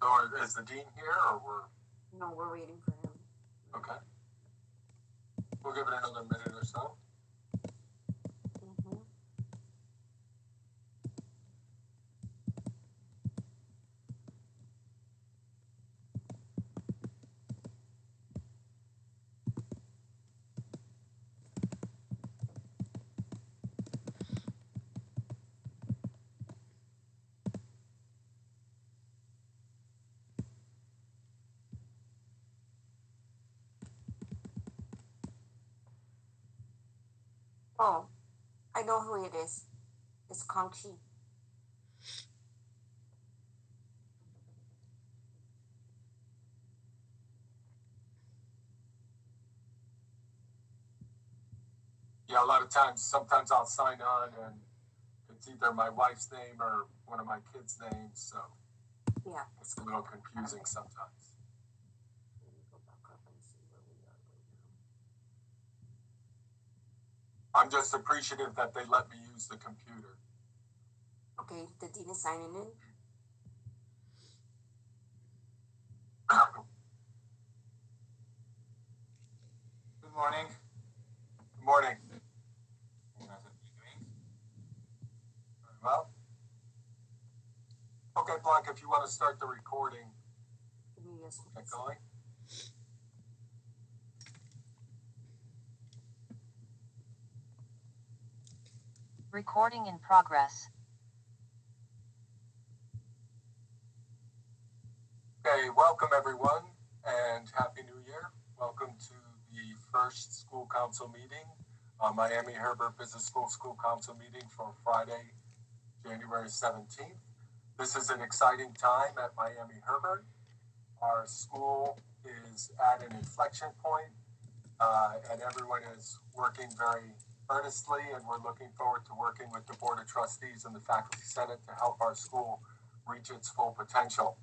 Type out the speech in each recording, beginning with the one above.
So is the dean here, or we're? No, we're waiting for him. Okay. We'll give it another minute or so. Oh, I know who it is. It's Kong-chi. Yeah, a lot of times, sometimes I'll sign on and it's either my wife's name or one of my kids' names, so Yeah. it's a little confusing sometimes. Let me go back up and see where we are right now. I'm just appreciative that they let me use the computer. Okay, the dean is signing in. Good morning. Good morning. How's it doing? Very well. Okay, Blanc, if you want to start the recording, get going. Recording in progress. Okay, welcome everyone, and Happy New Year. Welcome to the first school council meeting, Miami Herbert Business School Council meeting for Friday, January 17th. This is an exciting time at Miami Herbert. Our school is at an inflection point, and everyone is working very earnestly, and we're looking forward to working with the Board of Trustees and the Faculty Senate to help our school reach its full potential.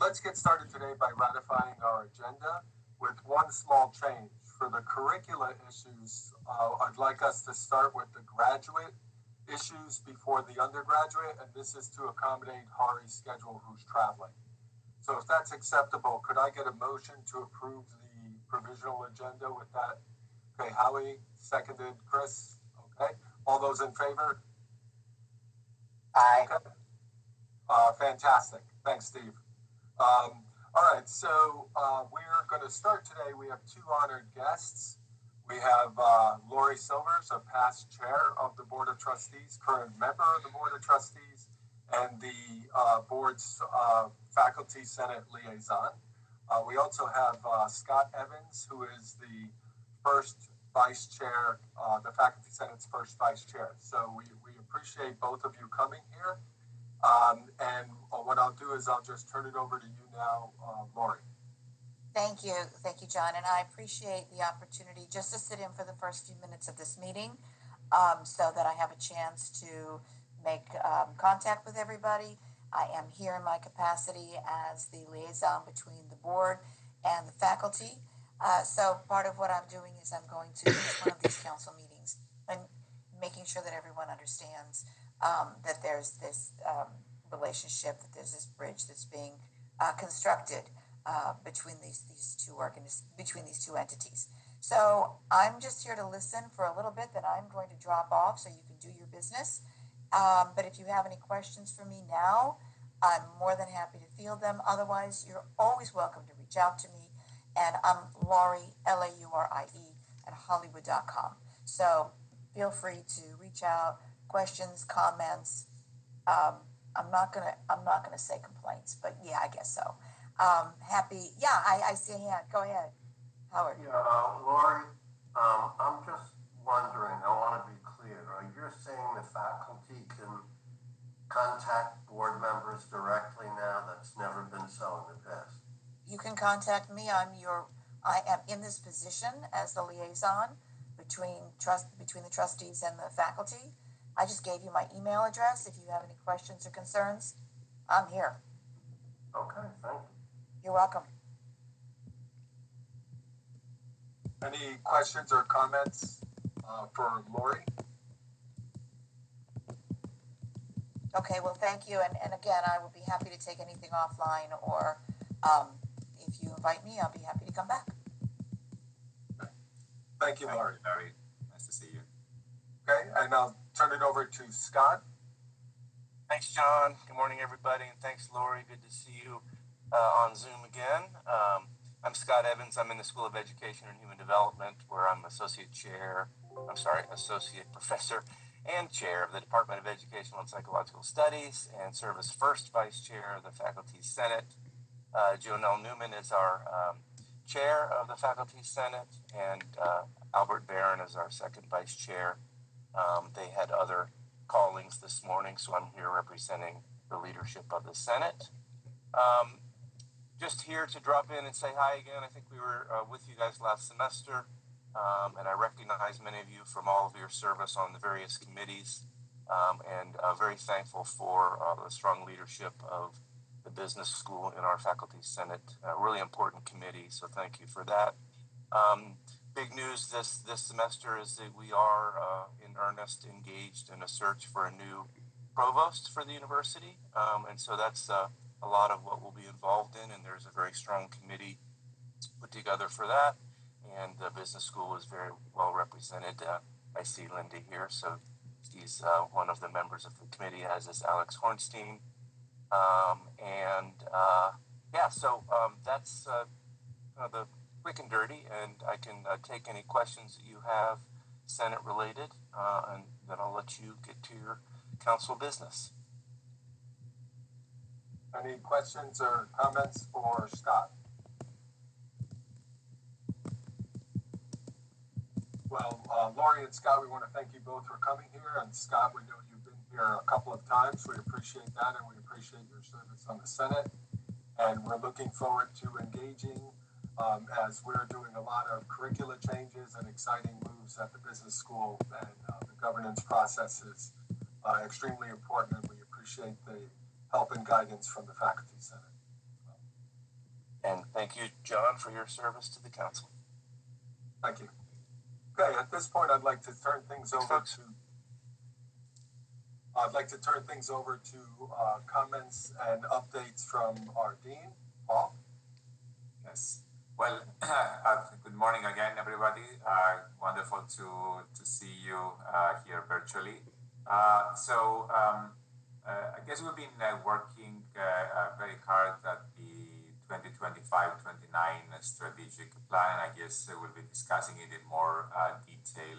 Let's get started today by ratifying our agenda with one small change. For the curricula issues, I'd like us to start with the graduate issues before the undergraduate, and this is to accommodate Hari's schedule, who's traveling. So if that's acceptable, could I get a motion to approve the provisional agenda with that? Okay, Howie, seconded, Chris, okay. All those in favor? Aye. Okay. Fantastic. Thanks, Steve. All right, so we're going to start today. We have two honored guests. We have Lori Silvers, a past chair of the Board of Trustees, current member of the Board of Trustees, and the board's Faculty Senate liaison. We also have Scott Evans, who is the first vice chair, the Faculty Senate's first vice chair. So we appreciate both of you coming here. And what I'll do is I'll just turn it over to you now, Lori. Thank you, John, and I appreciate the opportunity just to sit in for the first few minutes of this meeting, so that I have a chance to make contact with everybody. I am here in my capacity as the liaison between the board and the faculty. So part of what I'm doing is I'm going to each one of these council meetings and making sure that everyone understands that there's this relationship, that there's this bridge that's being constructed between these two entities. So I'm just here to listen for a little bit, then I'm going to drop off so you can do your business. But if you have any questions for me now, I'm more than happy to field them. Otherwise, you're always welcome to reach out to me. And I'm Laurie, Laurie, at Hollywood.com. So feel free to reach out, questions, comments. I'm not gonna say complaints, but yeah, I guess so. Happy. Yeah, I see a hand. Go ahead, Howard. Yeah, Lori, I'm just wondering, I want to be clear. You're saying the faculty can contact board members directly now? That's never been so in the past. You can contact me. I am in this position as the liaison between the trustees and the faculty. I just gave you my email address. If you have any questions or concerns, I'm here. Okay, thank you. You're welcome. Any questions or comments for Lori? Okay, well, thank you, and again, I would be happy to take anything offline, or, if you invite me, I'll be happy to come back. Thank you, Laurie. Larry. Nice to see you. Okay, and I'll turn it over to Scott. Thanks, John. Good morning, everybody, and thanks, Lori. Good to see you on Zoom again. I'm Scott Evans. I'm in the School of Education and Human Development, where I'm associate professor and chair of the Department of Educational and Psychological Studies, and serve as first vice chair of the Faculty Senate. Jonelle Newman is our chair of the Faculty Senate, and Albert Barron is our second vice chair. They had other callings this morning, so I'm here representing the leadership of the Senate. Just here to drop in and say hi again. I think we were with you guys last semester, and I recognize many of you from all of your service on the various committees, and very thankful for the strong leadership of the business school in our Faculty Senate. Really important committee, so thank you for that. Big news this semester is that we are in earnest engaged in a search for a new provost for the university, and so that's a lot of what we'll be involved in, and there's a very strong committee put together for that, and the business school is very well represented. I see Lindy here, so she's one of the members of the committee, as is Alex Hornstein, that's the quick and dirty, and I can take any questions that you have Senate related, and then I'll let you get to your council business. Any questions or comments for Scott? Well, Lori and Scott, we want to thank you both for coming here. And Scott, we know you've been here a couple of times. We appreciate that, and we appreciate your service on the Senate. And we're looking forward to engaging as we're doing a lot of curricula changes and exciting moves at the business school, and the governance process is extremely important, and we appreciate the help and guidance from the Faculty Senate. And thank you, John, for your service to the council. Thank you. Okay, at this point, I'd like to turn things over to comments and updates from our dean, Paul. Yes. Well, good morning again, everybody. Wonderful to see you here virtually. I guess we've been working very hard at the 2025-29 strategic plan. I guess we'll be discussing it in more detail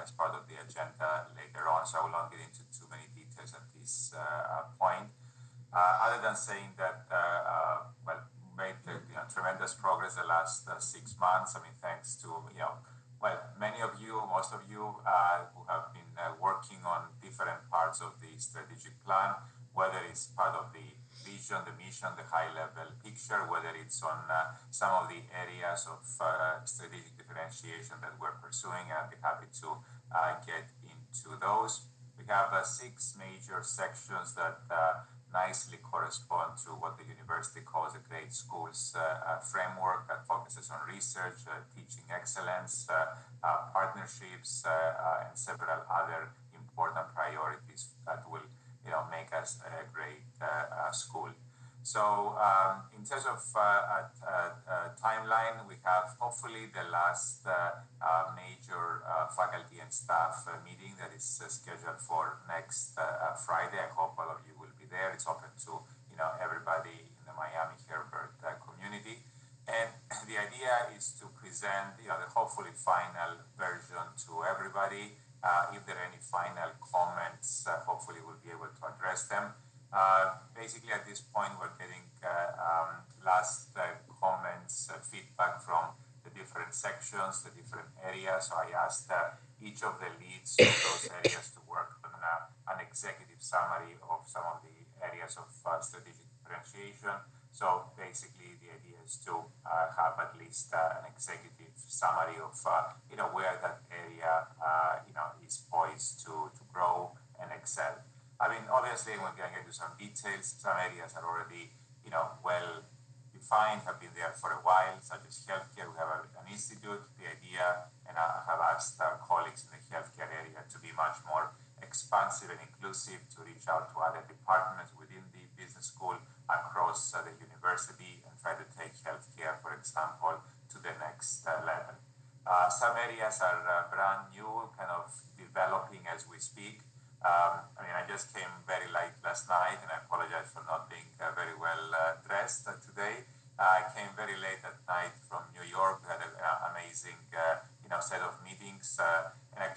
as part of the agenda later on, so I will not get into too many details at this point. Other than saying that, made tremendous progress the last 6 months. I mean, thanks to many of you, most of you who have been working on different parts of the strategic plan, whether it's part of the vision, the mission, the high-level picture, whether it's on some of the areas of strategic differentiation that we're pursuing, and I'd be happy to get into those. We have 6 major sections that nicely correspond to what the university calls the Great Schools framework that focuses on research, teaching excellence, partnerships, and several other important priorities that will make us a great school. So in terms of timeline, we have hopefully the last major faculty and staff meeting that is scheduled for next Friday. I hope all of you will be there. It's open to everybody in the Miami Herbert community. And the idea is to present the hopefully final version to everybody. If there are any final comments, hopefully we'll be able to address them. Basically, at this point, we're getting last comments, feedback from the different sections, the different areas. So I asked each of the leads of those areas to work on an executive summary of some of the areas of strategic differentiation. So basically, the idea is to have at least an executive summary of where that area is poised to grow and excel. I mean, obviously, we're going to get into some details. Some areas are already, well defined, have been there for a while, such as healthcare. We have an institute. The idea, and I have asked our colleagues in the healthcare area to be much more expansive and inclusive to reach out to other departments within the business school across the university and try to take healthcare, for example, to the next level. Some areas are brand new, kind of developing as we speak. I just came very late last night, and I apologize for not being very well dressed today. I came very late at night from New York. We had an amazing, set of meetings.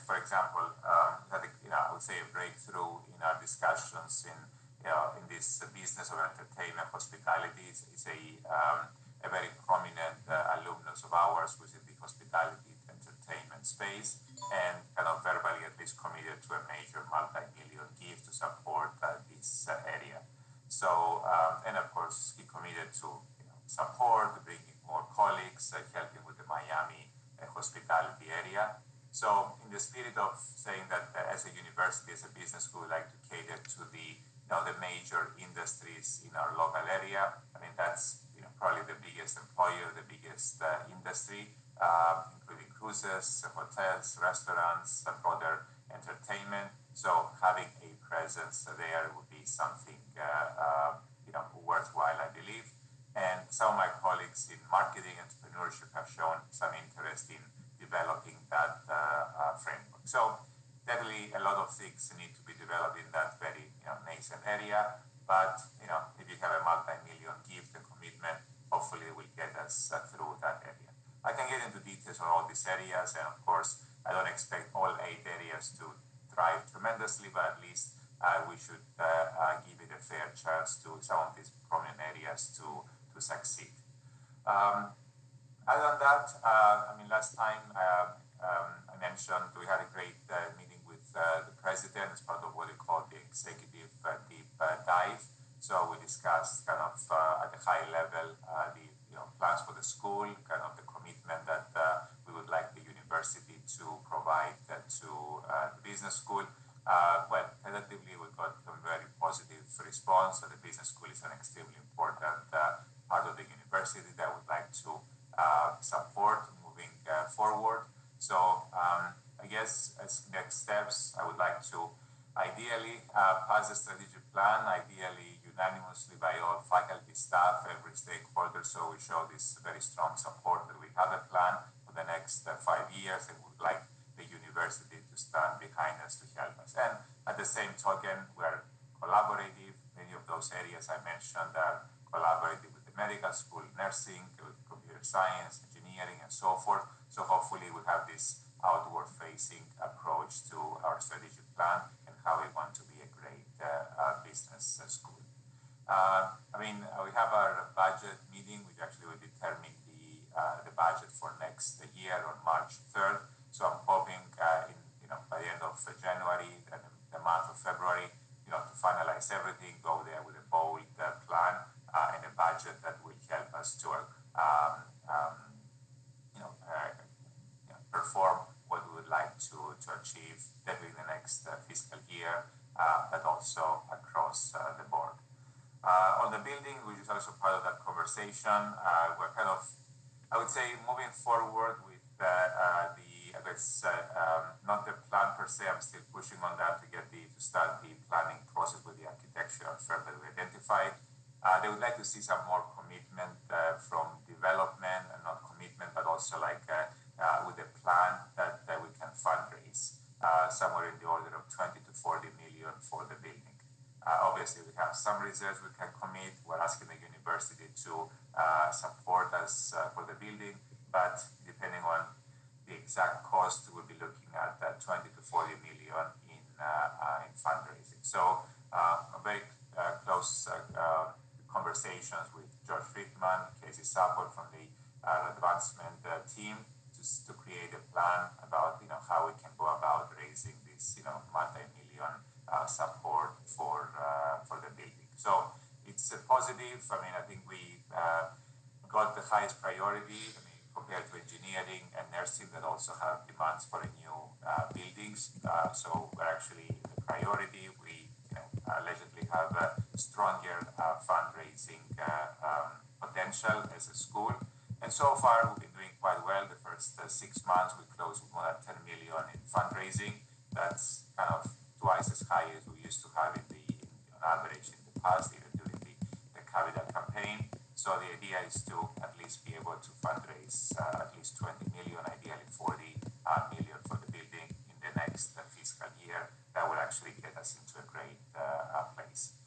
For example, we had I would say a breakthrough in our discussions in this business of entertainment, hospitality. It's a very prominent alumnus of ours who's in the hospitality entertainment space, and kind of verbally at least committed to a major multi-million gift to support this area. So, and of course, he committed to support, bringing more colleagues, helping with the Miami hospitality area. So, in the spirit of saying that as a university, as a business school, we like to cater to the the major industries in our local area. That's probably the biggest employer, the biggest industry, including cruises, hotels, restaurants, broader entertainment. So having a presence there would be something worthwhile, I believe. And some of my colleagues in marketing entrepreneurship have shown some interest in developing that framework. So definitely a lot of things need to be developed in that very nascent area. But if you have a multi-million gift and commitment, hopefully it will get us through that area. I can get into details on all these areas, and of course, I don't expect all 8 areas to thrive tremendously, but at least we should give it a fair chance to some of these prominent areas to succeed. Other than that, last time I mentioned we had a great meeting with the president as part of what we call the executive deep dive. So we discussed kind of at a high level the plans for the school, kind of the commitment that we would like the university to provide to the business school. Relatively, we got a very positive response. So the business school is an extremely important part of the university that we'd like to support moving forward. So I guess as next steps, I would like to ideally pass the strategic plan, ideally unanimously by all faculty, staff, every stakeholder. So we show this very strong support that we have a plan for the next 5 years, and would like the university to stand behind us to help us. And at the same token, we're collaborative. Many of those areas I mentioned are collaborative with the medical school, nursing, with computer science, engineering, and so forth. So hopefully we have this outward-facing approach to our strategic plan and how we want to be a great business school. We have our budget meeting, which actually will determine the budget for next year on March 3rd. So I'm hoping by the end of January and the month of February, to finalize everything, go there with a bold plan and a budget that will help us to perform what we would like to achieve definitely in the next fiscal year, but also across the board. On the building, which is also part of that conversation, we're kind of, I would say, moving forward with not the plan per se. I'm still pushing on that to start the planning process with the architectural firm that we identified. They would like to see some more commitment from development, and not commitment, but also with a plan that we can fundraise somewhere in the order of 20 to 40 million for the building. Obviously, we have some reserves we can commit. We're asking the university to support us for the building, but depending on the exact cost, we'll be looking at 20 to 40 million in fundraising. So, very close conversations with George Friedman, Casey Support from the advancement team to create a plan about how we can go about raising this multi-million support for the building. So it's positive. I think we got the highest priority. Compared to engineering and nursing that also have demands for new buildings. So we're actually the priority. We allegedly have a stronger fundraising potential as a school. And so far, we've been doing quite well. The first 6 months, we closed with more than 10 million in fundraising. That's kind of 2 twice as high as we used to have on average in the past, even during the capital campaign. So the idea is to at least be able to fundraise at least 20 million, ideally 40 million for the building in the next fiscal year. That will actually get us into a great place.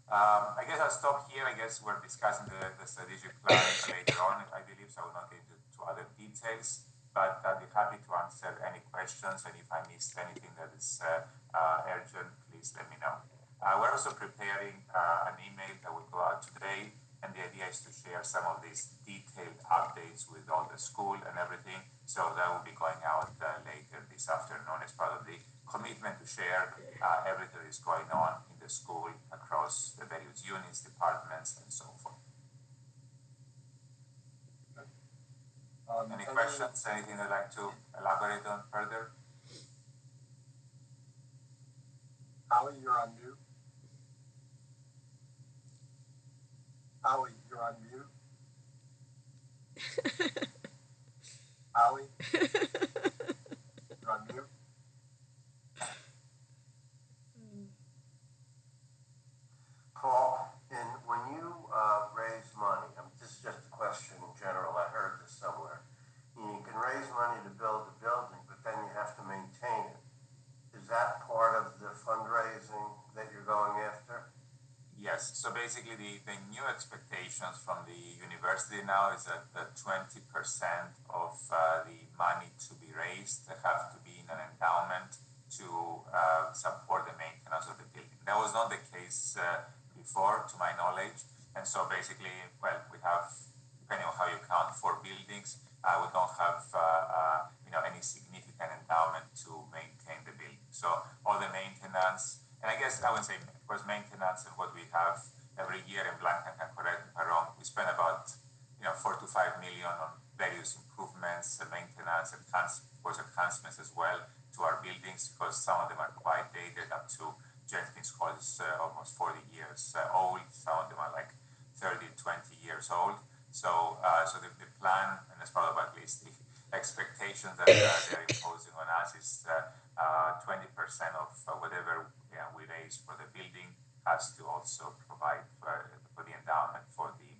I guess I'll stop here. I guess we're discussing the strategic plan later on, I believe, so I will not get into other details, but I'd be happy to answer any questions, and if I missed anything that is urgent, please let me know. We're also preparing an email that will go out today, and the idea is to share some of these detailed updates with all the school and everything, so that will be going out later this afternoon as part of the commitment to share everything that is going on in the school across the various units, departments, and so forth. Any questions? Anything you'd like to elaborate on further? Howie, you're on mute. Howie, you're on mute. Howie, you're on mute. Paul, and when you raise money, this is just a question in general, I heard this somewhere. You can raise money to build a building, but then you have to maintain it. Is that part of the fundraising that you're going after? Yes, so basically the new expectations from the university now is that 20% of the money to be raised have to be in an endowment to support the maintenance of the building. That was not the case before, to my knowledge, and so basically, well, we have, depending on how you count, 4 buildings, we don't have any significant endowment to maintain the building. So all the maintenance, and I guess I would say, of course, maintenance and what we have every year, and Blanca can correct me if I'm wrong, we spend about 4 to 5 million on various improvements, maintenance, enhancements as well to our buildings, because some of them are quite dated, up to Jenkins Hall is almost 40 years old. Some of them are like 30, 20 years old. So the plan, and as part of at least the expectations that they're imposing on us, is 20% of whatever we raise for the building has to also provide for the endowment for the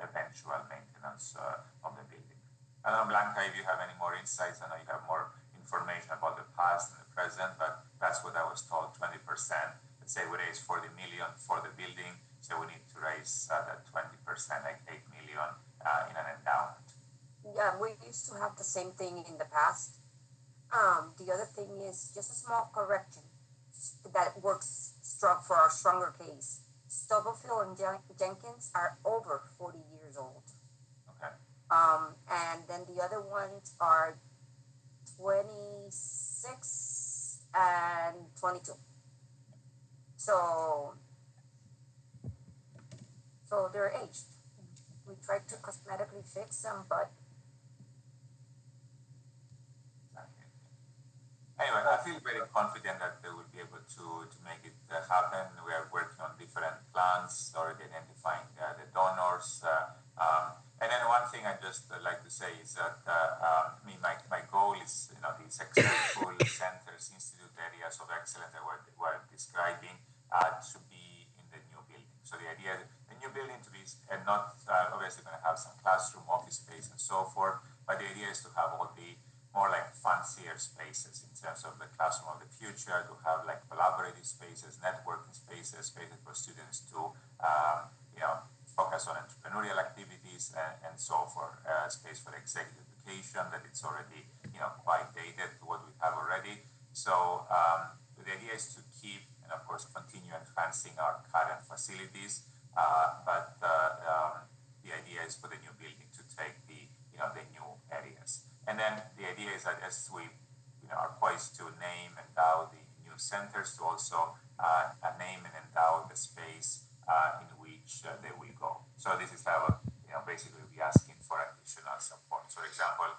eventual maintenance of the building. I don't know, Blanca, if you have any more insights. I know you have more information about the past and the present, but that's what I was told, 20%. Let's say we raise 40 million for the building, so we need to raise that 20%, like 8 million in an endowment. Yeah, we used to have the same thing in the past. The other thing is just a small correction that works strong for our stronger case. Stubblefield and Jenkins are over 40 years old. Okay. And then the other ones are 26 and 22. So they're aged. We tried to cosmetically fix them, but anyway, I feel very confident that they will be able to make it happen. We are working on different plans, already identifying the donors. And then one thing I just like to say is that my goal is the successful centers, institute areas of excellence that we're describing to be in the new building. So the idea, the new building to be not obviously going to have some classroom, office space, and so forth, but the idea is to have all the more like fancier spaces in terms of the classroom of the future, to have like collaborative spaces, networking spaces, spaces for students to focus on entrepreneurial activities and so forth. Space for executive education that it's already quite dated to what we have already. So the idea is to keep and of course continue enhancing our current facilities, but the idea is for the new building to take the new areas. And then the idea is that as we are poised to name and endow the new centers, to also name and endow the space in which they will go. So this is how basically we'll be asking for additional support. So for example,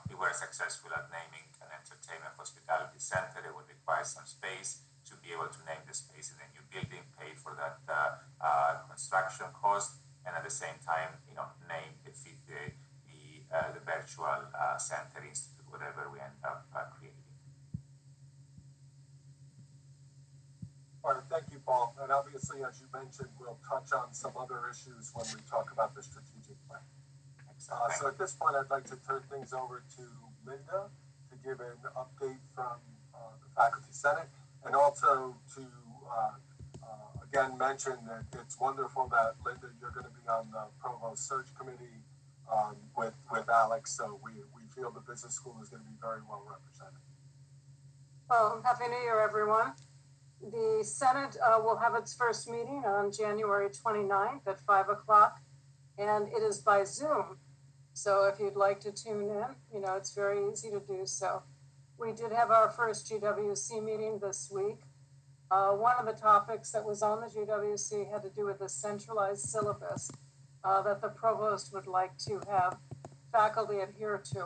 if we're successful at naming an entertainment hospitality center, it would require some space to be able to name the space in the new building, pay for that construction cost, and at the same time name the virtual center institute, whatever we end up creating. All right, thank you, Paul. And obviously, as you mentioned, we'll touch on some other issues when we talk about the strategic plan. So at this point, I'd like to turn things over to Linda to give an update from the Faculty Senate, and also to again mention that it's wonderful that, Linda, you're going to be on the Provost Search Committee with Alex, so we feel the business school is going to be very well represented. Well, Happy New Year, everyone. The Senate will have its first meeting on January 29th at 5 o'clock, and it is by Zoom. So if you'd like to tune in, it's very easy to do so. We did have our first GWC meeting this week. One of the topics that was on the GWC had to do with the centralized syllabus that the provost would like to have faculty adhere to.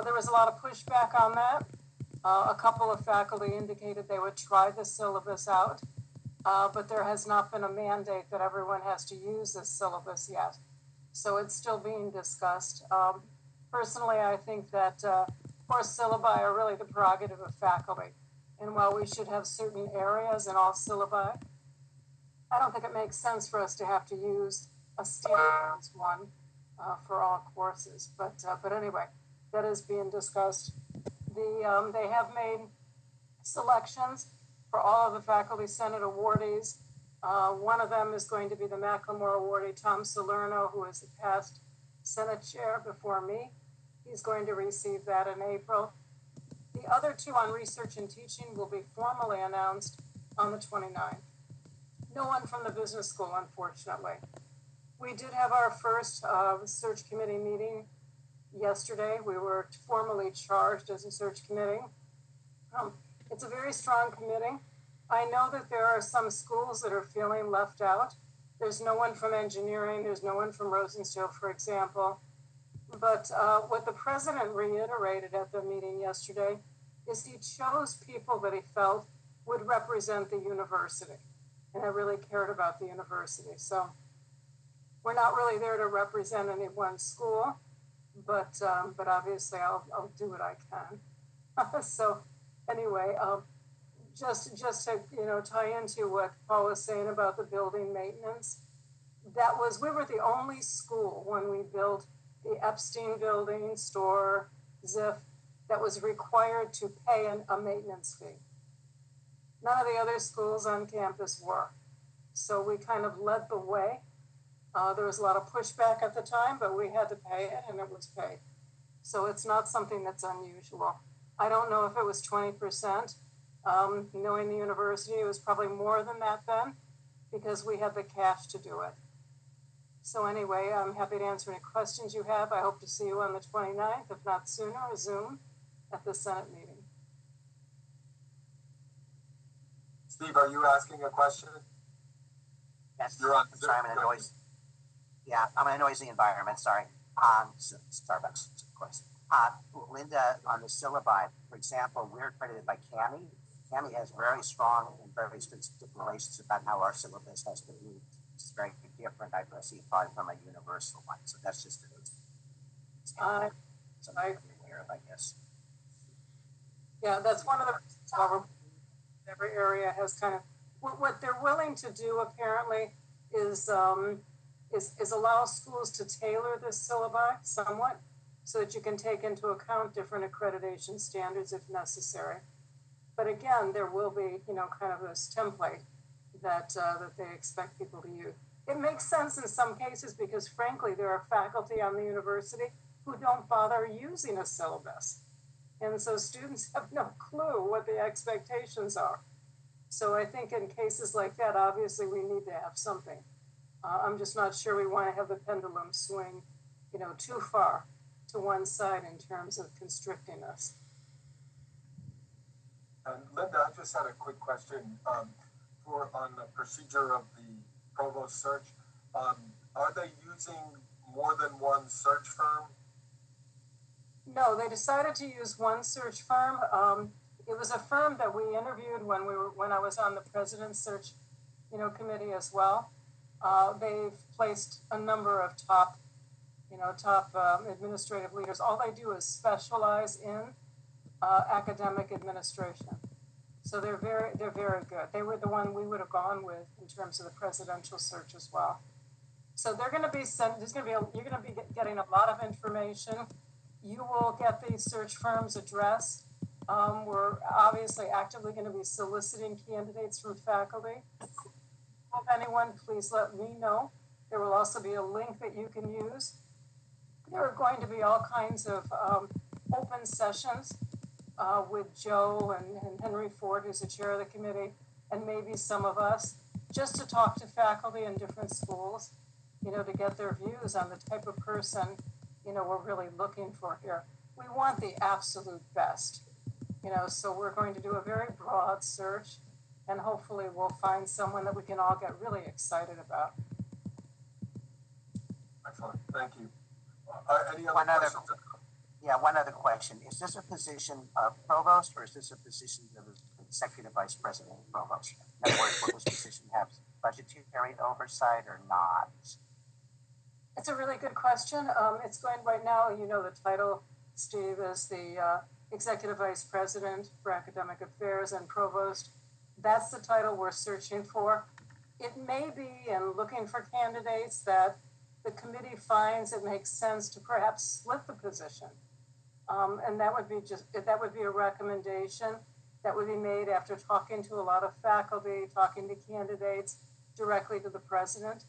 There was a lot of pushback on that. A couple of faculty indicated they would try the syllabus out, but there has not been a mandate that everyone has to use this syllabus yet. So it's still being discussed. Personally, I think that course syllabi are really the prerogative of faculty. And while we should have certain areas in all syllabi, I don't think it makes sense for us to have to use a standardized one for all courses. But anyway, that is being discussed. They have made selections for all of the Faculty Senate awardees. One of them is going to be the Macklemore awardee, Tom Salerno, who is the past Senate chair before me. He's going to receive that in April. The other two on research and teaching will be formally announced on the 29th. No one from the business school, unfortunately. We did have our first search committee meeting yesterday. We were formally charged as a search committee. It's a very strong committee. I know that there are some schools that are feeling left out. There's no one from engineering. There's no one from Rosenstiel, for example. But what the president reiterated at the meeting yesterday is he chose people that he felt would represent the university. And I really cared about the university. So we're not really there to represent any one school, but obviously I'll do what I can. So anyway, just to tie into what Paul was saying about the building maintenance, we were the only school when we built the Epstein building, store, ZIF, that was required to pay a maintenance fee. None of the other schools on campus were. So we kind of led the way. There was a lot of pushback at the time, but we had to pay it and it was paid. So it's not something that's unusual. I don't know if it was 20%. Knowing the university, it was probably more than that then because we had the cash to do it. So anyway, I'm happy to answer any questions you have. I hope to see you on the 29th, if not sooner, or Zoom at the Senate meeting. Steve, are you asking a question? Yes. You're on. Sorry, I'm in a noise. Yeah, I'm in a noisy environment. Sorry. Starbucks, of course. Linda, on the syllabi, for example, we're accredited by CAMI. CAMI has very strong and very specific relations about how our syllabus has been moved. It's very different, I perceive, probably from a universal one. So that's just something I'm aware of, I guess. Yeah, that's one of the reasons every area has kind of what they're willing to do apparently is allow schools to tailor this syllabi somewhat so that you can take into account different accreditation standards if necessary. But again, there will be, kind of this template that they expect people to use. It makes sense in some cases because frankly, there are faculty on the university who don't bother using a syllabus. And so students have no clue what the expectations are. So I think in cases like that, obviously we need to have something. I'm just not sure we want to have the pendulum swing, too far to one side in terms of constricting us. And Linda, I just had a quick question on the procedure of the provost search. Are they using more than one search firm? No, they decided to use one search firm. It was a firm that we interviewed when I was on the president's search, committee as well. They've placed a number of top administrative leaders. All they do is specialize in academic administration. So they're very good. They were the one we would have gone with in terms of the presidential search as well. So they're going to be sent. You're going to be getting a lot of information. You will get the search firm's address. We're obviously actively going to be soliciting candidates from faculty. If anyone, please let me know. There will also be a link that you can use. There are going to be all kinds of open sessions with Joe and Henry Ford, who's the chair of the committee, and maybe some of us, just to talk to faculty in different schools, you know, to get their views on the type of person, you know, we're really looking for here. We want the absolute best, you know, so we're going to do a very broad search, and hopefully we'll find someone that we can all get really excited about. Excellent, thank you. Any other One other- questions? Yeah, one other question. Is this a position of provost or is this a position of executive vice president of provost? In other words, will this position have budgetary oversight or not? It's a really good question. It's going right now, you know, the title, Steve, is the Executive Vice President for Academic Affairs and Provost. That's the title we're searching for. It may be, in looking for candidates, that the committee finds it makes sense to perhaps split the position. And that would be a recommendation that would be made after talking to a lot of faculty, talking to candidates, directly to the president,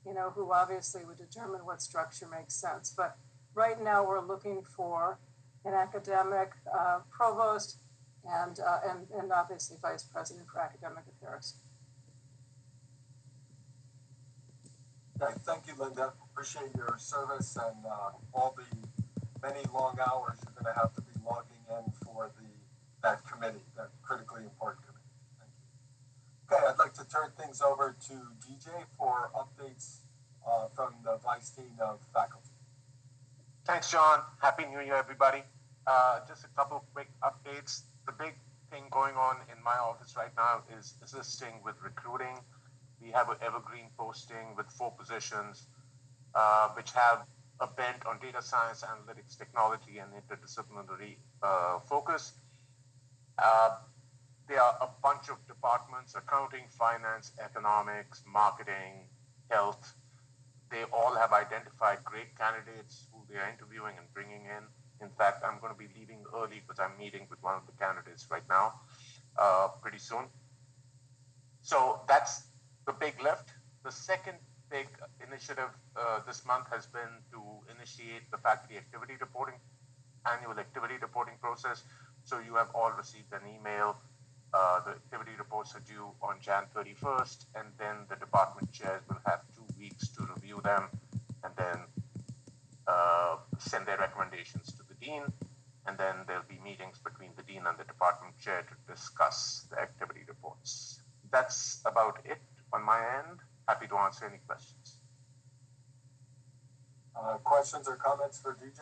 you know, who obviously would determine what structure makes sense. But right now we're looking for an academic provost and obviously vice president for academic affairs. Okay, thank you, Linda. Appreciate your service and all the many long hours you're going to have to be logging in for that committee, that critically important committee. Thank you. Okay, I'd like to turn things over to DJ for updates from the Vice Dean of Faculty. Thanks, John. Happy New Year, everybody. Just a couple of quick updates. The big thing going on in my office right now is assisting with recruiting. We have an evergreen posting with 4 positions, which have a bent on data science, analytics, technology, and interdisciplinary focus. There are a bunch of departments: accounting, finance, economics, marketing, health. They all have identified great candidates who they are interviewing and bringing in. In fact, I'm going to be leaving early because I'm meeting with one of the candidates right now, pretty soon. So that's the big lift. The second big initiative this month has been to initiate the faculty activity reporting, annual activity reporting process. So you have all received an email. The activity reports are due on Jan 31st, and then the department chairs will have 2 weeks to review them and then send their recommendations to the dean. And then there'll be meetings between the dean and the department chair to discuss the activity reports. That's about it on my end. Happy to answer any questions. Questions or comments for DJ?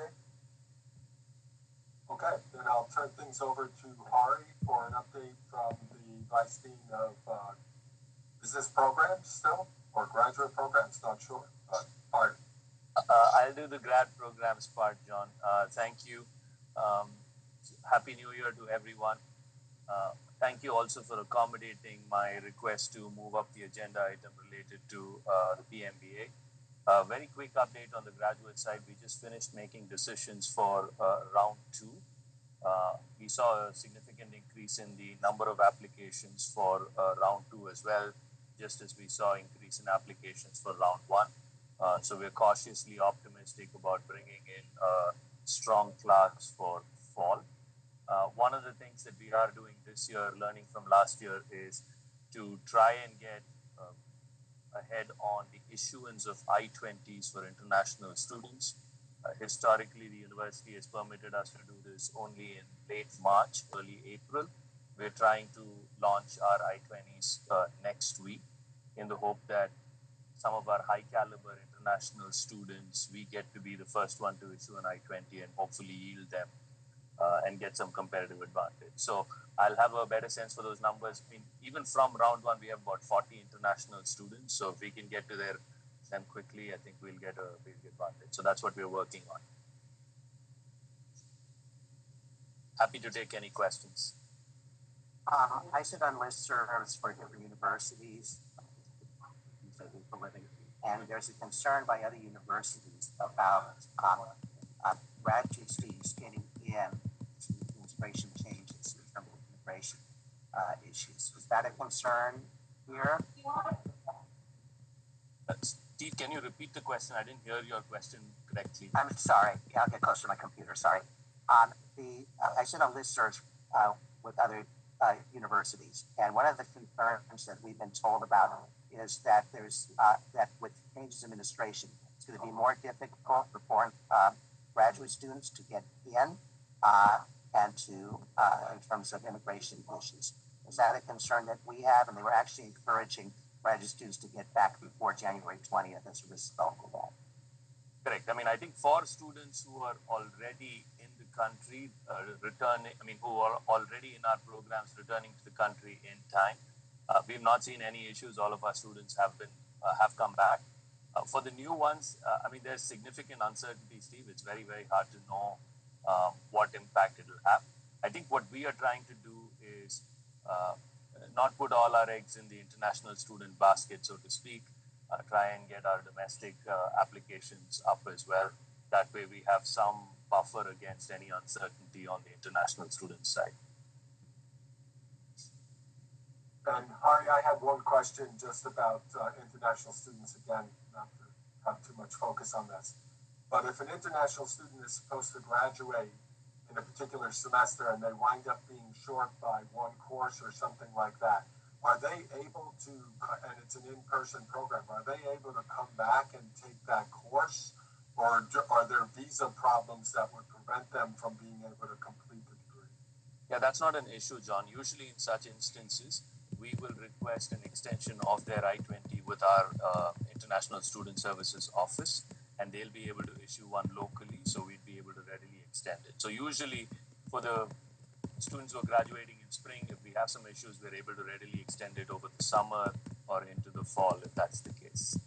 Okay, then I'll turn things over to Hari for an update from the Vice Dean of Business Programs still, or Graduate Programs, not sure, but Hari. I'll do the grad programs part, John. Thank you. Happy New Year to everyone. Thank you also for accommodating my request to move up the agenda item related to the PMBA. Very quick update on the graduate side. We just finished making decisions for round 2. We saw a significant increase in the number of applications for round 2 as well, just as we saw increase in applications for round 1. So we're cautiously optimistic about bringing in a strong class for fall. One of the things that we are doing this year, learning from last year, is to try and get ahead on the issuance of I-20s for international students. Historically, the university has permitted us to do this only in late March, early April. We're trying to launch our I-20s next week in the hope that some of our high caliber international students, we get to be the first one to issue an I-20 and hopefully yield them and get some competitive advantage. So I'll have a better sense for those numbers. I mean, even from round 1, we have about 40 international students. So if we can get to them quickly, I think we'll get a big advantage. So that's what we're working on. Happy to take any questions. I sit on listservs for different universities for living, and there's a concern by other universities about graduate students getting in to immigration changes in terms of immigration issues. Is that a concern here? Steve, can you repeat the question? I didn't hear your question correctly. I'm sorry. Yeah, I'll get closer to my computer. Sorry. I sit on listservs with other universities, and one of the concerns that we've been told about is that there's that with changes in administration, it's going to be more difficult for foreign graduate students to get in and to in terms of immigration issues. Is that a concern that we have? And they were actually encouraging graduate students to get back before January 20th as a result of that. Correct. I mean, I think for students who are already in the country, who are already in our programs returning to the country in time, we've not seen any issues. All of our students have come back. For the new ones, there's significant uncertainty, Steve. It's very, very hard to know what impact it will have. I think what we are trying to do is not put all our eggs in the international student basket, so to speak. Try and get our domestic applications up as well. That way we have some buffer against any uncertainty on the international student side. And Hari, I had one question just about international students again, not to have too much focus on this. But if an international student is supposed to graduate in a particular semester and they wind up being short by one course or something like that, are they able to, and it's an in-person program, are they able to come back and take that course? Or are there visa problems that would prevent them from being able to complete the degree? Yeah, that's not an issue, John. Usually in such instances, we will request an extension of their I-20 with our International Student Services Office, and they'll be able to issue one locally, so we'd be able to readily extend it. So usually for the students who are graduating in spring, if we have some issues, we're able to readily extend it over the summer or into the fall, if that's the case.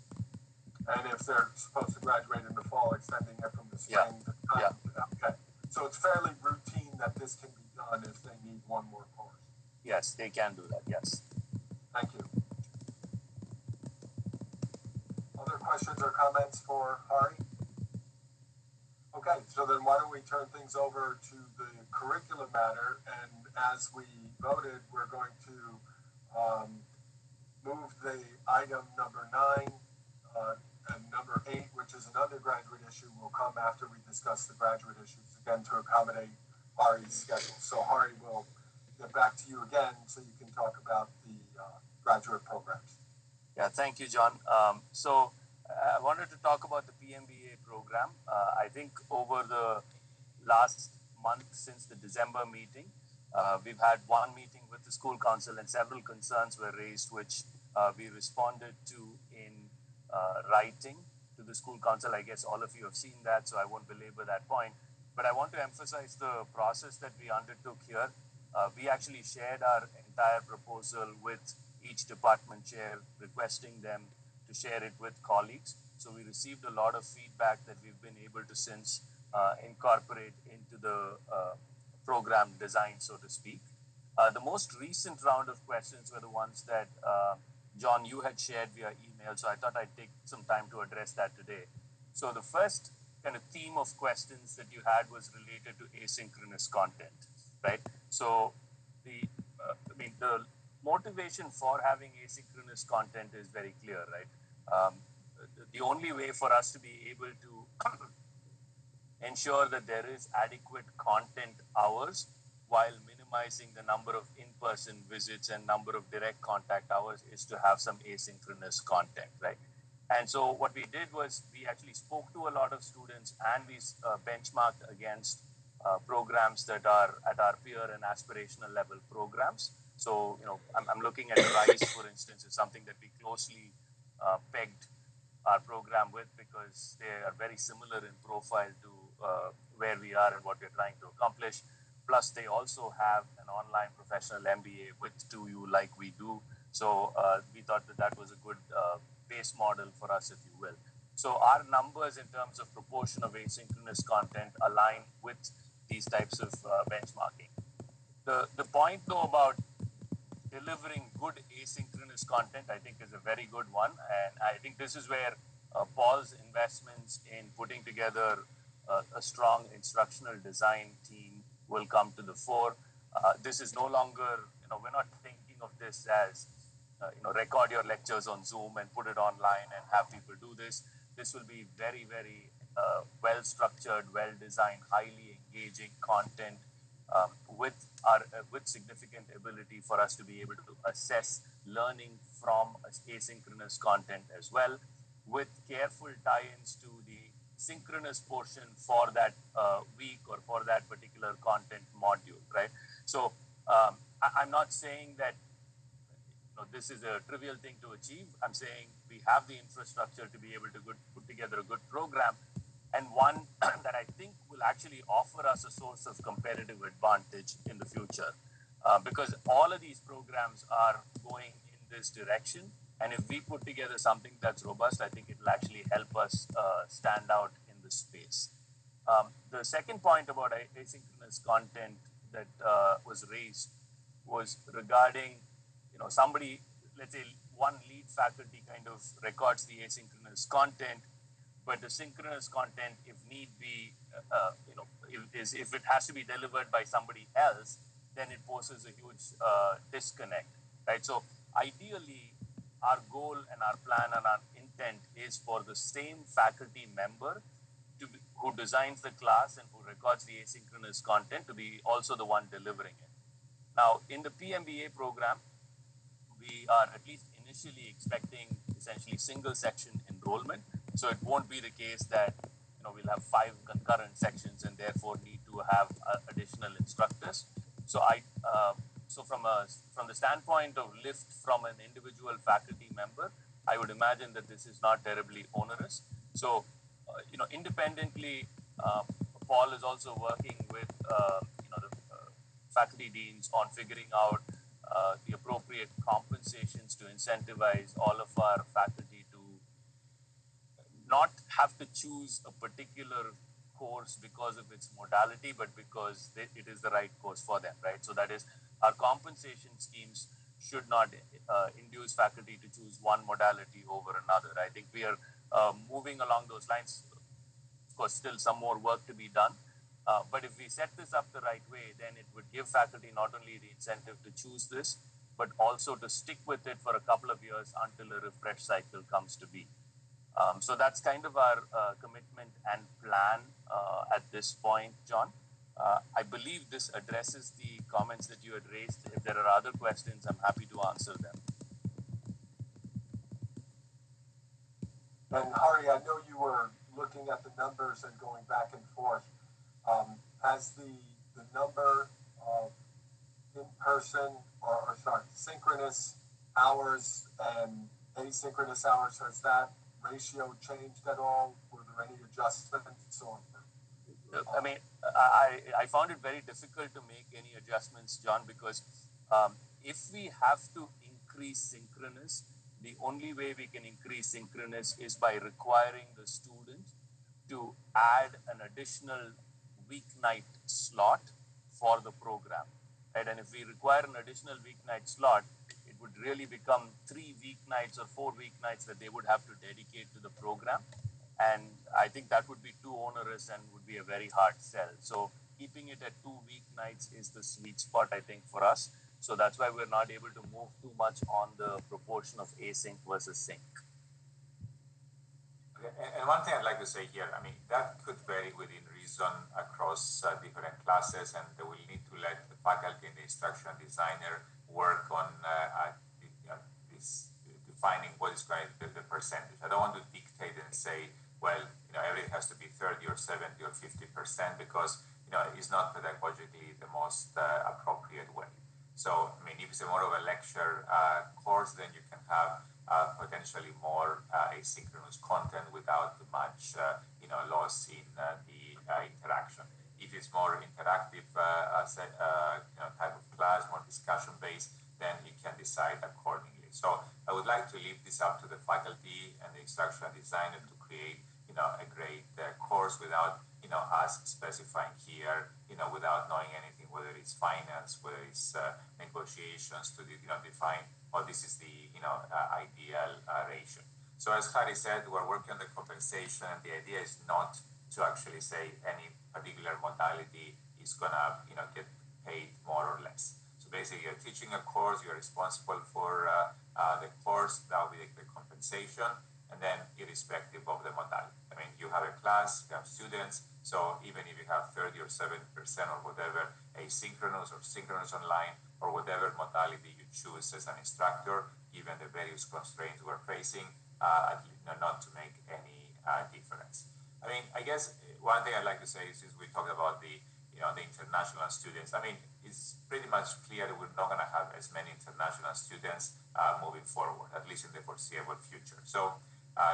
And if they're supposed to graduate in the fall, extending it from the spring to Yeah. Okay. So it's fairly routine that this can be done if they need one more course. Yes, they can do that, yes. Thank you. Other questions or comments for Hari? Okay, so then why don't we turn things over to the curriculum matter, and as we voted, we're going to move the item number 9 and number 8, which is an undergraduate issue, will come after we discuss the graduate issues, again, to accommodate Hari's schedule. So Hari, will get back to you again so you can talk about the graduate programs. Yeah, thank you, John. So I wanted to talk about the PMBA program. I think over the last month since the December meeting, we've had one meeting with the school council and several concerns were raised, which we responded to in writing to the school council. I guess all of you have seen that, so I won't belabor that point. But I want to emphasize the process that we undertook here. We actually shared our entire proposal with each department chair, requesting them to share it with colleagues. So we received a lot of feedback that we've been able to since incorporate into the program design, so to speak. The most recent round of questions were the ones that John, you had shared via email, so I thought I'd take some time to address that today. So the first kind of theme of questions that you had was related to asynchronous content, right? So the motivation for having asynchronous content is very clear, right? The only way for us to be able to ensure that there is adequate content hours while minimizing the number of in-person visits and number of direct contact hours is to have some asynchronous content, right? And so what we did was we actually spoke to a lot of students and we benchmarked against programs that are at our peer and aspirational level programs. So, I'm looking at RISE, for instance, is something that we closely pegged our program with because they are very similar in profile to where we are and what we're trying to accomplish. Plus, they also have an online professional MBA with 2U like we do. So we thought that was a good base model for us, if you will. So our numbers in terms of proportion of asynchronous content align with these types of benchmarking. The point, though, about delivering good asynchronous content, I think, is a very good one. And I think this is where Paul's investments in putting together a strong instructional design team will come to the fore. This is no longer, we're not thinking of this as, record your lectures on Zoom and put it online and have people do this. This will be very, very well structured, well designed, highly engaging content with with significant ability for us to be able to assess learning from asynchronous content as well, with careful tie-ins to the synchronous portion for that week or for that particular content module, right? So I'm not saying that this is a trivial thing to achieve. I'm saying we have the infrastructure to be able to put together a good program, and one that I think will actually offer us a source of competitive advantage in the future, because all of these programs are going in this direction. And if we put together something that's robust, I think it will actually help us stand out in the space. The second point about asynchronous content that was raised was regarding, somebody, let's say one lead faculty kind of records the asynchronous content, but the synchronous content, if need be, if it has to be delivered by somebody else, then it poses a huge disconnect, right? So ideally, our goal and our plan and our intent is for the same faculty member who designs the class and who records the asynchronous content to be also the one delivering it. Now, in the PMBA program, we are at least initially expecting essentially single section enrollment. So it won't be the case that we'll have 5 concurrent sections and therefore need to have additional instructors. So from the standpoint of lift from an individual faculty member, I would imagine that this is not terribly onerous. So independently, Paul is also working with the faculty deans on figuring out the appropriate compensations to incentivize all of our faculty to not have to choose a particular course because of its modality, but because it is the right course for them, right? So that is, our compensation schemes should not induce faculty to choose one modality over another. I think we are moving along those lines. Of course, still some more work to be done. But if we set this up the right way, then it would give faculty not only the incentive to choose this, but also to stick with it for a couple of years until a refresh cycle comes to be. So that's kind of our commitment and plan at this point, John. I believe this addresses the comments that you had raised. If there are other questions, I'm happy to answer them. And Hari, I know you were looking at the numbers and going back and forth. Has the number of in-person or synchronous hours and asynchronous hours, has that ratio changed at all? Were there any adjustments? I mean, I found it very difficult to make any adjustments, John, because if we have to increase synchronous, the only way we can increase synchronous is by requiring the student to add an additional weeknight slot for the program, right? And if we require an additional weeknight slot, it would really become 3 weeknights or 4 weeknights that they would have to dedicate to the program. And I think that would be too onerous and would be a very hard sell. So keeping it at 2 weeknights is the sweet spot, I think, for us. So that's why we're not able to move too much on the proportion of async versus sync. Okay. And one thing I'd like to say here, I mean, that could vary within reason across different classes, and they will need to let the faculty and the instructional designer work on this defining what is going to be the percentage. I don't want to dictate and say, well, everything has to be 30 or 70 or 50% because, it's not pedagogically the most appropriate way. So, I mean, if it's more of a lecture course, then you can have potentially more asynchronous content without much, loss in the interaction. If it's more interactive type of class, more discussion-based, then you can decide accordingly. So I would like to leave this up to the faculty and the instructional designer to create a great course without, us specifying here, without knowing anything, whether it's finance, whether it's negotiations to, define, oh, this is the, ideal ratio. So as Harry said, we're working on the compensation, and the idea is not to actually say any particular modality is gonna, get paid more or less. So basically, you're teaching a course, you're responsible for the course, that will be the compensation, and then irrespective of the modality. I mean, you have a class, you have students, so even if you have 30 or 70% or whatever, asynchronous or synchronous online, or whatever modality you choose as an instructor, given the various constraints we're facing, not to make any difference. I mean, I guess one thing I'd like to say is we talked about the international students. I mean, it's pretty much clear that we're not going to have as many international students moving forward, at least in the foreseeable future. So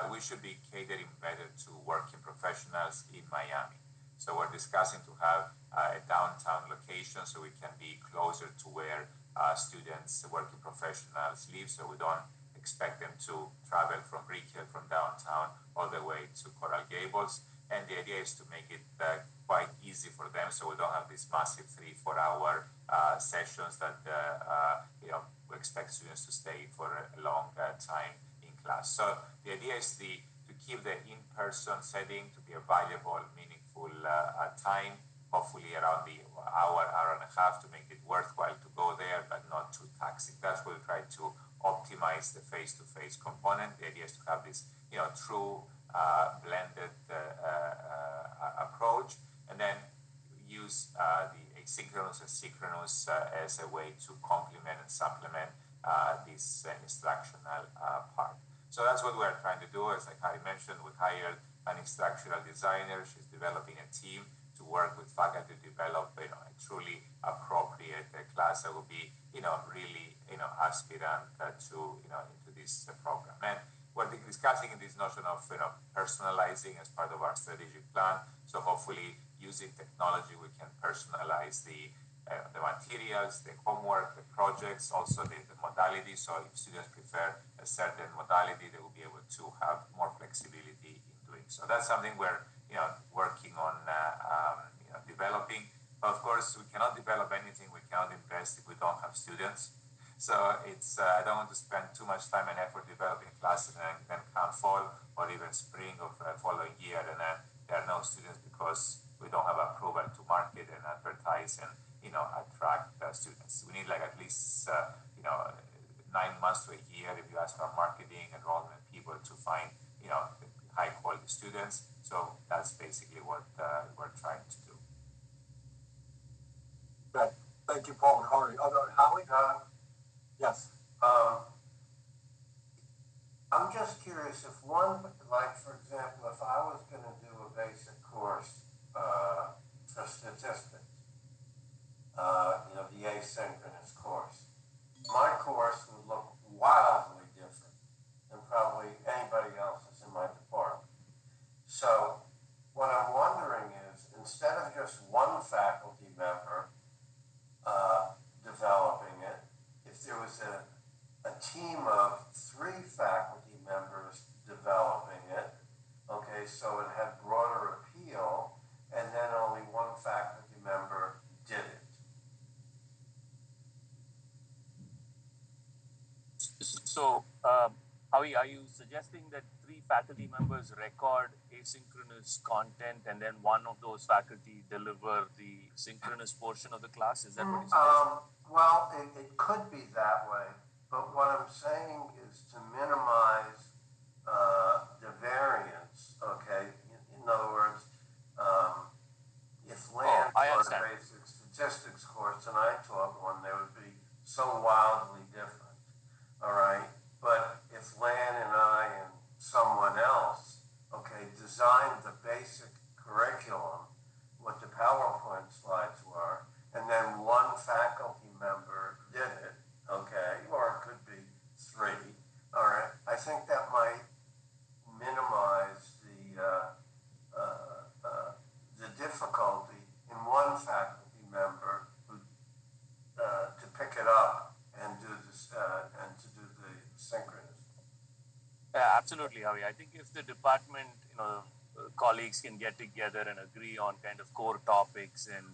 we should be catering better to working professionals in Miami. So we're discussing to have a downtown location so we can be closer to where students, working professionals live, so we don't expect them to travel from Brick Hill, from downtown, all the way to Coral Gables. And the idea is to make it quite easy for them, so we don't have these massive 3-4 hour sessions that we expect students to stay for a long time in class. So the idea is to keep the in-person setting to be a valuable, meaningful time, hopefully around the hour and a half, to make it worthwhile to go there, but not too taxing. That's what we try to optimize the face-to-face component. The idea is to have this, true blended approach, and then use the asynchronous and synchronous as a way to complement and supplement this instructional part. So that's what we're trying to do. As like Harry mentioned, we hired an instructional designer. She's developing a team to work with faculty to develop, a truly appropriate class that will be, really, aspirant to, into this program. And we're discussing this notion of, personalizing as part of our strategic plan. So hopefully, using technology, we can personalize the materials, the homework, the projects, also the modality. So if students prefer a certain modality, they will be able to have more flexibility in doing so. That's something we're, working on, developing. But of course, we cannot develop anything, we cannot invest if we don't have students. So it's I don't want to spend too much time and effort developing classes and then come fall or even spring of the following year, and then there are no students because we don't have approval to market and advertise and attract students. We need like at least 9 months to a year if you ask our marketing, enrollment people to find high quality students. So that's basically what we're trying to do. Okay. Thank you, Paul and Hari. Howie? Yes. I'm just curious if one, like for example, if I was going to do a basic course for statistics, the asynchronous course, my course would look wildly different than probably anybody else's in my department. So what I'm wondering is, instead of just one faculty member developing it, if there was a team of 3 faculty members developing it, okay, so it had broader appeal, and then only one faculty member did it. So, Howie, are you suggesting that 3 faculty members record asynchronous content and then one of those faculty deliver the synchronous portion of the class? Is that what you're suggesting? Well, it could be that way, but what I'm saying is to minimize the variance, okay? In other words, if Lance taught a basic statistics course and I taught one, they would be so wildly different, all right? But if Lan and I and someone else, okay, designed the basic curriculum, what the PowerPoint slides were, and then one faculty member did it, okay, or it could be 3, all right, I think that might minimize the difficulty in one faculty member who, to pick it up and do this and to do the synchronous. Yeah, absolutely, Howie. I think if the department, colleagues can get together and agree on kind of core topics and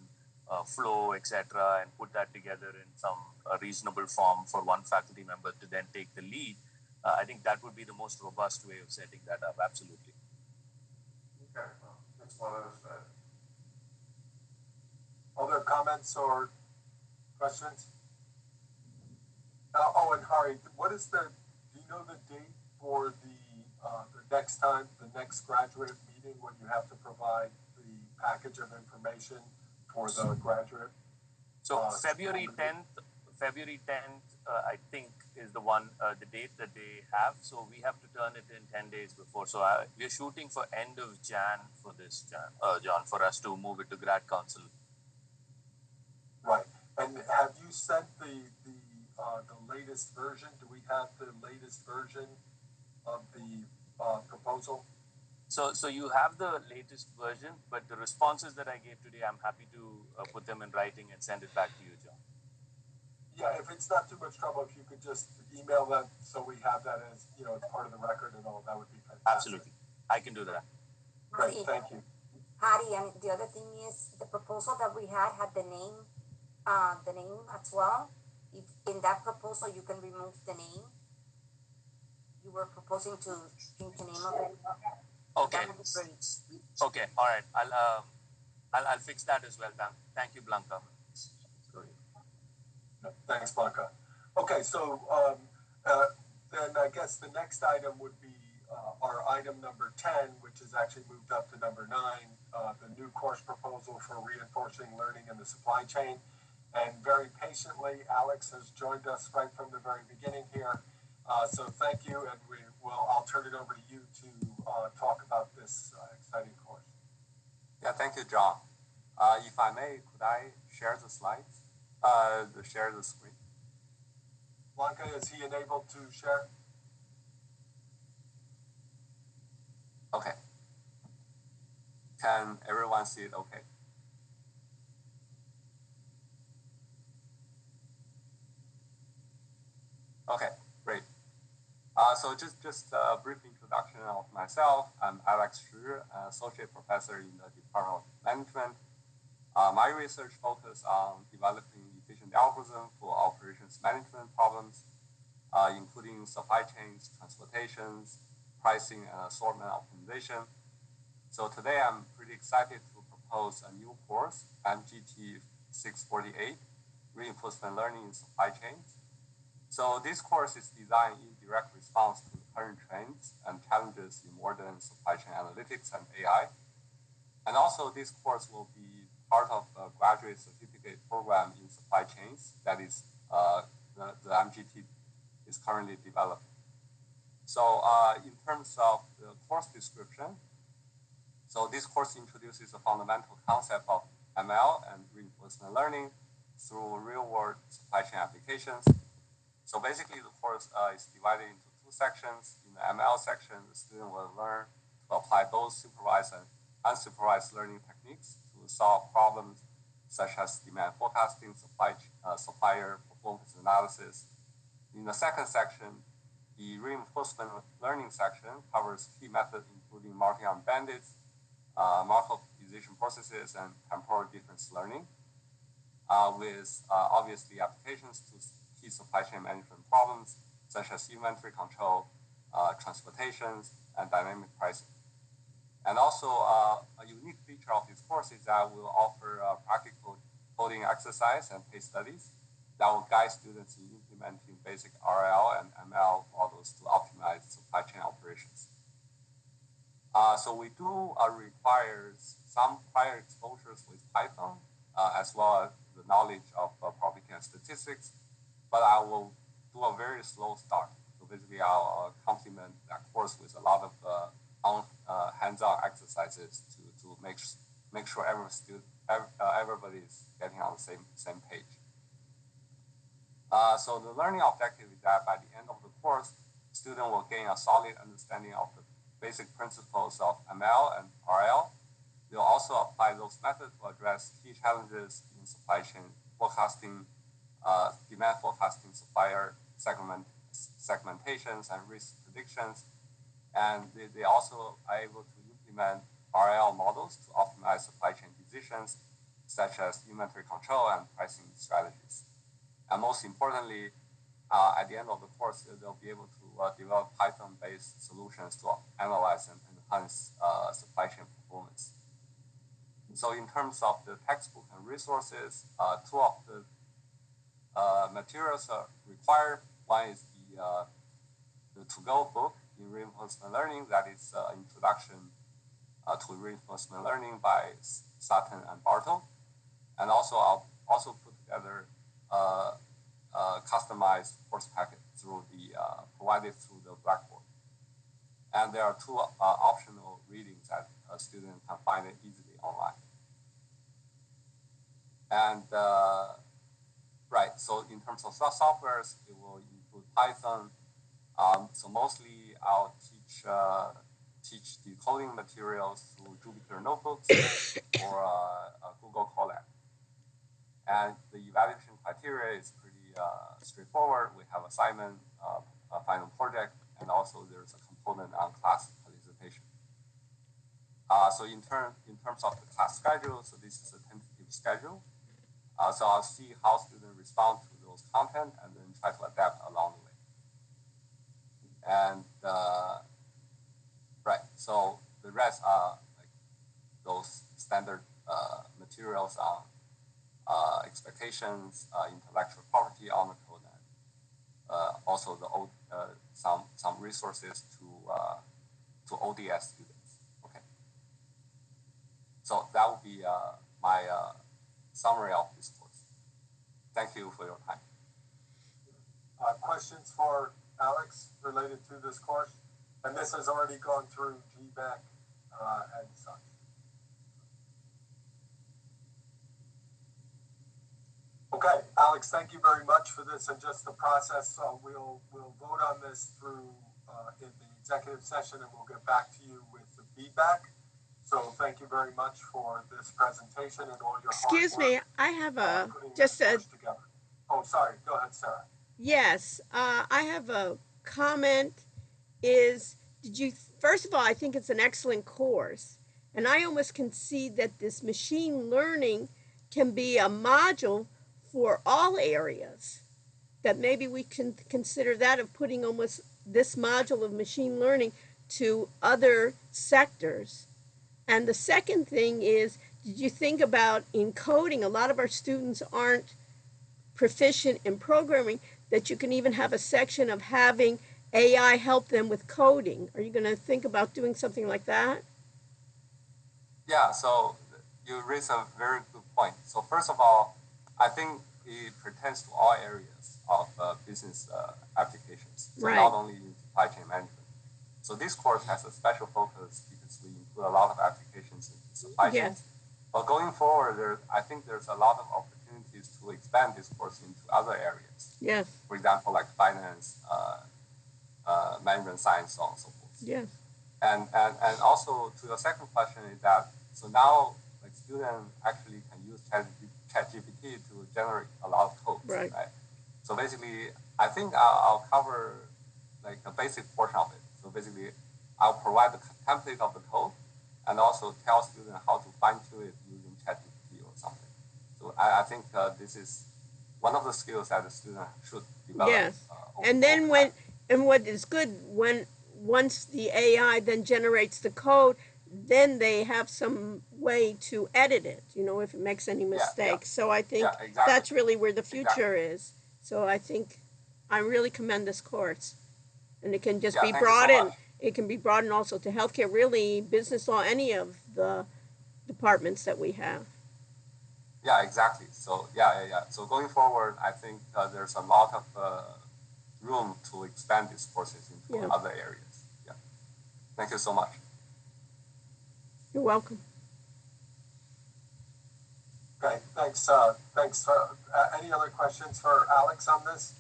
flow, etc., and put that together in some reasonable form for one faculty member to then take the lead. I think that would be the most robust way of setting that up. Absolutely. Okay, well, that's what I said. Other comments or questions? And Hari, do you know the date for the next graduate meeting when you have to provide the package of information for the graduate? So February 10th, I think is the date that they have. So we have to turn it in 10 days before. So we're shooting for end of Jan for this, John, for us to move it to grad council. Right. And have you sent the latest version? Do we have the latest version of the proposal? So you have the latest version, but the responses that I gave today, I'm happy to put them in writing and send it back to you, John. Yeah, if it's not too much trouble, if you could just email that so we have that as, as part of the record and all, that would be fantastic. Absolutely. I can do that. Great, thank you. Hattie, and the other thing is the proposal that we had the name as well. If in that proposal you can remove the name. You were proposing to change the name of it. Okay. That would be great. Okay. All right. I'll fix that as well. Thank you, Blanca. Thanks, Blanca. Okay, so then I guess the next item would be our item number 10, which is actually moved up to number 9, the new course proposal for reinforcing learning in the supply chain. And very patiently, Alex has joined us right from the very beginning here. So thank you, and I'll turn it over to you to talk about this exciting course. Yeah, thank you, John. If I may, could I share the slides? Share the screen. Blanca, is he enabled to share? Okay. Can everyone see it okay? Okay, great. So just a brief introduction of myself. I'm Alex Shi, Associate Professor in the Department of Management. My research focuses on developing efficient algorithms for operations management problems, including supply chains, transportations, pricing, and assortment optimization. So today I'm pretty excited to propose a new course, MGT 648, Reinforcement Learning in Supply Chains. So this course is designed in direct response to the current trends and challenges in modern supply chain analytics and AI. And also this course will be part of a graduate certificate program in supply chains that is the MGT is currently developing. So in terms of the course description, so this course introduces a fundamental concept of ML and reinforcement learning through real-world supply chain applications. So basically the course is divided into 2 sections. In the ML section, the student will learn to apply both supervised and unsupervised learning techniques to solve problems such as demand forecasting, supplier performance analysis. In the second section, the reinforcement learning section covers key methods including marking on bandits, mark optimization processes, and temporal difference learning, with obviously applications to key supply chain management problems such as inventory control, transportations, and dynamic pricing. And also a unique feature of this course is that we'll offer practical coding exercise and case studies that will guide students in implementing basic RL and ML models to optimize supply chain operations. So we do require some prior exposures with Python, as well as the knowledge of probability and statistics, but I will do a very slow start. So basically I'll complement that course with a lot of hands-on exercises to make sure everybody is getting on the same page. So the learning objective is that by the end of the course, student will gain a solid understanding of the basic principles of ML and RL. They'll also apply those methods to address key challenges in supply chain forecasting, demand forecasting, supplier segmentations, and risk predictions. And they also are able to implement RL models to optimize supply chain decisions, such as inventory control and pricing strategies. And most importantly, at the end of the course, they'll be able to develop Python-based solutions to analyze and enhance supply chain performance. So in terms of the textbook and resources, two of the materials required. One is the to-go book in reinforcement learning, that is Introduction to Reinforcement Learning by Sutton and Bartle. And also I'll also put together customized course packet through the provided through the Blackboard. And there are two optional readings that a student can find it easily online. And right, so in terms of softwares, it will include Python. So mostly I'll teach the coding materials through Jupyter Notebooks or Google Colab. And the evaluation criteria is pretty straightforward. We have assignment, a final project, and also there's a component on class participation. So in terms of the class schedule, so this is a tentative schedule. So I'll see how students respond to those content and then try to adapt along the way. And right, so the rest are like those standard materials on expectations, intellectual property on the code, and also the some resources to ODS students. Okay. So that would be my summary of this course. Thank you for your time. Questions for Alex related to this course? And this has already gone through GBAC and such. Okay, Alex, thank you very much for this. And just the process, we'll vote on this through in the executive session, and we'll get back to you with the feedback. So thank you very much for this presentation and all your Excuse hard work. me, I have a Together. Oh, sorry. Go ahead, Sarah. yes, I have a comment. First of all, I think it's an excellent course, and I almost concede that this machine learning can be a module for all areas, that maybe we can consider that of putting almost this module of machine learning to other sectors. And the second thing is, did you think about in coding, a lot of our students aren't proficient in programming, that you can even have a section of having AI help them with coding? Are you going to think about doing something like that? Yeah, so you raise a very good point. So first of all, I think it pertains to all areas of business applications, so right. Not only in supply chain management. So this course has a special focus because we include a lot of applications in supply chain. Yes. But going forward, I think there's a lot of opportunities to expand this course into other areas. Yes. For example, like finance, management science, so on and so forth. Yes. And also to the second question is that, so now like students actually can use ChatGPT to generate a lot of codes, right? So basically, I think I'll cover like the basic portion of it. So basically, I'll provide the template of the code and also tell students how to fine tune it using ChatGPT or something. So I think this is one of the skills that the student should develop. Yes, and then what is good, once the AI then generates the code, then they have some way to edit it, if it makes any mistakes. So I think exactly. That's really where the future is. So I think I really commend this course. And it can just be broadened. It can be broadened also to healthcare, really, business law, any of the departments that we have. Yeah, exactly. So So going forward, I think there's a lot of room to expand these courses into other areas. Yeah. Thank you so much. You're welcome. Okay, thanks. Thanks. Any other questions for Alex on this?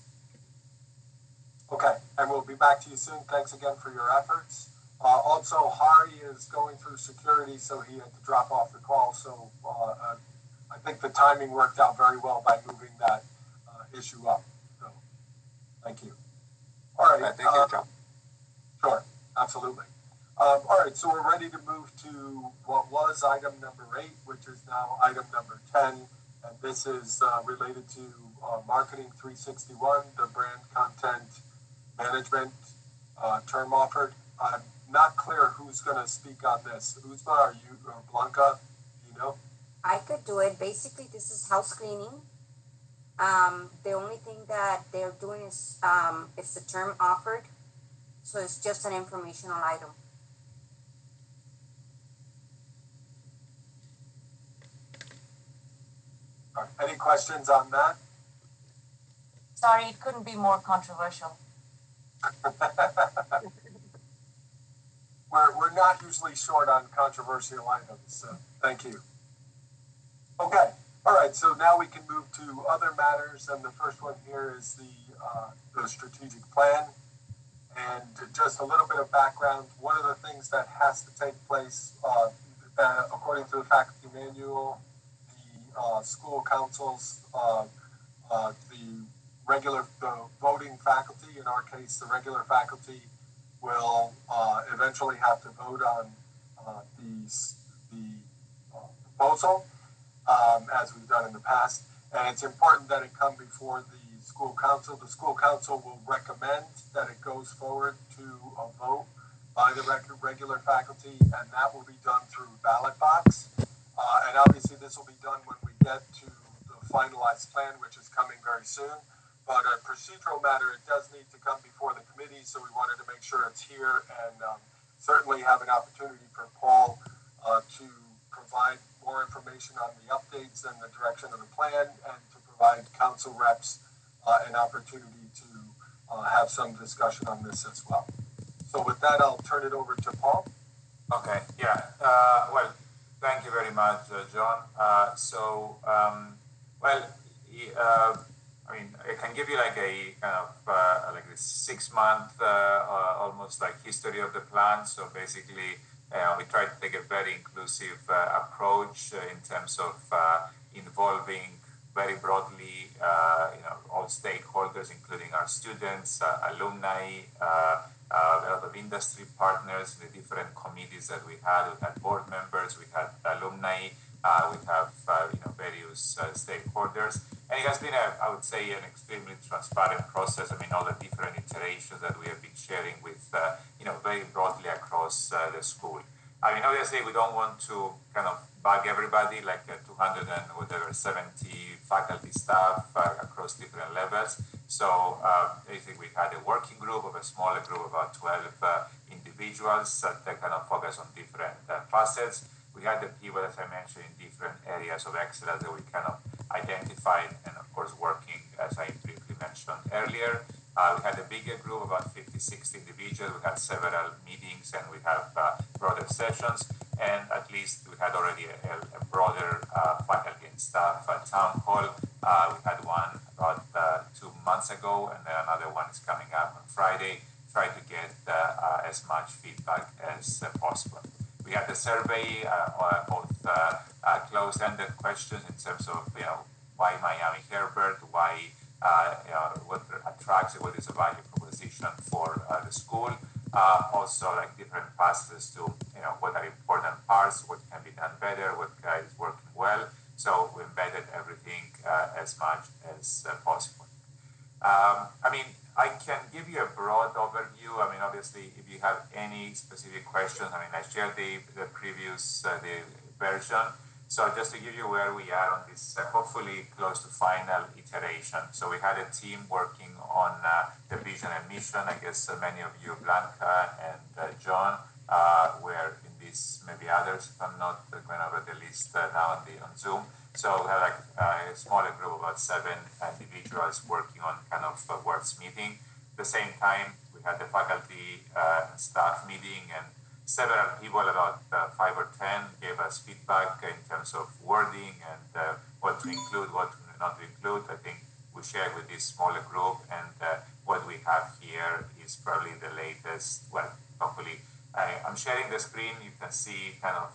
Okay, and we'll be back to you soon. Thanks again for your efforts. Also, Hari is going through security, so he had to drop off the call. So I think the timing worked out very well by moving that issue up. So thank you. All right. Thank you, John. Sure, absolutely. All right, so we're ready to move to what was item number 8, which is now item number 10. And this is related to Marketing 361, the brand content management term offered. I'm not clear who's going to speak on this. Uzma, are you, or Blanca, do you know? I could do it. Basically, this is house cleaning. The only thing that they're doing is it's the term offered, so it's just an informational item. Any questions on that? Sorry, it couldn't be more controversial. We're not usually short on controversial items, so thank you. Okay, all right, so now we can move to other matters, and the first one here is the strategic plan. And just a little bit of background, one of the things that has to take place, according to the faculty manual, the school councils, the voting faculty, in our case, the regular faculty, will eventually have to vote on the proposal, as we've done in the past. And it's important that it come before the school council. The school council will recommend that it goes forward to a vote by the regular faculty, and that will be done through ballot box. And obviously this will be done when we get to the finalized plan, which is coming very soon. But a procedural matter, it does need to come before the committee, so we wanted to make sure it's here, and certainly have an opportunity for Paul to provide more information on the updates and the direction of the plan, and to provide council reps an opportunity to have some discussion on this as well. So with that, I'll turn it over to Paul. Okay, yeah. Well, thank you very much, John. I mean, I can give you like a kind of like a 6-month, almost like history of the plan. So basically, we try to take a very inclusive approach in terms of involving very broadly, all stakeholders, including our students, alumni, a lot of industry partners, the different committees that we had. We had board members, we had alumni, we have various stakeholders, and it has been I would say, an extremely transparent process. I mean, all the different iterations that we have been sharing with very broadly across the school. I mean, obviously, we don't want to kind of bug everybody, like 200 and whatever 70 faculty staff across different levels. So basically, we had a working group of a smaller group, about 12 individuals that kind of focus on different facets. We had the people, as I mentioned, in different areas of excellence that we kind of identified, and of course working, as I briefly mentioned earlier. We had a bigger group, about 50, 60 individuals. We had several meetings, and we have broader sessions, and at least we had already a broader faculty and staff town hall. We had one about 2 months ago, and then another one is coming up on Friday. Try to get as much feedback as possible. We had the survey, both closed-ended questions in terms of, why Miami Herbert, why, what attracts it, what is a value proposition for the school. Also, like different passes to, what are important parts, what can be done better, what is working well. So we embedded everything as much as possible. I can give you a broad overview. I mean, obviously, if you have any specific questions, I shared the previous the version. So just to give you where we are on this, hopefully close to final iteration. So we had a team working on the vision and mission. I guess many of you, Blanca and John, were in this, maybe others, if I'm not going over the list now on Zoom. So we had like a smaller group, about 7 individuals working on kind of wordsmithing. At the same time, we had the faculty and staff meeting, and several people, about 5 or 10, gave us feedback in terms of wording and what to include, what not to include. I think we shared with this smaller group, and what we have here is probably the latest. Well, hopefully, I'm sharing the screen. You can see kind of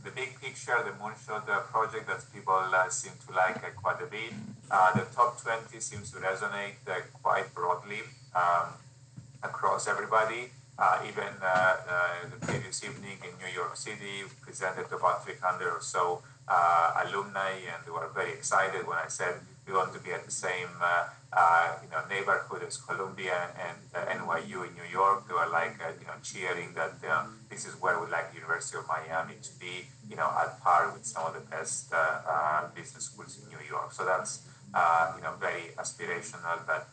the big picture, the moonshot project that people seem to like quite a bit. The top 20 seems to resonate quite broadly across everybody. The previous evening in New York City, we presented to about 300 or so alumni, and they were very excited when I said we want to be at the same neighborhood as Columbia and NYU in New York. They were like cheering that this is where we'd like the University of Miami to be, at par with some of the best business schools in New York. So that's very aspirational, but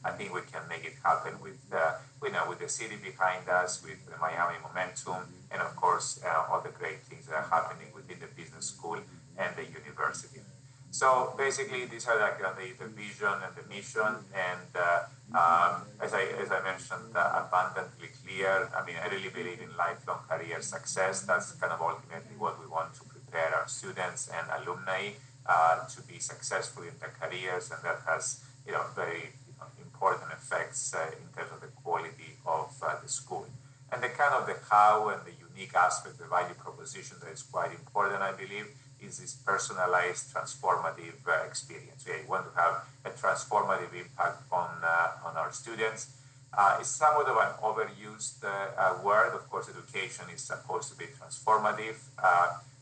I think we can make it happen with the city behind us, with the Miami momentum, and of course all the great things that are happening within the business school and the university. So basically, these are like the vision and the mission, and as I mentioned, abundantly clear. I mean, I really believe in lifelong career success. That's kind of ultimately what we want to prepare our students and alumni to be successful in their careers, and that has very important effects in terms of the quality of the school. And the kind of the how and the unique aspect, the value proposition that is quite important, I believe, is this personalized, transformative experience. We want to have a transformative impact on our students. It's somewhat of an overused word. Of course, education is supposed to be transformative,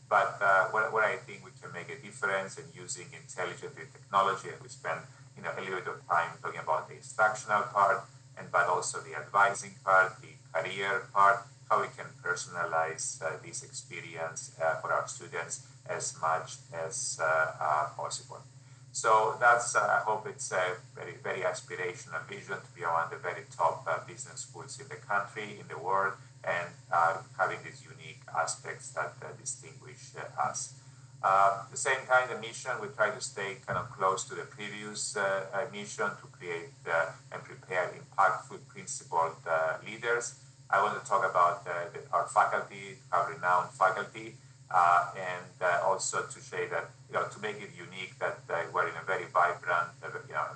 but where I think we can make a difference in using intelligently technology, and we spend a little bit of time talking about the instructional part, but also the advising part, the career part, how we can personalize this experience for our students as much as possible. So that's, I hope it's a very, very aspirational vision to be one of the very top business schools in the country, in the world, and having these unique aspects that distinguish us. At the same time, the mission, we try to stay kind of close to the previous mission to create and prepare impactful, principled leaders. I want to talk about our faculty, our renowned faculty, and also to say that, to make it unique, that we're in a very vibrant,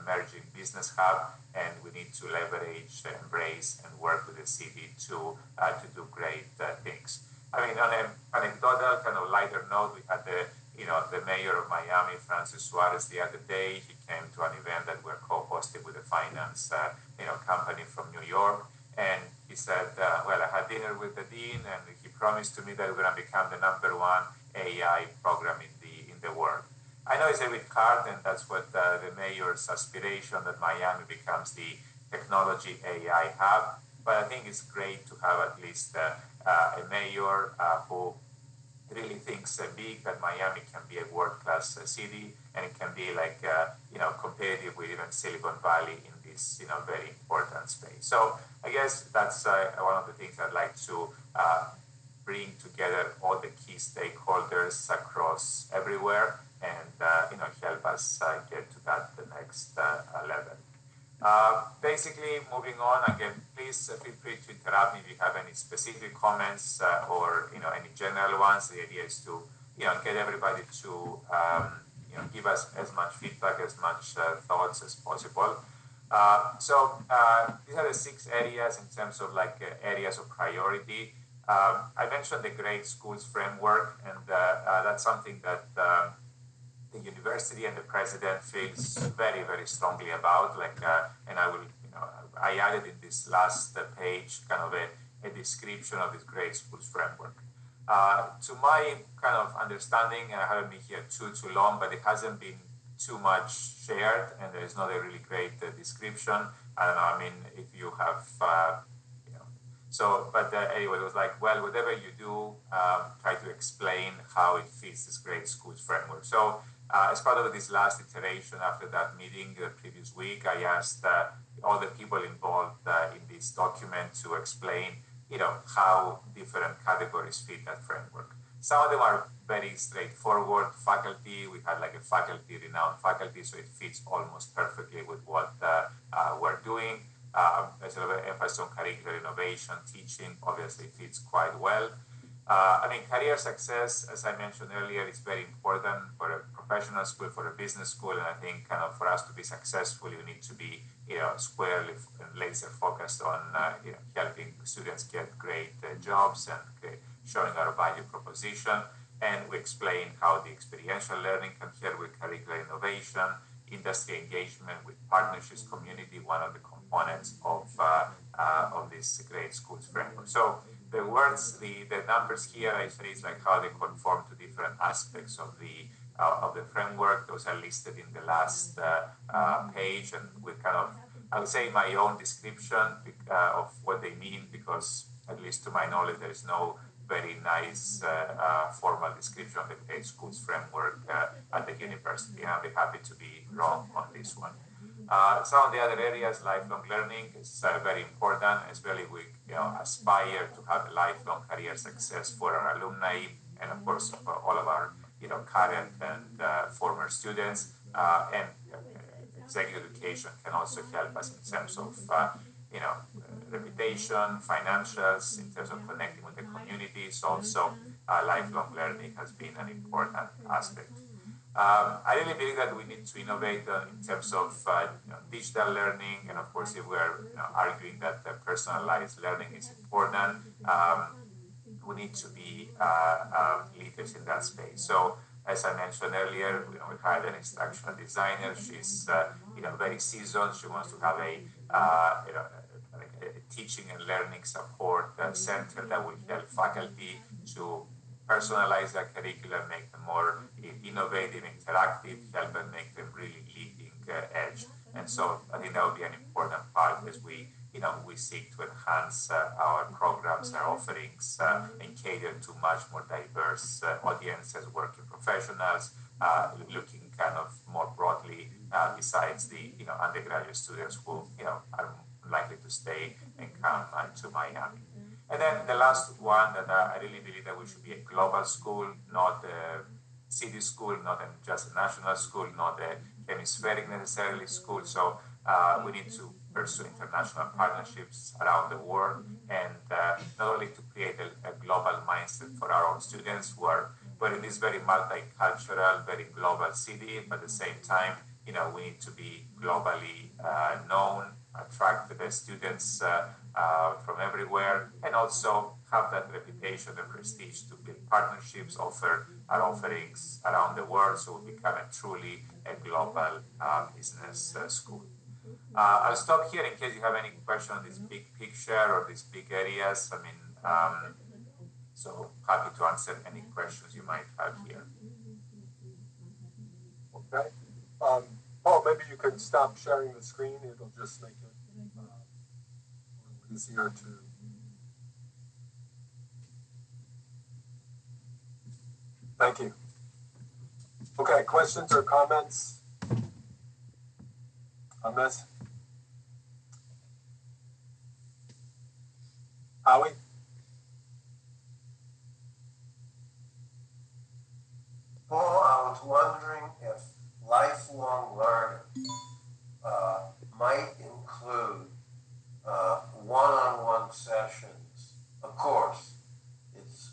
emerging business hub, and we need to leverage, embrace, and work with the city to do great things. I mean, on an anecdotal, kind of lighter note, we had the mayor of Miami, Francis Suarez, the other day. He came to an event that we're co-hosting with a finance, company from New York. And he said, well, I had dinner with the dean, and he promised to me that we're going to become the #1 AI program in the world. I know it's a bit hard, and that's what the mayor's aspiration, that Miami becomes the technology AI hub. But I think it's great to have at least a mayor who really thinks big, that Miami can be a world-class city, and it can be like, competitive with even Silicon Valley in this, very important space. So I guess that's one of the things I'd like to bring together all the key stakeholders across everywhere, and, help us get to the next level. Basically, moving on, again, please feel free to interrupt me if you have any specific comments or any general ones. The idea is to get everybody to give us as much feedback, as much thoughts as possible. So these are the 6 areas in terms of areas of priority. I mentioned the Great Schools Framework, and that's something that the university and the president feels very, very strongly about. And I added in this last page kind of a description of this Great Schools Framework. To my kind of understanding, and I haven't been here too long, but it hasn't been too much shared, and there is not a really great description. I don't know, I mean, if you have, anyway, it was like, well, whatever you do, try to explain how it fits this Great Schools Framework. So as part of this last iteration after that meeting the previous week, I asked all the people involved in this document to explain, how different categories fit that framework. Some of them are very straightforward. Faculty, we had like a faculty, renowned faculty, so it fits almost perfectly with what we're doing. There's a lot of emphasis on curricular innovation, teaching, obviously fits quite well. Career success, as I mentioned earlier, is very important for a professional school, for a business school, and I think kind of for us to be successful, you need to be, squarely and laser focused on, helping students get great jobs and showing our value proposition. And we explain how the experiential learning can help with curricular innovation, industry engagement with partnerships, community. One of the components of this great schools framework. So the words, the numbers here, I say, is like how they conform to different aspects of the framework. Those are listed in the last page, and with kind of, I would say, my own description of what they mean, because at least to my knowledge, there is no very nice formal description of the great schools framework at the university. I'll be happy to be wrong on this one. Some of the other areas, lifelong learning is very important, especially we aspire to have a lifelong career success for our alumni, and of course for all of our current and former students. And executive education can also help us in terms of reputation, financials, in terms of connecting with the communities. Also, lifelong learning has been an important aspect. I really believe that we need to innovate in terms of digital learning, and of course, if we're arguing that personalized learning is important, we need to be leaders in that space. So, as I mentioned earlier, we hired an instructional designer. She's very seasoned. She wants to have a teaching and learning support center that will help faculty to personalize their curriculum, make them more innovative, interactive, help them make them really leading edge. And so I think that will be an important part as we seek to enhance our programs, our offerings, and cater to much more diverse audiences, working professionals, looking kind of more broadly besides the undergraduate students who are likely to stay and come to Miami. And then the last one that I really believe that we should be a global school, not a city school, not just a national school, not a hemispheric necessarily school. So we need to pursue international partnerships around the world, and not only to create a global mindset for our own students who are in this very multicultural, very global city, but at the same time, we need to be globally known, attract the best students from everywhere, and also have that reputation and prestige to build partnerships, offer our offerings around the world, so we become a global business school. I'll stop here in case you have any question on this big picture or these big areas. So happy to answer any questions you might have here. Okay. Paul, maybe you can stop sharing the screen. It'll just make it a little easier to. Thank you. Okay, questions or comments on this? Howie? Paul, I was wondering if lifelong learning might include one-on-one sessions. Of course, it's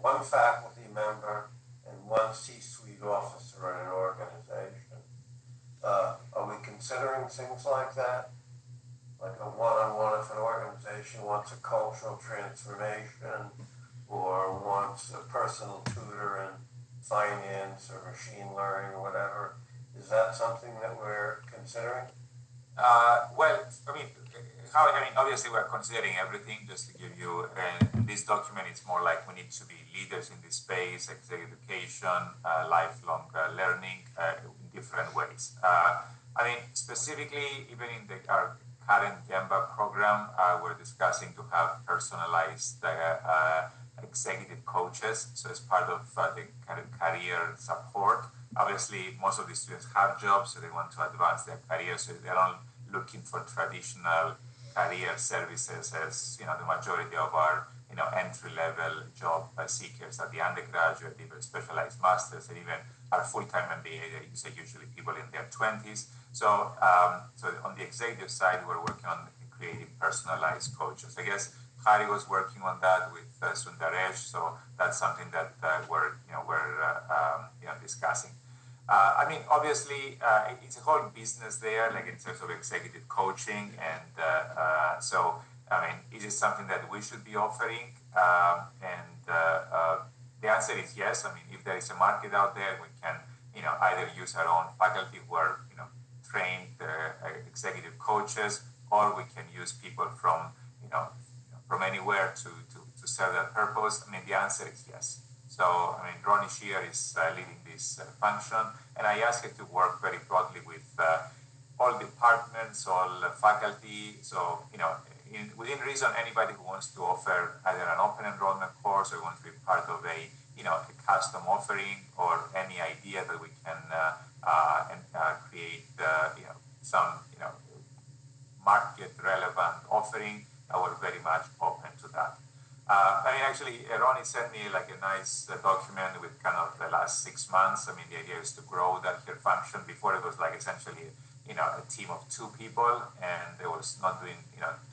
one faculty member and one C-suite officer in an organization. Are we considering things like that? Like a one-on-one if an organization wants a cultural transformation or wants a personal tutor in finance or machine learning or whatever. Is that something that we're considering? Obviously we're considering everything. Just to give you, in this document, it's more like we need to be leaders in this space, executive education, lifelong learning in different ways. Specifically, even in our current Gemba program, we're discussing to have personalized executive coaches. So as part of the kind of career support, obviously most of the students have jobs, so they want to advance their career. So they're not looking for traditional career services as the majority of our entry-level job seekers at the undergraduate, even specialized masters, and even our full-time MBA, they usually people in their 20s. So on the executive side, we're working on creating personalized coaches. I guess Hari was working on that with Sundaresh, so that's something that we're discussing. Obviously, it's a whole business there, like in terms of executive coaching, and is it something that we should be offering? The answer is yes. If there is a market out there, we can, either use our own faculty who are, trained executive coaches, or we can use people from, from anywhere to serve that purpose? I mean, the answer is yes. So, I mean, Ronnie Shear is leading this function, and I asked her to work very broadly with all departments, all faculty. So, within reason, anybody who wants to offer either an open enrollment course or wants to be part of a custom offering, or any idea that we can create, some, market relevant offering, we're very much open to that. Actually, Ronnie sent me like a nice document with kind of the last 6 months. I mean, the idea is to grow that here function. Before it was like essentially, a team of 2 people, and it was not doing,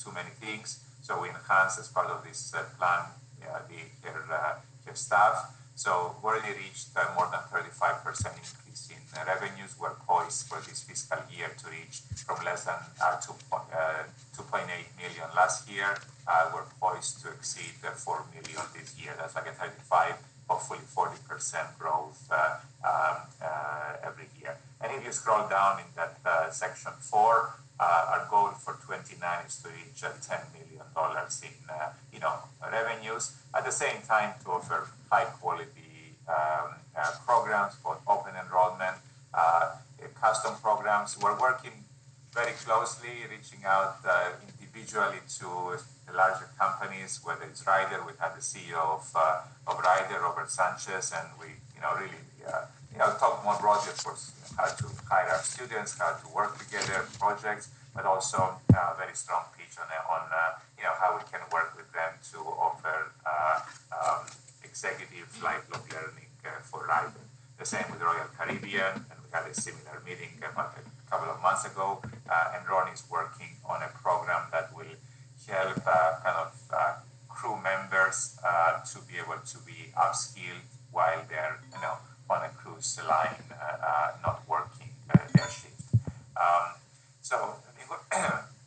too many things. So we enhanced as part of this plan, her staff. So we already reached more than 35% increase in revenues. We're poised for this fiscal year to reach from less than 2.8 million last year. We're poised to exceed 4 million this year. That's like a 35, hopefully 40% growth every year. And if you scroll down in that section 4, our goal for 29 is to reach $10 million in revenues. At the same time, to offer high quality programs for open enrollment, custom programs. We're working very closely, reaching out individually to the larger companies, whether it's Ryder. We had the CEO of Ryder, Robert Sanchez, and we really talk more broadly, of course, how to hire our students, how to work together, projects, but also a very strong pitch on how we can work with them to offer executive lifelong learning for Ryder. The same with Royal Caribbean, and we had a similar meeting a couple of months ago, and Ron is working on a program that will help crew members to be able to be upskilled while they're on a cruise line, not working their shift.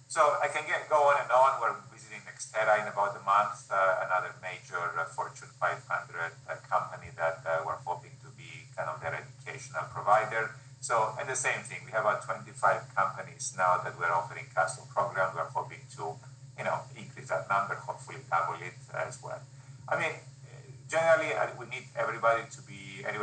So I can go on and on. We're visiting Nextera in about a month, another major Fortune 500 company that we're hoping to be kind of their educational provider. So, and the same thing, we have about 25 companies now that we're offering custom programs. We're hoping to, increase that number, hopefully double it as well. I mean, generally, we need anybody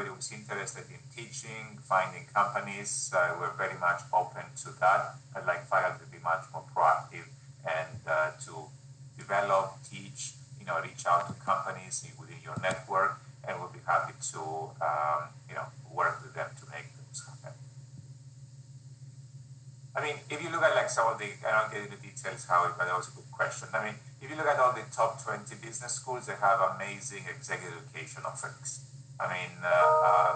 who's interested in teaching, finding companies. We're very much open to that. I'd like faculty to be much more proactive and to develop, teach, reach out to companies within your network, and we'll be happy to, work with them to make things happen. I mean, if you look at like some of the, I don't get into details but that was a good question. I mean, if you look at all the top 20 business schools, they have amazing executive education offerings. I mean,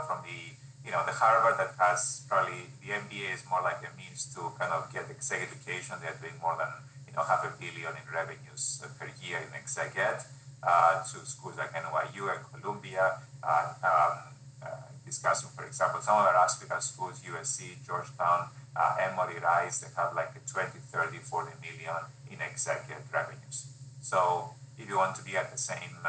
from the, the Harvard that has probably, the MBA is more like a means to kind of get executive education. They're doing more than, $500 million in revenues per year in exec ed, to schools like NYU and Columbia, discussing, for example, some of our aspirational schools, USC, Georgetown, Emory, Rice, they have like a 20, 30, 40 million in exec ed revenues. So if you want to be at the same,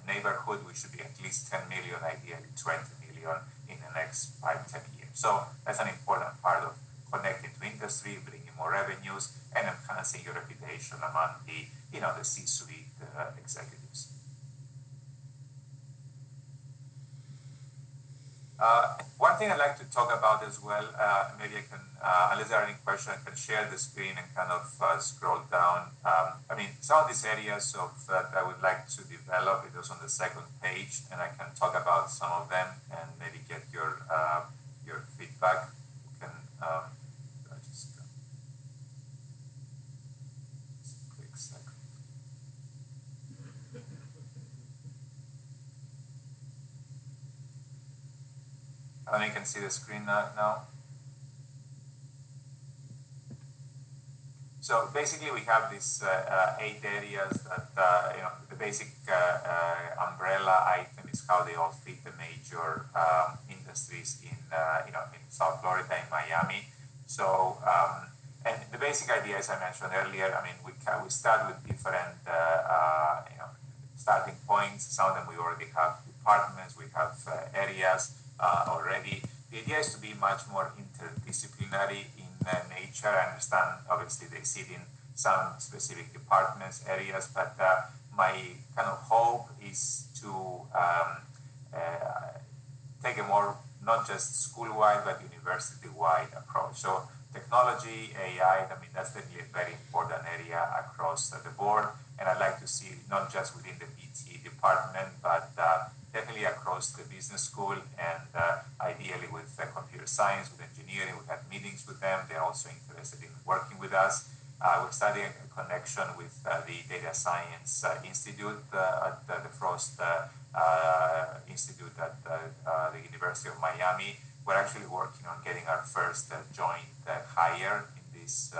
neighborhood, we should be at least 10 million, ideally 20 million in the next 5-10 years. So that's an important part of connecting to industry, bringing more revenues, and enhancing your reputation among the, the C-suite executives. One thing I'd like to talk about as well, maybe I can, unless there are any questions, I can share the screen and kind of scroll down. I mean, some of these areas that I would like to develop, it was on the second page, and I can talk about some of them and maybe get your feedback. You can just quick second. And you can see the screen now. So basically, we have these 8 areas that, the basic umbrella item is how they all fit the major industries in South Florida, in Miami. So, and the basic idea, as I mentioned earlier, I mean, we start with different, starting points. Some of them we already have departments, we have areas already. The idea is to be much more interdisciplinary in nature. I understand, obviously, they sit in some specific departments, areas, but my kind of hope is to take a more, not just school-wide, but university-wide approach. So technology, AI, I mean, that's definitely a very important area across the board. And I'd like to see not just within the BT department, but definitely across the business school and ideally with computer science, with engineering. We had meetings with them. They're also interested in working with us. We're studying a connection with the Data Science Institute at the Frost Institute at the University of Miami. We're actually working on getting our first joint hire in this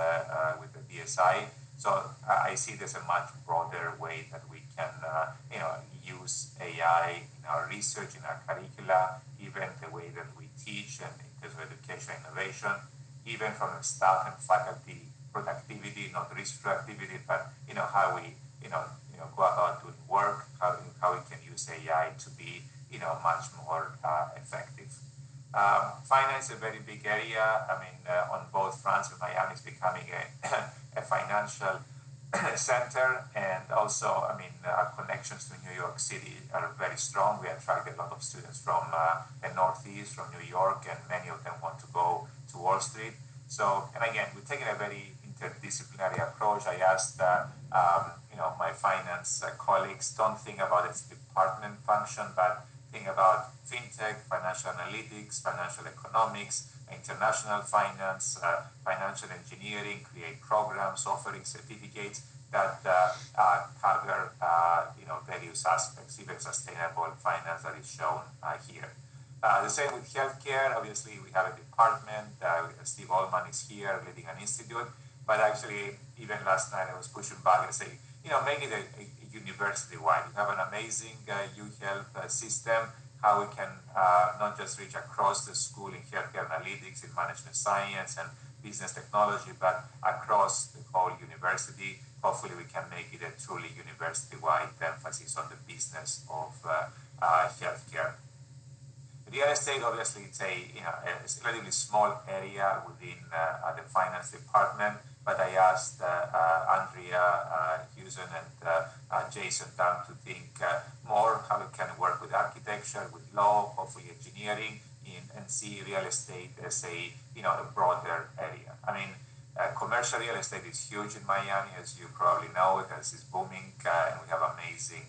with the DSI. So I see there's a much broader way that we can, use AI in our research, in our curricula, even the way that we teach and in terms of education and innovation, even from the staff and faculty productivity, not research productivity, but how we go about doing work, how we can use AI to be much more effective. Finance is a very big area. I mean, on both fronts, Miami is becoming a financial center, and also, I mean, our connections to New York City are very strong. We attract a lot of students from the Northeast, from New York, and many of them want to go to Wall Street. So, and again, we're taking a very interdisciplinary approach. I asked, my finance colleagues, don't think about its department function, but think about fintech, financial analytics, financial economics, international finance, financial engineering, create programs, offering certificates that cover various aspects, even sustainable finance that is shown here. The same with healthcare. Obviously, we have a department. Steve Allman is here leading an institute. But actually, even last night, I was pushing back and saying, make it a university-wide. We have an amazing U-Health system, how we can not just reach across the school in healthcare analytics, in management science and business technology, but across the whole university. Hopefully, we can make it a truly university-wide emphasis on the business of healthcare. Real estate, obviously, it's a relatively small area within the finance department, but I asked Andrea Hewson and Jason Dunn to think more how we can work with architecture, with law, hopefully engineering, and see real estate as a broader area. I mean, commercial real estate is huge in Miami, as you probably know, because it's booming, and we have amazing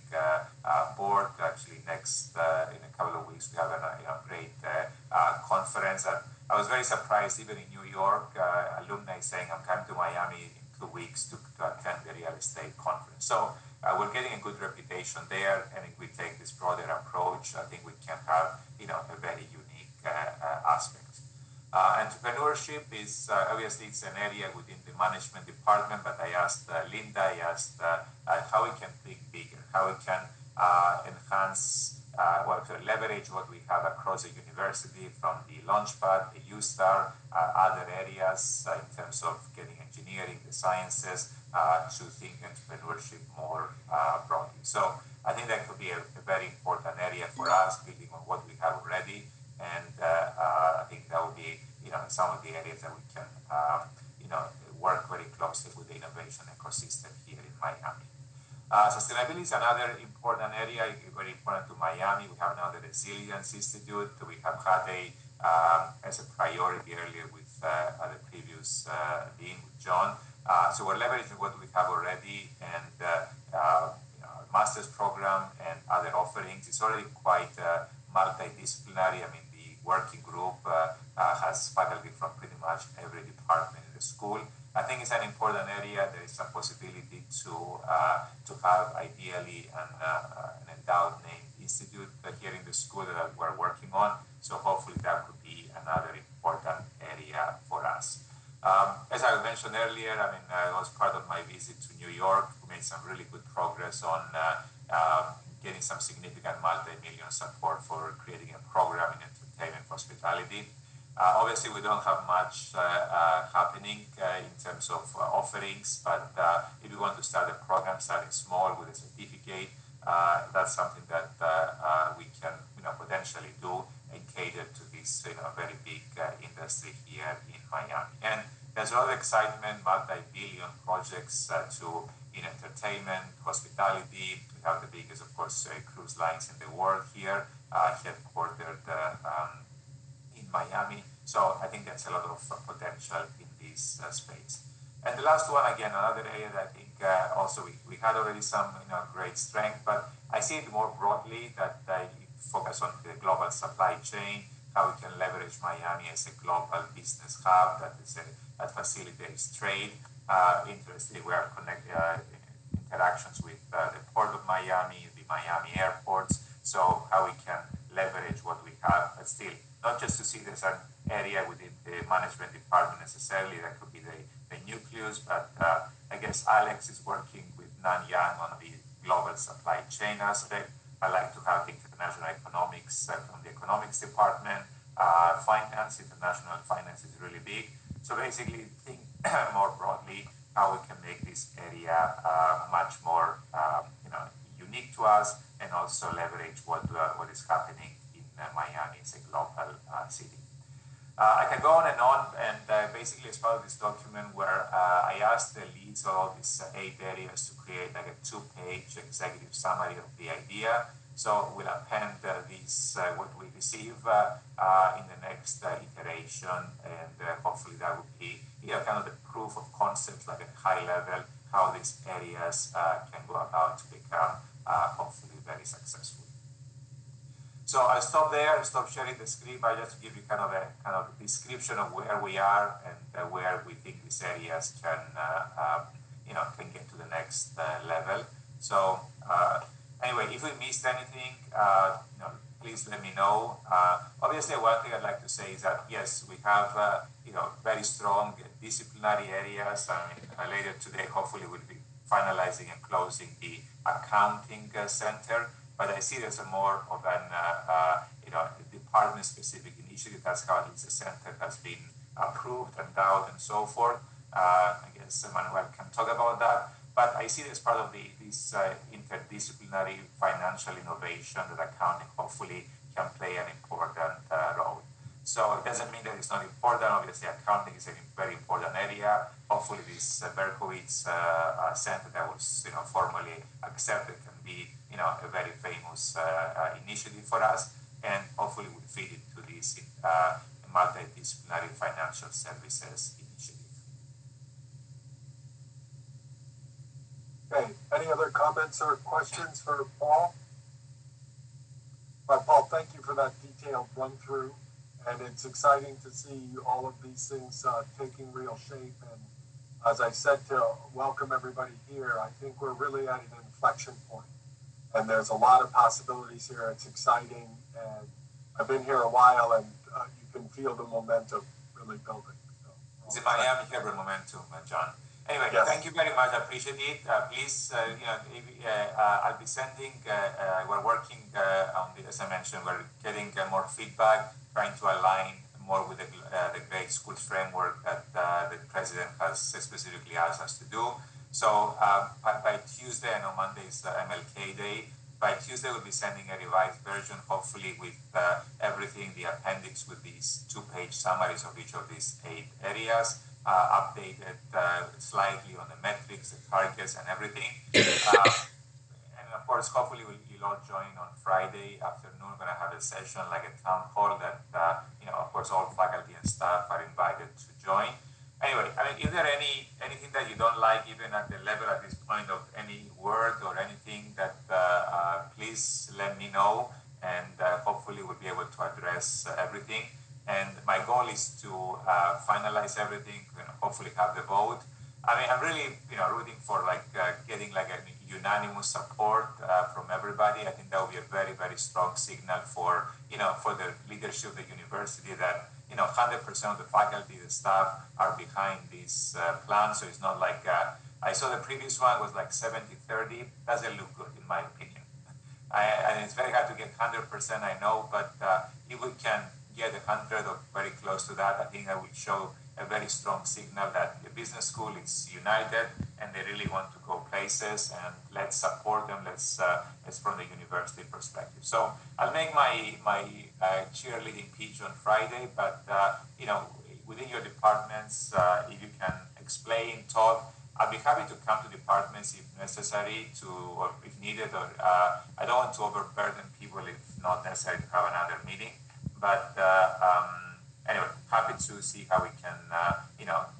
board. Actually, next in a couple of weeks, we have a great conference. I was very surprised, even in New York, alumni saying, I'm coming to Miami in 2 weeks to attend the real estate conference. So we're getting a good reputation there, and if we take this broader approach, I think we can have a very unique aspect. Entrepreneurship is obviously it's an area within the management department, but I asked Linda, how we can think bigger, how we can enhance, to leverage what we have across the university from the Launchpad, the U-Star, other areas in terms of getting engineering, the sciences, to think entrepreneurship more broadly. So I think that could be a very important area for us, building on what we have already. And I think that would be, some of the areas that we can, work very closely with the innovation ecosystem here in Miami. Sustainability is another important area, very important to Miami. We have now the Resilience Institute. We have had as a priority earlier with the previous dean, with John. So we're leveraging what we have already, and master's program and other offerings. It's already quite multidisciplinary. I mean, the working group has faculty from pretty much every department in the school. I think it's an important area. There is a possibility to have ideally an endowed name institute here in the school that we're working on. So hopefully that could be another important area for us. As I mentioned earlier, I mean, I was part of my visit to New York. We made some really good progress on getting some significant multi-million support for creating a program in entertainment hospitality. Obviously, we don't have much happening in terms of offerings, but if you want to start a program, starting small with a certificate, that's something that we can potentially do and cater to this very big industry here in Miami. And there's a lot of excitement, multi-billion projects in entertainment, hospitality. We have the biggest, of course, cruise lines in the world here, headquartered in Miami. So I think there's a lot of potential in this space. And the last one, again, another area that I think also we had already some great strength, but I see it more broadly that I focus on the global supply chain, how we can leverage Miami as a global business hub that facilitates trade. Interestingly, we are connected interactions with the Port of Miami, the Miami airports, so how we can leverage what we have, but still not just to see this an area within the management department necessarily, that could be the nucleus, but I guess Alex is working with Nan Yang on the global supply chain aspect. I like to have international economics from the economics department. Finance, international finance is really big. So basically think more broadly how we can make this area much more unique to us, and also leverage what is happening in Miami as a global city. I can go on, and basically as part of this document where I asked the leads of all these 8 areas to create like a 2-page executive summary of the idea. So we'll append this, what we receive in the next iteration, and hopefully that will be kind of the proof of concept, like at high level, how these areas can go about to become hopefully very successful. So I'll stop there, stop sharing the screen, but just to give you kind of a description of where we are and where we think these areas can get to the next level. So anyway, if we missed anything, please let me know. Obviously, one thing I'd like to say is that yes, we have very strong disciplinary areas. I mean, later today, hopefully, we'll be finalizing and closing the accounting center. But I see there's a more of an department-specific initiative. That's how at least the center has been approved and endowed and so forth. I guess Manuel can talk about that. But I see this part of this interdisciplinary financial innovation that accounting hopefully can play an important role. So it doesn't mean that it's not important. Obviously, accounting is a very important area. Hopefully, this Berkowitz center that was formally accepted can be a very famous initiative for us, and hopefully will feed into this multidisciplinary financial services initiative. Okay, any other comments or questions for Paul? Paul, thank you for that detailed run through, and it's exciting to see all of these things taking real shape. And as I said, to welcome everybody here, I think we're really at an inflection point, and there's a lot of possibilities here. It's exciting, and I've been here a while, and you can feel the momentum really building. So, it's a Miami Hebrew momentum, John. Anyway, yes. Thank you very much. I appreciate it. Please, I'll be sending. We're working on the, as I mentioned, we're getting more feedback, trying to align more with the Great Schools framework that the president has specifically asked us to do. So by Tuesday, I know Monday is MLK Day. By Tuesday, we'll be sending a revised version, hopefully with everything, the appendix with these 2-page summaries of each of these 8 areas. Updated slightly on the metrics, the targets, and everything. And of course, hopefully you'll all join on Friday afternoon. We're going to have a session like a town hall that, of course, all faculty and staff are invited to join. Anyway, I mean, is there anything that you don't like, even at the level at this point, of any word or anything that please let me know, and hopefully we'll be able to address everything. And my goal is to finalize everything, hopefully have the vote. I mean, I'm really, rooting for getting a unanimous support from everybody. I think that will be a very, very strong signal for, for the leadership of the university that, 100% of the faculty, the staff are behind this plan. So it's not like, I saw the previous one was like 70-30. Doesn't look good, in my opinion. And it's very hard to get 100%, I know, but if we can get 100 or very close to that, I think that will show a very strong signal that the business school is united and they really want to go places, and let's support them. Let's from the university perspective. So I'll make my cheerleading pitch on Friday, but within your departments, if you can explain, talk, I'd be happy to come to departments if necessary or if needed, or I don't want to overburden people if not necessary to have another meeting. But anyway, happy to see how we can,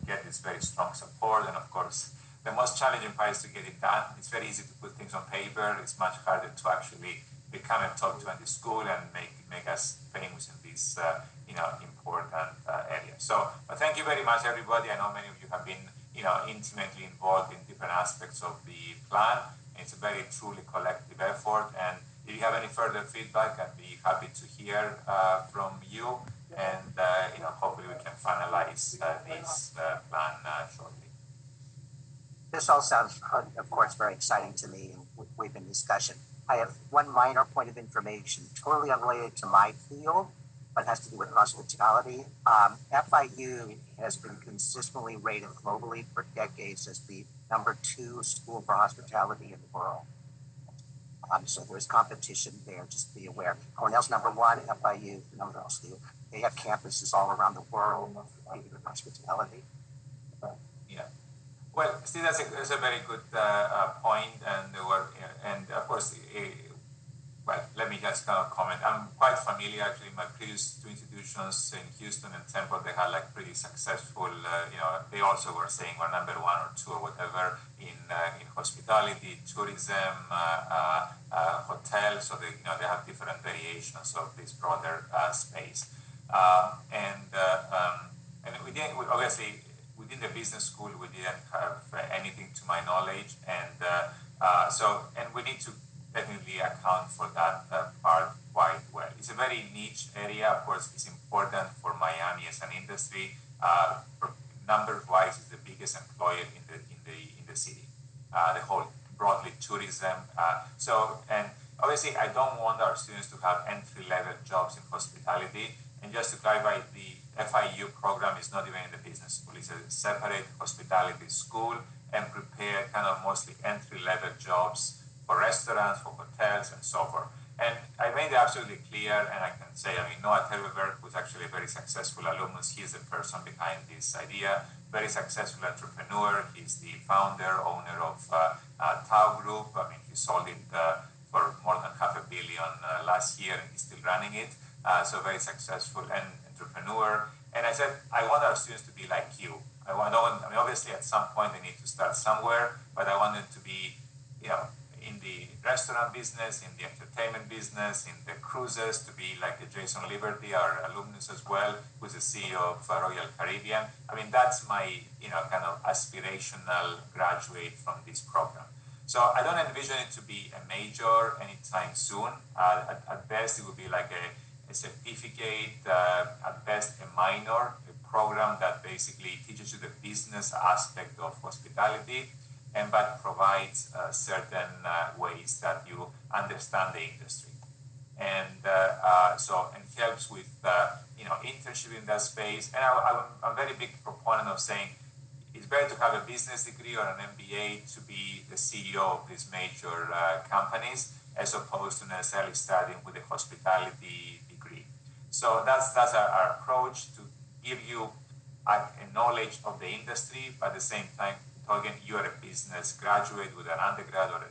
get this very strong support. And of course, the most challenging part is to get it done. It's very easy to put things on paper. It's much harder to actually become a top 20 school and make us famous in this, important area. So, but thank you very much, everybody. I know many of you have been, intimately involved in different aspects of the plan. It's a very truly collective effort. And if you have any further feedback, I'd be happy to hear from you. And, hopefully we can finalize this plan shortly. This all sounds, of course, very exciting to me, and we've been discussing. I have one minor point of information, totally unrelated to my field, but has to do with hospitality. FIU has been consistently rated globally for decades as the #2 school for hospitality in the world. So there's competition there, just be aware. Cornell's #1, FIU #2. They have campuses all around the world in hospitality. Yeah. Well, Steve, that's a very good point, and of course, well, let me just kind of comment. I'm quite familiar, actually. My previous two institutions in Houston and Temple, they had like pretty successful. They also were saying we're #1 or 2 or whatever in hospitality, tourism, hotels. So they have different variations of this broader space, and obviously. Within the business school, we didn't have anything to my knowledge, and we need to definitely account for that part quite well. It's a very niche area. Of course, it's important for Miami as an industry. Numbers-wise, it's the biggest employer in the city. The whole broadly tourism. And obviously, I don't want our students to have entry-level jobs in hospitality. And just to clarify, the FIU program is not even in the business school. It's a separate hospitality school and prepare kind of mostly entry-level jobs for restaurants, for hotels, and so forth. And I made it absolutely clear, and I can say, Noah Terweberg, who's actually a very successful alumnus, he's the person behind this idea, very successful entrepreneur. He's the founder, owner of Tao Group. He sold it for more than $500 million last year, and he's still running it. So very successful and entrepreneur. And I said, I want our students to be like you. Obviously at some point they need to start somewhere, but I want them to be, in the restaurant business, in the entertainment business, in the cruises, to be like Jason Liberty, our alumnus as well, who's the CEO of Royal Caribbean. That's my, kind of aspirational graduate from this program. So I don't envision it to be a major anytime soon. At best, it would be like a certificate, at best a minor, a program that basically teaches you the business aspect of hospitality, but provides certain ways that you understand the industry. And helps with internship in that space. And I'm a very big proponent of saying it's better to have a business degree or an MBA to be the CEO of these major companies, as opposed to necessarily starting with a hospitality degree. So that's our approach, to give you a knowledge of the industry, but at the same time, again, you're a business graduate with an undergrad or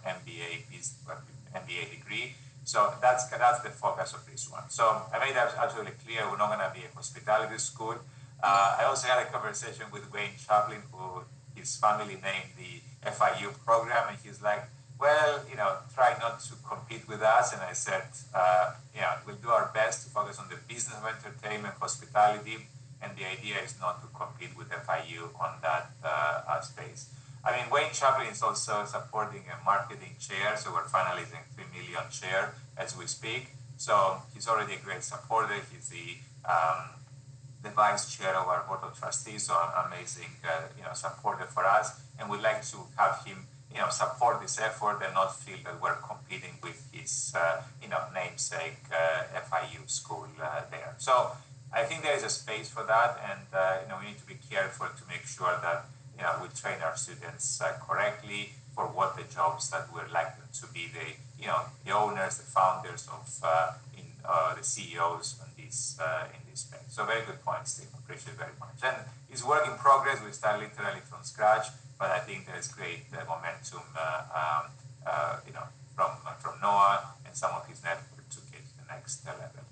MBA degree. So that's the focus of this one. So I made that absolutely clear. We're not going to be a hospitality school. I also had a conversation with Wayne Chaplin, who his family named the FIU program, and he's like, well, try not to compete with us. And I said, we'll do our best to focus on the business of entertainment, hospitality, and the idea is not to compete with FIU on that space. Wayne Chaplin is also supporting a marketing chair, so we're finalizing $3 million chair as we speak. So he's already a great supporter. He's the vice chair of our board of trustees, so amazing, supporter for us. And we'd like to have him, support this effort and not feel that we're competing with his, namesake FIU school there. So I think there is a space for that, and we need to be careful to make sure that we train our students correctly for what the jobs that we're like them to be, the owners, the founders of the CEOs on this space. So very good point, Steve. Appreciate it very much. And it's work in progress. We start literally from scratch, but I think there's great momentum, from Noah and some of his network to get to the next level.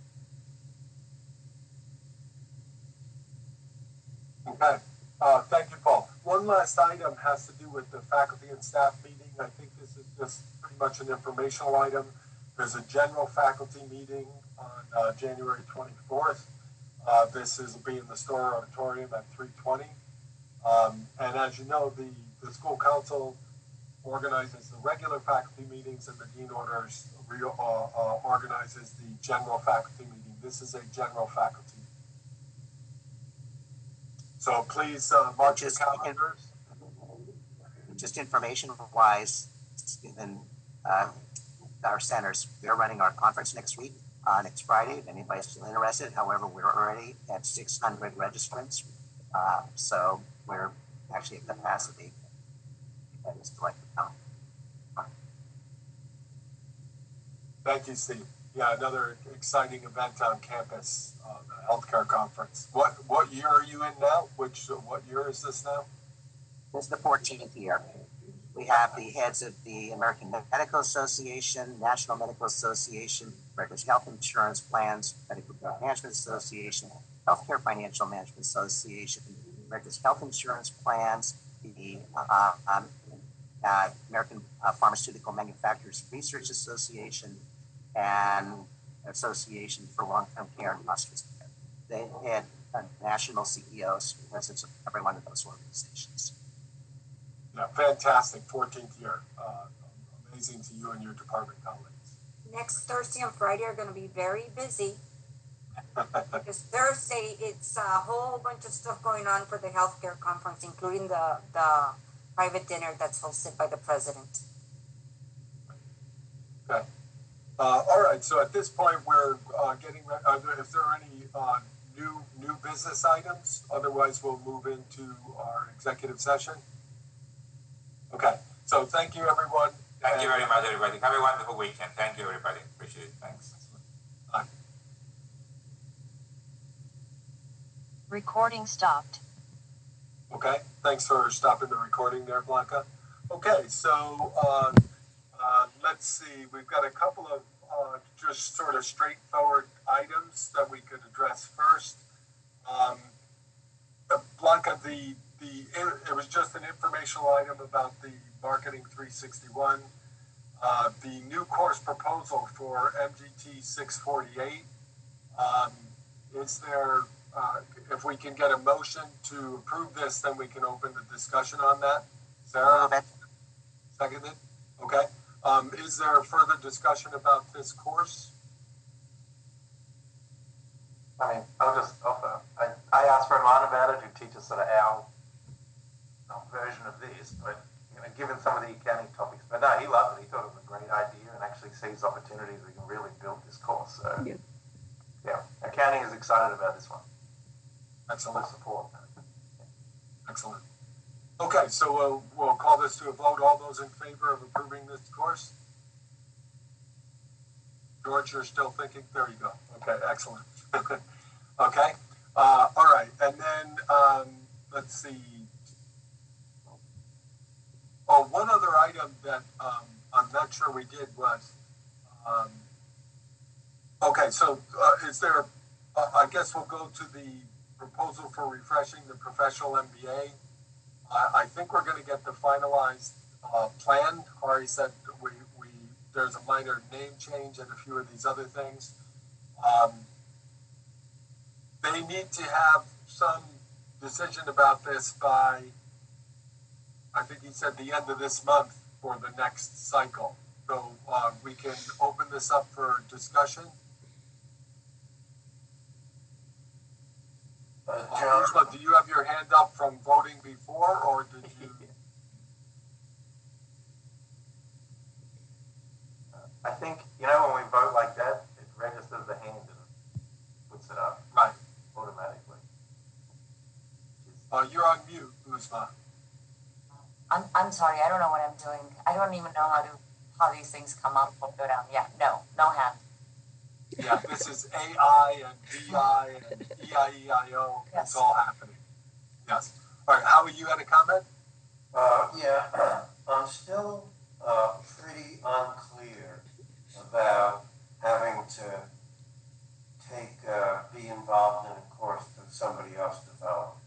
Okay. Thank you, Paul. One last item has to do with the faculty and staff meeting. I think this is just pretty much an informational item. There's a general faculty meeting on January 24th. This will be in the Storer Auditorium at 3:20. And as you know, the school council organizes the regular faculty meetings, and the dean organizes the general faculty meeting. This is a general faculty. So please mark your calendars. Just information wise, given our centers, we're running our conference next week, next Friday, if anybody's still interested. However, we're already at 600 registrants. So we're actually at capacity. That is to like to come. Thank you, Steve. Yeah, another exciting event on campus, the healthcare conference. What year are you in now? What year is this now? This is the 14th year. We have the heads of the American Medical Association, National Medical Association, America's Health Insurance Plans, Medical Management Association, Healthcare Financial Management Association, America's Health Insurance Plans, the American Pharmaceutical Manufacturers Research Association, and Association for Long-Term Care and Hospice Care. They had national CEOs, presidents of every one of those organizations. Yeah, fantastic, 14th year. Amazing to you and your department colleagues. Next Thursday and Friday are going to be very busy. Because Thursday, it's a whole bunch of stuff going on for the healthcare conference, including the private dinner that's hosted by the president. Okay. All right. So at this point, we're getting ready. If there are any new business items, otherwise we'll move into our executive session. Okay. So thank you, everyone. Thank you very much, everybody. Have a wonderful weekend. Thank you, everybody. Appreciate it. Thanks. Bye. Recording stopped. Okay. Thanks for stopping the recording there, Blanca. Okay. So let's see. We've got a couple of just sort of straightforward items that we could address first. Blanca, it was just an informational item about the Marketing 361. The new course proposal for MGT 648. Is there, if we can get a motion to approve this, then we can open the discussion on that. Sarah? Seconded? Okay. Is there further discussion about this course? I mean, I'll just offer. I asked Roman about it, who teaches sort of our version of this, but given some of the accounting topics, but no, he loved it. He thought it was a great idea and actually sees opportunities we can really build this course. So, yeah, accounting is excited about this one. Excellent. Support. Excellent. Okay, so we'll call this to a vote. All those in favor of approving this course? George, you're still thinking? There you go. Okay, excellent. Okay. All right. And then let's see. Oh, one other item that I'm not sure we did was, okay, so is there, I guess we'll go to the proposal for refreshing the professional MBA. I think we're going to get the finalized plan. Ari said there's a minor name change and a few of these other things. They need to have some decision about this by, I think he said, the end of this month for the next cycle. So we can open this up for discussion. Ursula, do you have your hand up from voting before, or did you? I think, when we vote like that, it registers the hand and puts it up. Right. Automatically. You're on mute, Uzma. I'm sorry, I don't know what I'm doing. I don't even know how these things come up or go down. Yeah, no hand. Yeah, Yeah, this is AI and DI and EIEIO. Yes. It's all happening. Yes. All right, Howie, you had a comment? Yeah, I'm still pretty unclear about having to be involved in a course that somebody else developed.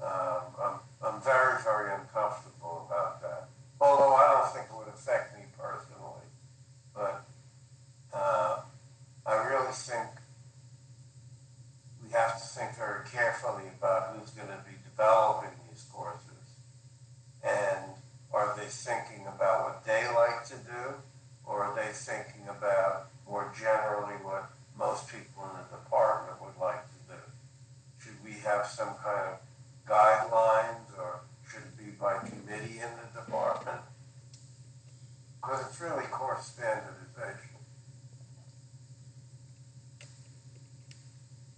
I'm very, very uncomfortable about that. Although I don't think it would affect me personally, but I really think we have to think very carefully about who's going to be developing these courses. And are they thinking about what they like to do, or are they thinking about more generally what most people in the department would like to do? Should we have some kind of guidelines, or should it be by committee in the department? Because it's really course standardization.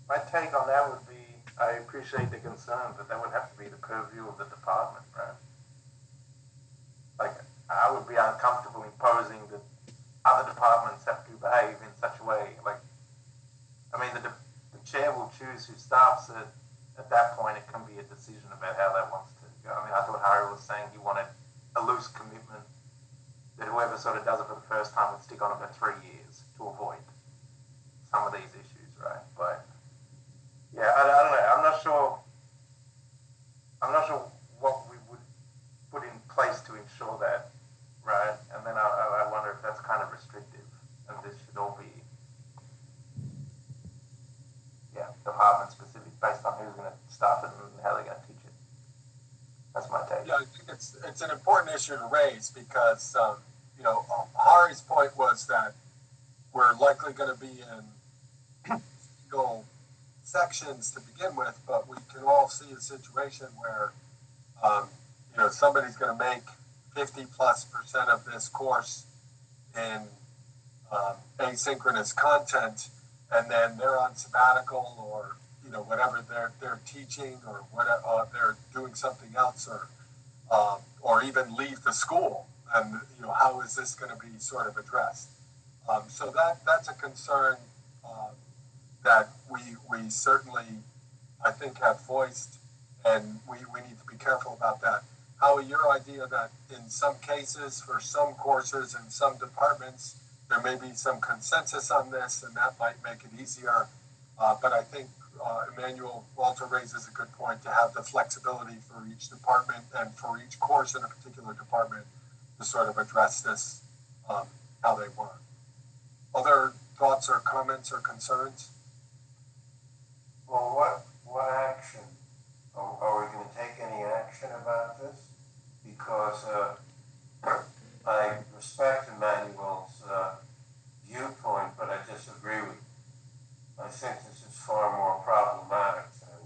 My take on that would be, I appreciate the concern, but that would have to be the purview of the department, right? Like, I would be uncomfortable imposing that other departments have to behave in such a way. Like, I mean, the chair will choose who staffs it. At that point, it can be a decision about how that wants to go. I mean, I thought Harry was saying he wanted a loose commitment that whoever sort of does it for the first time would stick on it for 3 years to avoid some of these issues, right? But yeah, I don't know. I'm not sure what we would put in place to ensure that, right? And then I wonder if that's kind of restrictive, and this should all be, department specific based on who's going to staff it and how they're going to teach it. That's my take. Yeah, I think it's an important issue to raise because, Hari's point was that we're likely going to be in single sections to begin with, but we can all see a situation where, somebody's going to make 50+% of this course in asynchronous content, and then they're on sabbatical or whatever they're teaching or whatever they're doing something else or even leave the school, and how is this going to be sort of addressed? So that's a concern that we certainly I think have voiced, and we need to be careful about that. Howie, your idea that in some cases for some courses in some departments there may be some consensus on this, and that might make it easier. But I think Emmanuel Walter raises a good point to have the flexibility for each department and for each course in a particular department to sort of address this how they want. Other thoughts or comments or concerns? Well, what action? Are we going to take any action about this? Because I respect Emmanuel's viewpoint, but I disagree with him. I think this is far more problematic than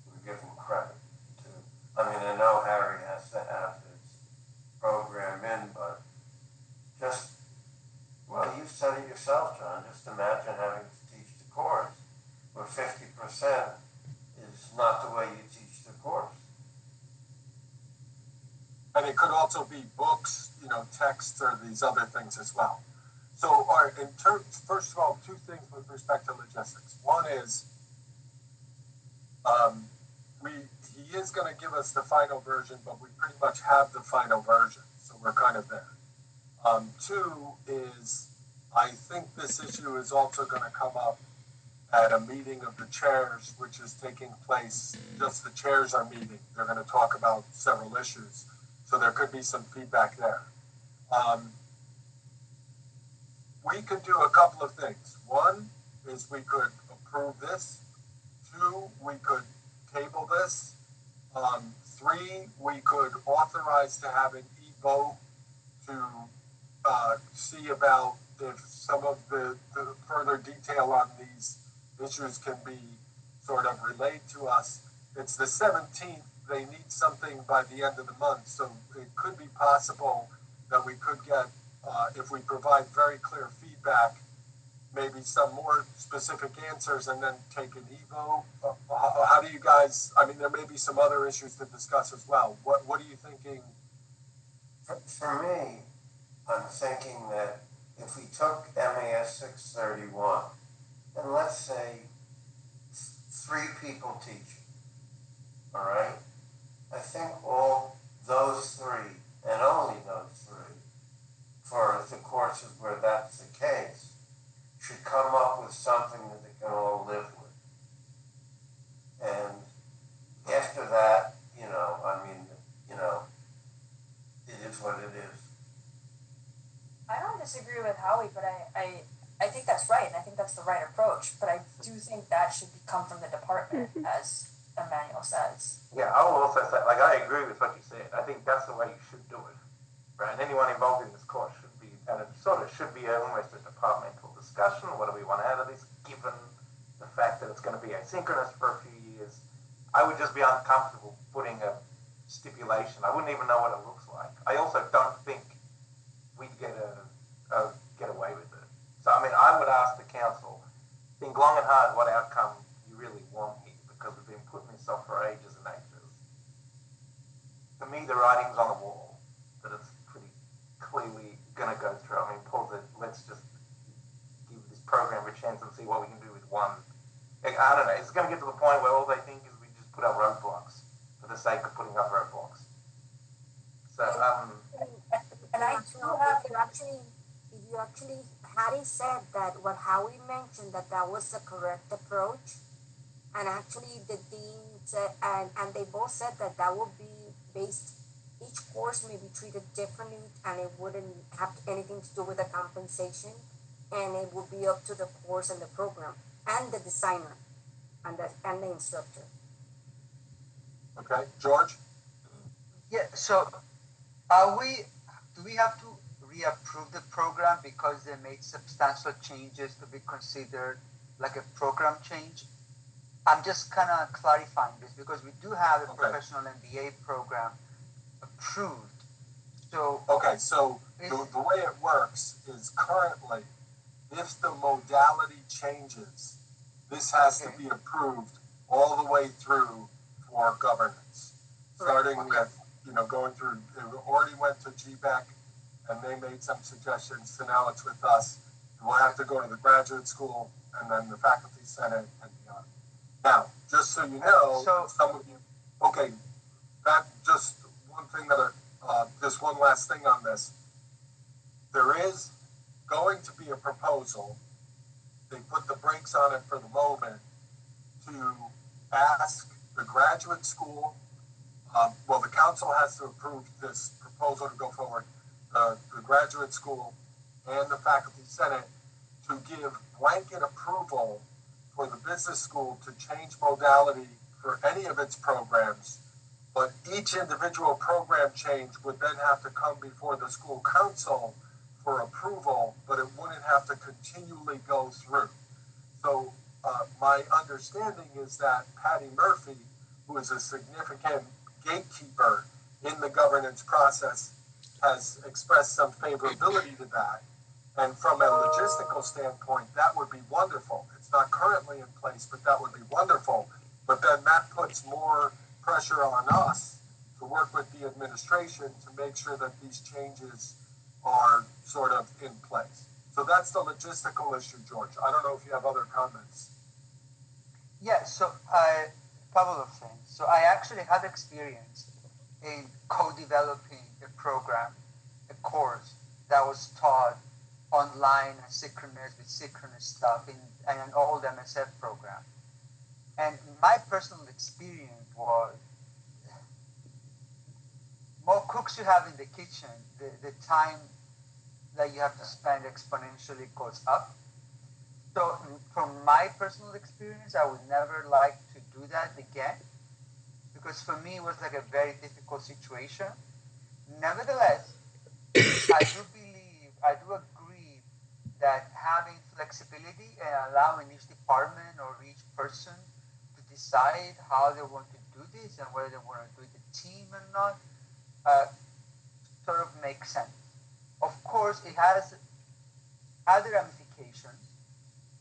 we give him credit to. I mean, I know Harry has to have his program in, but you said it yourself, John, just imagine having to teach the course where 50% is not the way you teach the course. And it could also be books, texts or these other things as well. So, all right, first of all, two things with respect to logistics. One is, he is going to give us the final version, but we pretty much have the final version, so we're kind of there. Two is, I think this issue is also going to come up at a meeting of the chairs, which is taking place, just the chairs are meeting. They're going to talk about several issues, so there could be some feedback there. We could do a couple of things. One is we could approve this. Two, we could table this. Three, we could authorize to have an e-vote to see about if some of the further detail on these issues can be sort of relayed to us. It's the 17th. They need something by the end of the month, so it could be possible that we could get, if we provide very clear feedback, maybe some more specific answers and then take an evo. How do you guys, there may be some other issues to discuss as well. What are you thinking? For me, I'm thinking that if we took MAS 631, and let's say 3 people teaching, all right? I think all those 3, and only those 3, for the courses where that's the case, should come up with something that they can all live with. And after that, it is what it is. I don't disagree with Howie, but I think that's right, and I think that's the right approach. But I do think that should come from the department, as Emmanuel says. Yeah, I will also say, like, I agree with what you said. I think that's the way you should do it, right? And anyone involved in this course should be, and it sort of should be almost a departmental discussion. What do we want out of this, given the fact that it's going to be asynchronous for a few years? I would just be uncomfortable putting a stipulation. I wouldn't even know what it looks like. I also don't think we'd get away with it. So, I mean, I would ask the council, think long and hard what outcome you really want here, because we've been putting this off for ages and ages. To me, the writing's on the wall that it's pretty clearly going to go through. I mean, Paul said, let's just give this program a chance and see what we can do with one. I don't know. It's going to get to the point where all they think is we just put up roadblocks for the sake of putting up roadblocks. So, and I do have, if you actually had it said that what Howie mentioned, that was the correct approach, and actually the dean said, and they both said that would be based, each course may be treated differently, and it wouldn't have anything to do with the compensation, and it would be up to the course and the program, and the designer, and the instructor. Okay, George? Yeah, so do we have to reapprove the program because they made substantial changes to be considered like a program change? I'm just kind of clarifying this because we do have a professional MBA program approved. So the way it works is currently, if the modality changes, this has to be approved all the way through for governance, starting with going through. It already went to GBEC, and they made some suggestions. So now it's with us. We'll have to go to the graduate school, and then the faculty senate, and beyond. Now, just so you know, some of you. Okay, that just one thing that just one last thing on this. There is going to be a proposal. They put the brakes on it for the moment to ask the graduate school. The council has to approve this proposal to go forward. The graduate school and the faculty senate to give blanket approval for the business school to change modality for any of its programs, but each individual program change would then have to come before the school council for approval, but it wouldn't have to continually go through. So my understanding is that Patty Murphy, who is a significant gatekeeper in the governance process, has expressed some favorability to that. And from a logistical standpoint, that would be wonderful. It's not currently in place, but that would be wonderful. But then that puts more pressure on us to work with the administration to make sure that these changes are sort of in place. So that's the logistical issue, George. I don't know if you have other comments. Yeah, so a couple of things. So I actually have experience in co-developing a program, a course that was taught online and synchronous with synchronous stuff in an old MSF program. And my personal experience was more cooks you have in the kitchen, the time that you have to spend exponentially goes up. So from my personal experience, I would never like to do that again, because for me it was like a very difficult situation. Nevertheless, I do agree that having flexibility and allowing each department or each person to decide how they want to do this and whether they want to do it a team or not, sort of makes sense. Of course, it has other ramifications.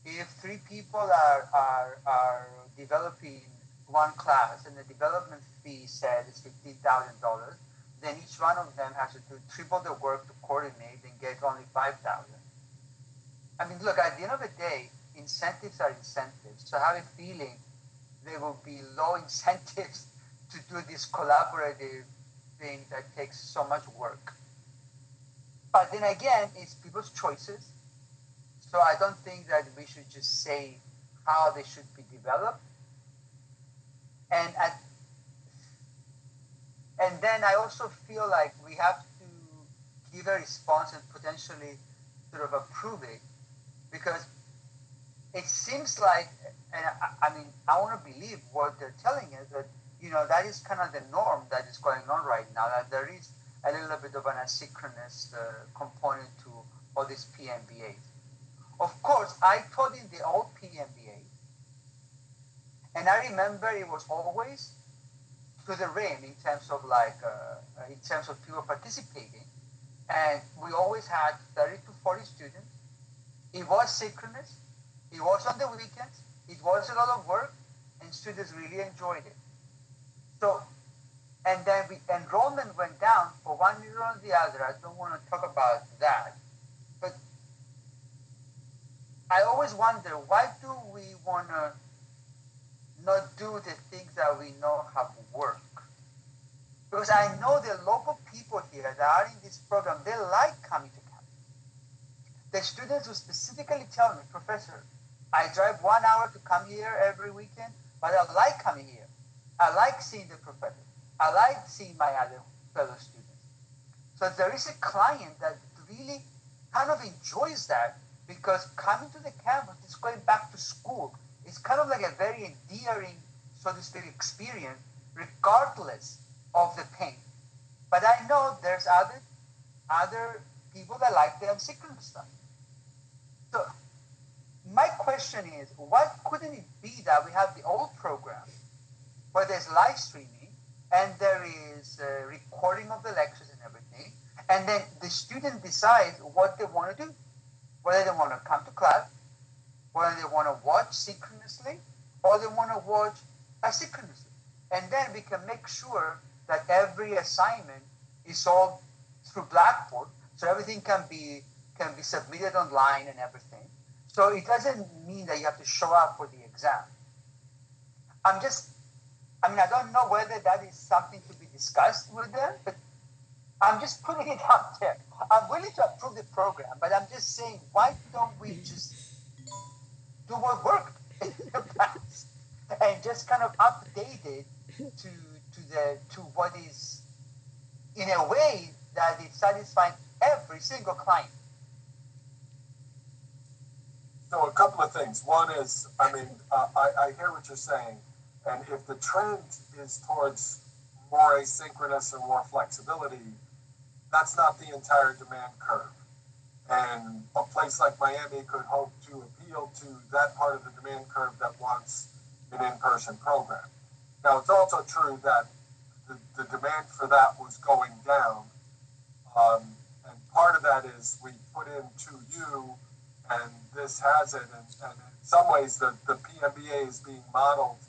If 3 people are developing one class and the development fee said is $15,000, then each one of them has to do triple the work to coordinate and get only $5,000. I mean, look, at the end of the day, incentives are incentives. So I have a feeling there will be low incentives to do this collaborative thing that takes so much work. But then again, it's people's choices. So I don't think that we should just say how they should be developed. And then I also feel like we have to give a response and potentially sort of approve it, because it seems like, and I mean, I want to believe what they're telling us, that, you know, that is kind of the norm that is going on right now, that there is a little bit of an asynchronous component to all these PMBAs. Of course, I taught in the old PMBA, and I remember it was always to the rim in terms of in terms of people participating, and we always had 30 to 40 students. It was synchronous. It was on the weekends. It was a lot of work, and students really enjoyed it. So, and then enrollment went down for one reason or the other. I don't want to talk about that, but I always wonder, why do we want to not do the things that we know have worked? Because I know the local people here that are in this program, they like coming to campus. The students will specifically tell me, Professor, I drive 1 hour to come here every weekend, but I like coming here. I like seeing the professor. I like seeing my other fellow students. So there is a client that really kind of enjoys that, because coming to the campus is going back to school. It's kind of like a very endearing, so to speak, experience, regardless of the pain. But I know there's other people that like the asynchronous stuff. So my question is, why couldn't it be that we have the old program where there's live streaming and there is a recording of the lectures and everything, and then the student decides what they want to do, whether they want to come to class, whether they want to watch synchronously, or they want to watch asynchronously. And then we can make sure that every assignment is solved through Blackboard, so everything can be submitted online and everything. So it doesn't mean that you have to show up for the exam. I don't know whether that is something to be discussed with them, but I'm just putting it out there. I'm willing to approve the program, but I'm just saying, why don't we just do what worked in the past and just kind of update it to what is, in a way that is satisfying every single client? So a couple of things. One is, I hear what you're saying, and if the trend is towards more asynchronous and more flexibility, that's not the entire demand curve. And a place like Miami could hope to appeal to that part of the demand curve that wants an in-person program. Now, it's also true that the demand for that was going down. And part of that is we put in 2U, and this has it. And in some ways, the PMBA is being modeled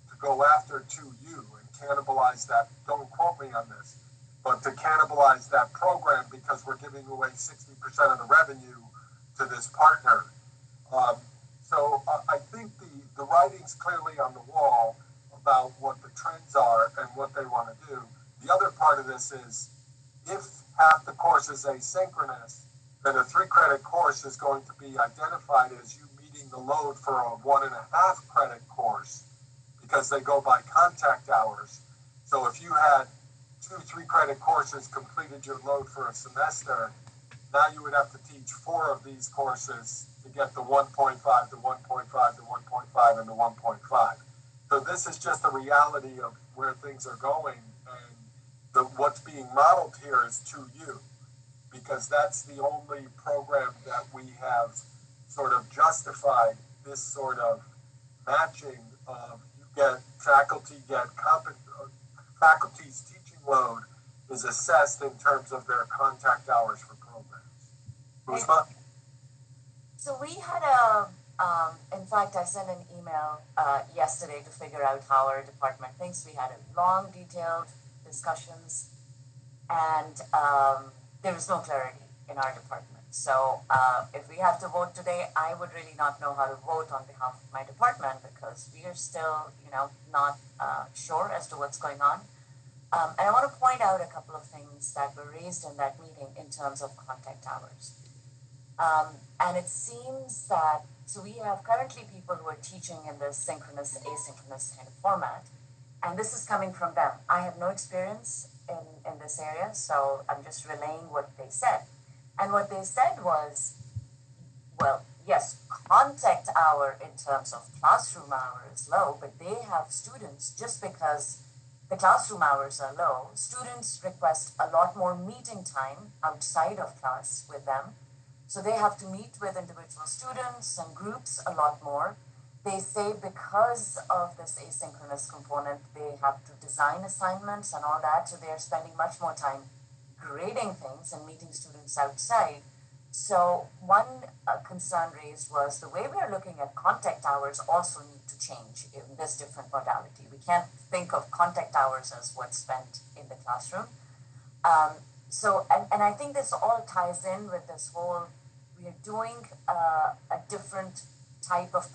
to go after 2U and cannibalize that. Don't quote me on this, but to cannibalize that program, because we're giving away 60% of the revenue to this partner. So I think the writing's clearly on the wall about what the trends are and what they want to do. The other part of this is, if half the course is asynchronous, then a 3-credit course is going to be identified as you meeting the load for a 1.5 credit course, because they go by contact hours. So if you had 2 3-credit courses completed your load for a semester, now you would have to teach 4 of these courses to get the 1.5, the 1.5, the 1.5, and the 1.5. So this is just the reality of where things are going, and what's being modeled here is 2U, because that's the only program that we have sort of justified this sort of matching of faculty's teaching load is assessed in terms of their contact hours for programs. So we had in fact, I sent an email yesterday to figure out how our department thinks. We had a long, detailed discussions, and there was no clarity in our department. So if we have to vote today, I would really not know how to vote on behalf of my department because we are still, not sure as to what's going on. And I want to point out a couple of things that were raised in that meeting in terms of contact hours. And it seems that, so we have currently people who are teaching in this synchronous, asynchronous kind of format. And this is coming from them. I have no experience in this area, so I'm just relaying what they said. And what they said was, well, yes, contact hour in terms of classroom hour is low, but they have students, just because the classroom hours are low, students request a lot more meeting time outside of class with them. So they have to meet with individual students and groups a lot more. They say because of this asynchronous component, they have to design assignments and all that, so they're spending much more time grading things and meeting students outside. So one concern raised was the way we are looking at contact hours also need to change in this different modality. We can't think of contact hours as what's spent in the classroom. And I think this all ties in with this whole, we are doing a different type of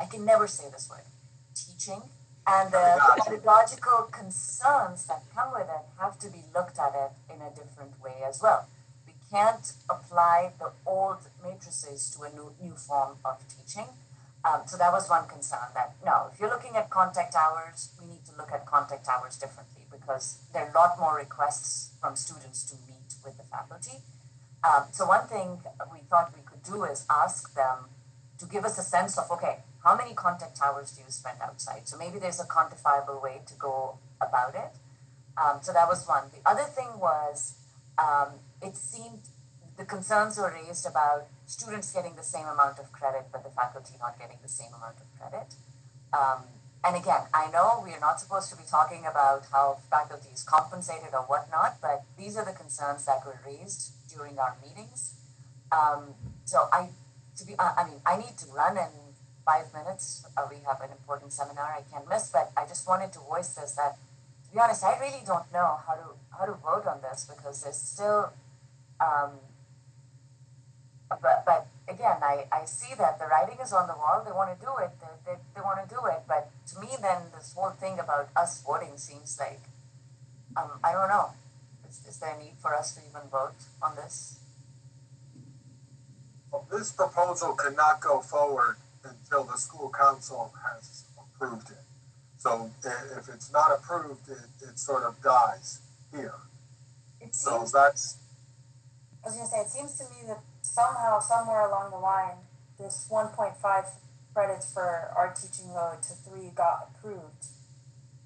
I can never say this word, teaching, and the pedagogical concerns that come with it have to be looked at it in a different way as well. We can't apply the old matrices to a new form of teaching. So that was one concern, that no, if you're looking at contact hours, we need to look at contact hours differently because there are a lot more requests from students to meet with the faculty. So one thing we thought we could do is ask them to give us a sense of, okay, how many contact hours do you spend outside? So maybe there's a quantifiable way to go about it. So that was one. The other thing was, it seemed the concerns were raised about students getting the same amount of credit, but the faculty not getting the same amount of credit. And again, I know we are not supposed to be talking about how faculty is compensated or whatnot, but these are the concerns that were raised during our meetings. So I need to run in 5 minutes. We have an important seminar I can't miss, but I just wanted to voice this, that to be honest, I really don't know how to vote on this because there's still, but again, I see that the writing is on the wall. They want to do it. They want to do it. But to me, then this whole thing about us voting seems like, I don't know. Is there a need for us to even vote on this? Well, this proposal cannot go forward until the school council has approved it. So if it's not approved, it sort of dies here. So that's. I was going to say, it seems to me that somehow, somewhere along the line, this 1.5 credits for our teaching load to 3 got approved.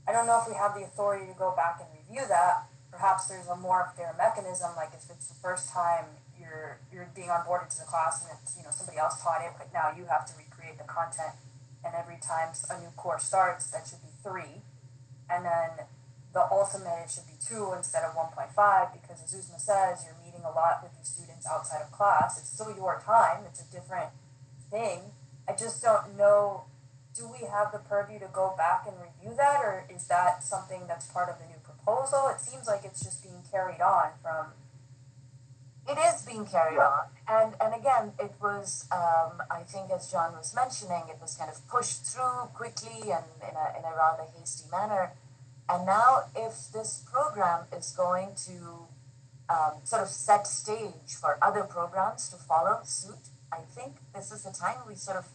I don't know if we have the authority to go back and review that. Perhaps there's a more fair mechanism, like if it's the first time you're being onboarded to the class and it's, somebody else taught it, but now you have to recreate the content. And every time a new course starts, that should be 3. And then the ultimate, it should be 2 instead of 1.5, because as Uzma says, you're meeting a lot with these students outside of class. It's still your time. It's a different thing. I just don't know, do we have the purview to go back and review that, or is that something that's part of the new proposal? It seems like it's just being carried on from. It is being carried on, and again, it was, I think as John was mentioning, it was kind of pushed through quickly and in a rather hasty manner. And now if this program is going to sort of set stage for other programs to follow suit, I think this is the time we sort of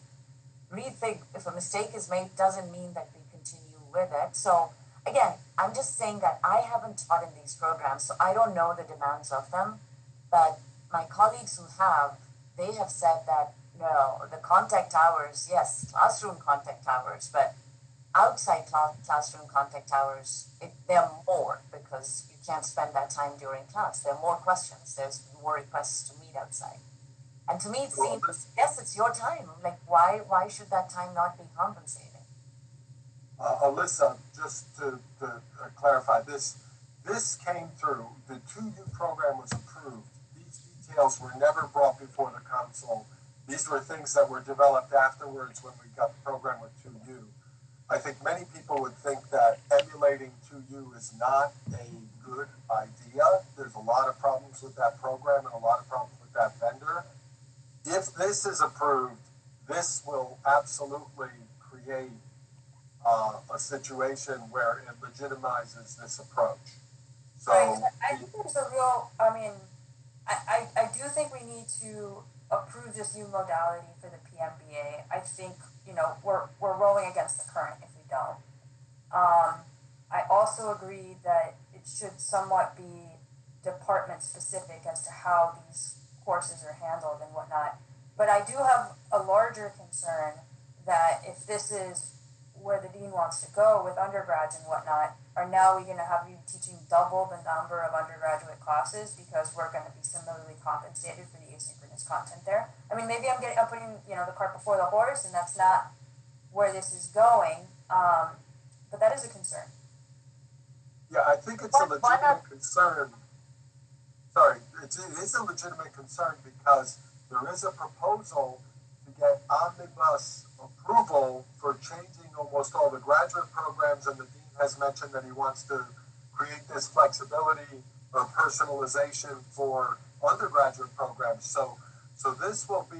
rethink. If a mistake is made, doesn't mean that we continue with it. So again, I'm just saying that I haven't taught in these programs, so I don't know the demands of them. But my colleagues who have, they have said that, no, the contact hours, yes, classroom contact hours, but outside classroom contact hours, they're more because you can't spend that time during class. There are more questions. There's more requests to meet outside. And to me, it seems, yes, it's your time. Like, why should that time not be compensated? Alyssa, just to clarify, this came through, the 2U program was approved. These details were never brought before the council. These were things that were developed afterwards when we got the program with 2U. I think many people would think that emulating 2U is not a good idea. There's a lot of problems with that program and a lot of problems with that vendor. If this is approved, this will absolutely create a situation where it legitimizes this approach. So right. I think there's a real, I do think we need to approve this new modality for the PMBA. I think, we're rolling against the current if we don't. I also agree that it should somewhat be department specific as to how these courses are handled and whatnot. But I do have a larger concern that if this is where the dean wants to go with undergrads and whatnot, are now we going to have you teaching double the number of undergraduate classes because we're going to be similarly compensated for the asynchronous content there? I mean, maybe I'm putting the cart before the horse, and that's not where this is going. But that is a concern. Yeah, I think it's a legitimate concern. Sorry, it is a legitimate concern because there is a proposal to get omnibus approval for changing almost all the graduate programs, and the dean has mentioned that he wants to create this flexibility or personalization for undergraduate programs. So this will be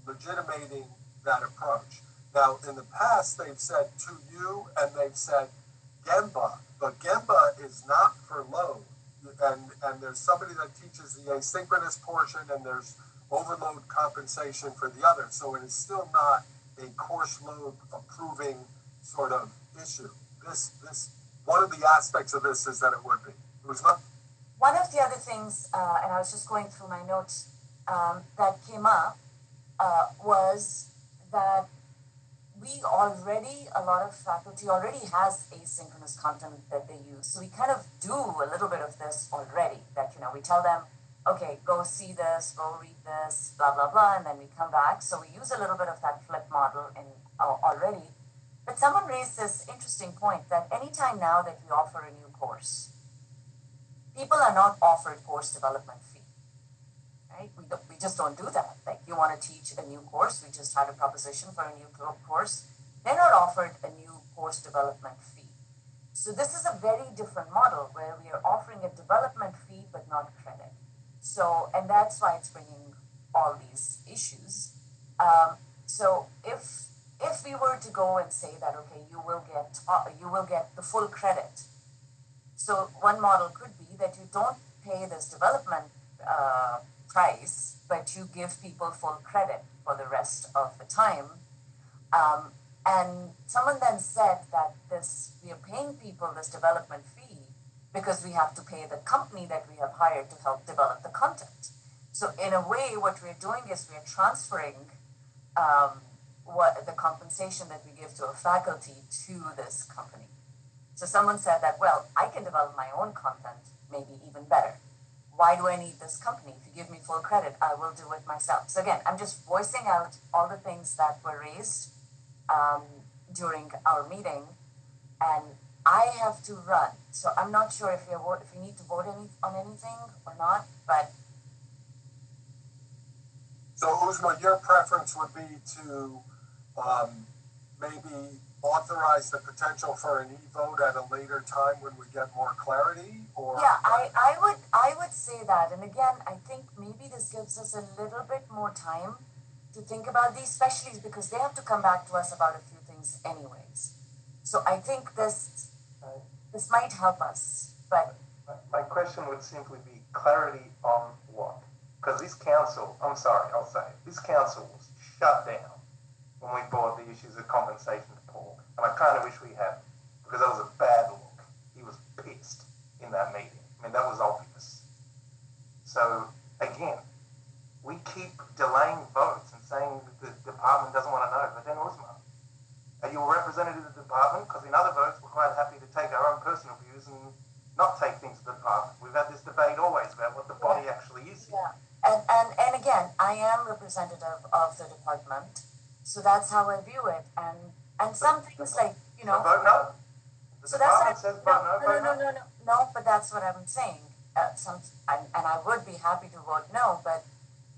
legitimating that approach. Now, in the past, they've said to you and they've said Gemba, but Gemba is not for load. And there's somebody that teaches the asynchronous portion and there's overload compensation for the other. So it is still not a course load approving sort of issue. This one of the aspects of this is that it would be. One of the other things, and I was just going through my notes, that came up was that a lot of faculty already has asynchronous content that they use. So we kind of do a little bit of this already, that, we tell them, okay, go see this, go read this, blah, blah, blah, and then we come back. So we use a little bit of that flip model already. But someone raised this interesting point that anytime now that we offer a new course, people are not offered course development fee. Right? We just don't do that. Like, you want to teach a new course, we just had a proposition for a new course. They're not offered a new course development fee. So this is a very different model where we are offering a development fee but not credit. So, and that's why it's bringing all these issues. So if we were to go and say that, okay, you will get the full credit. So one model could be that you don't pay this development price, but you give people full credit for the rest of the time. And someone then said that we are paying people this development fee because we have to pay the company that we have hired to help develop the content. So in a way, what we're doing is we're transferring what the compensation that we give to a faculty to this company. So someone said that, well, I can develop my own content, maybe even better. Why do I need this company? If you give me full credit, I will do it myself. So again, I'm just voicing out all the things that were raised during our meeting, and I have to run. So I'm not sure if we need to vote on anything or not, but. So Uzma, your preference would be to maybe authorize the potential for an e-vote at a later time when we get more clarity, or? Yeah, I would say that. And again, I think maybe this gives us a little bit more time to think about these, especially because they have to come back to us about a few things anyways. So I think this might help us, but. My question would simply be clarity on what? Because this council, I'm sorry, I'll say it, this council was shut down when we brought the issues of compensation to Paul. And I kind of wish we hadn't, because that was a bad look. He was pissed in that meeting. I mean, that was obvious. So, again, we keep delaying votes and saying the department doesn't want to know. But then, Uzma, are you a representative of the department? Because in other votes, we're quite happy to take our own personal views and not take things to the department. We've had this debate always about what the body actually is. Yeah. And again, I am representative of the department. So that's how I view it. And some things like, So vote no. The department says vote no. No, but that's what I'm saying. And I would be happy to vote no, but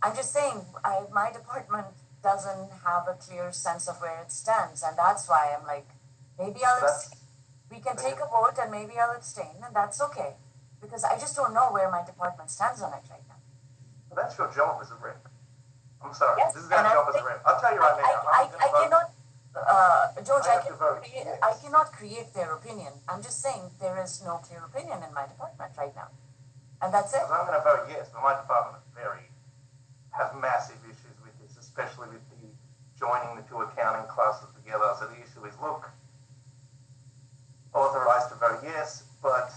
I'm just saying my department doesn't have a clear sense of where it stands. And that's why I'm like, maybe I'll abstain. We can take a vote and maybe I'll abstain, and that's okay. because I just don't know where my department stands on it right now. But that's your job as a rep. I'm sorry, Yes, this is our job as a rep. I'll tell you right now, I cannot, George, I have to vote yes. I cannot create their opinion. I'm just saying there is no clear opinion in my department right now. And that's it. So I'm gonna vote yes, but my department has massive issues with this, especially with the joining the two accounting classes together. So the issue is, look, authorized to vote yes, but,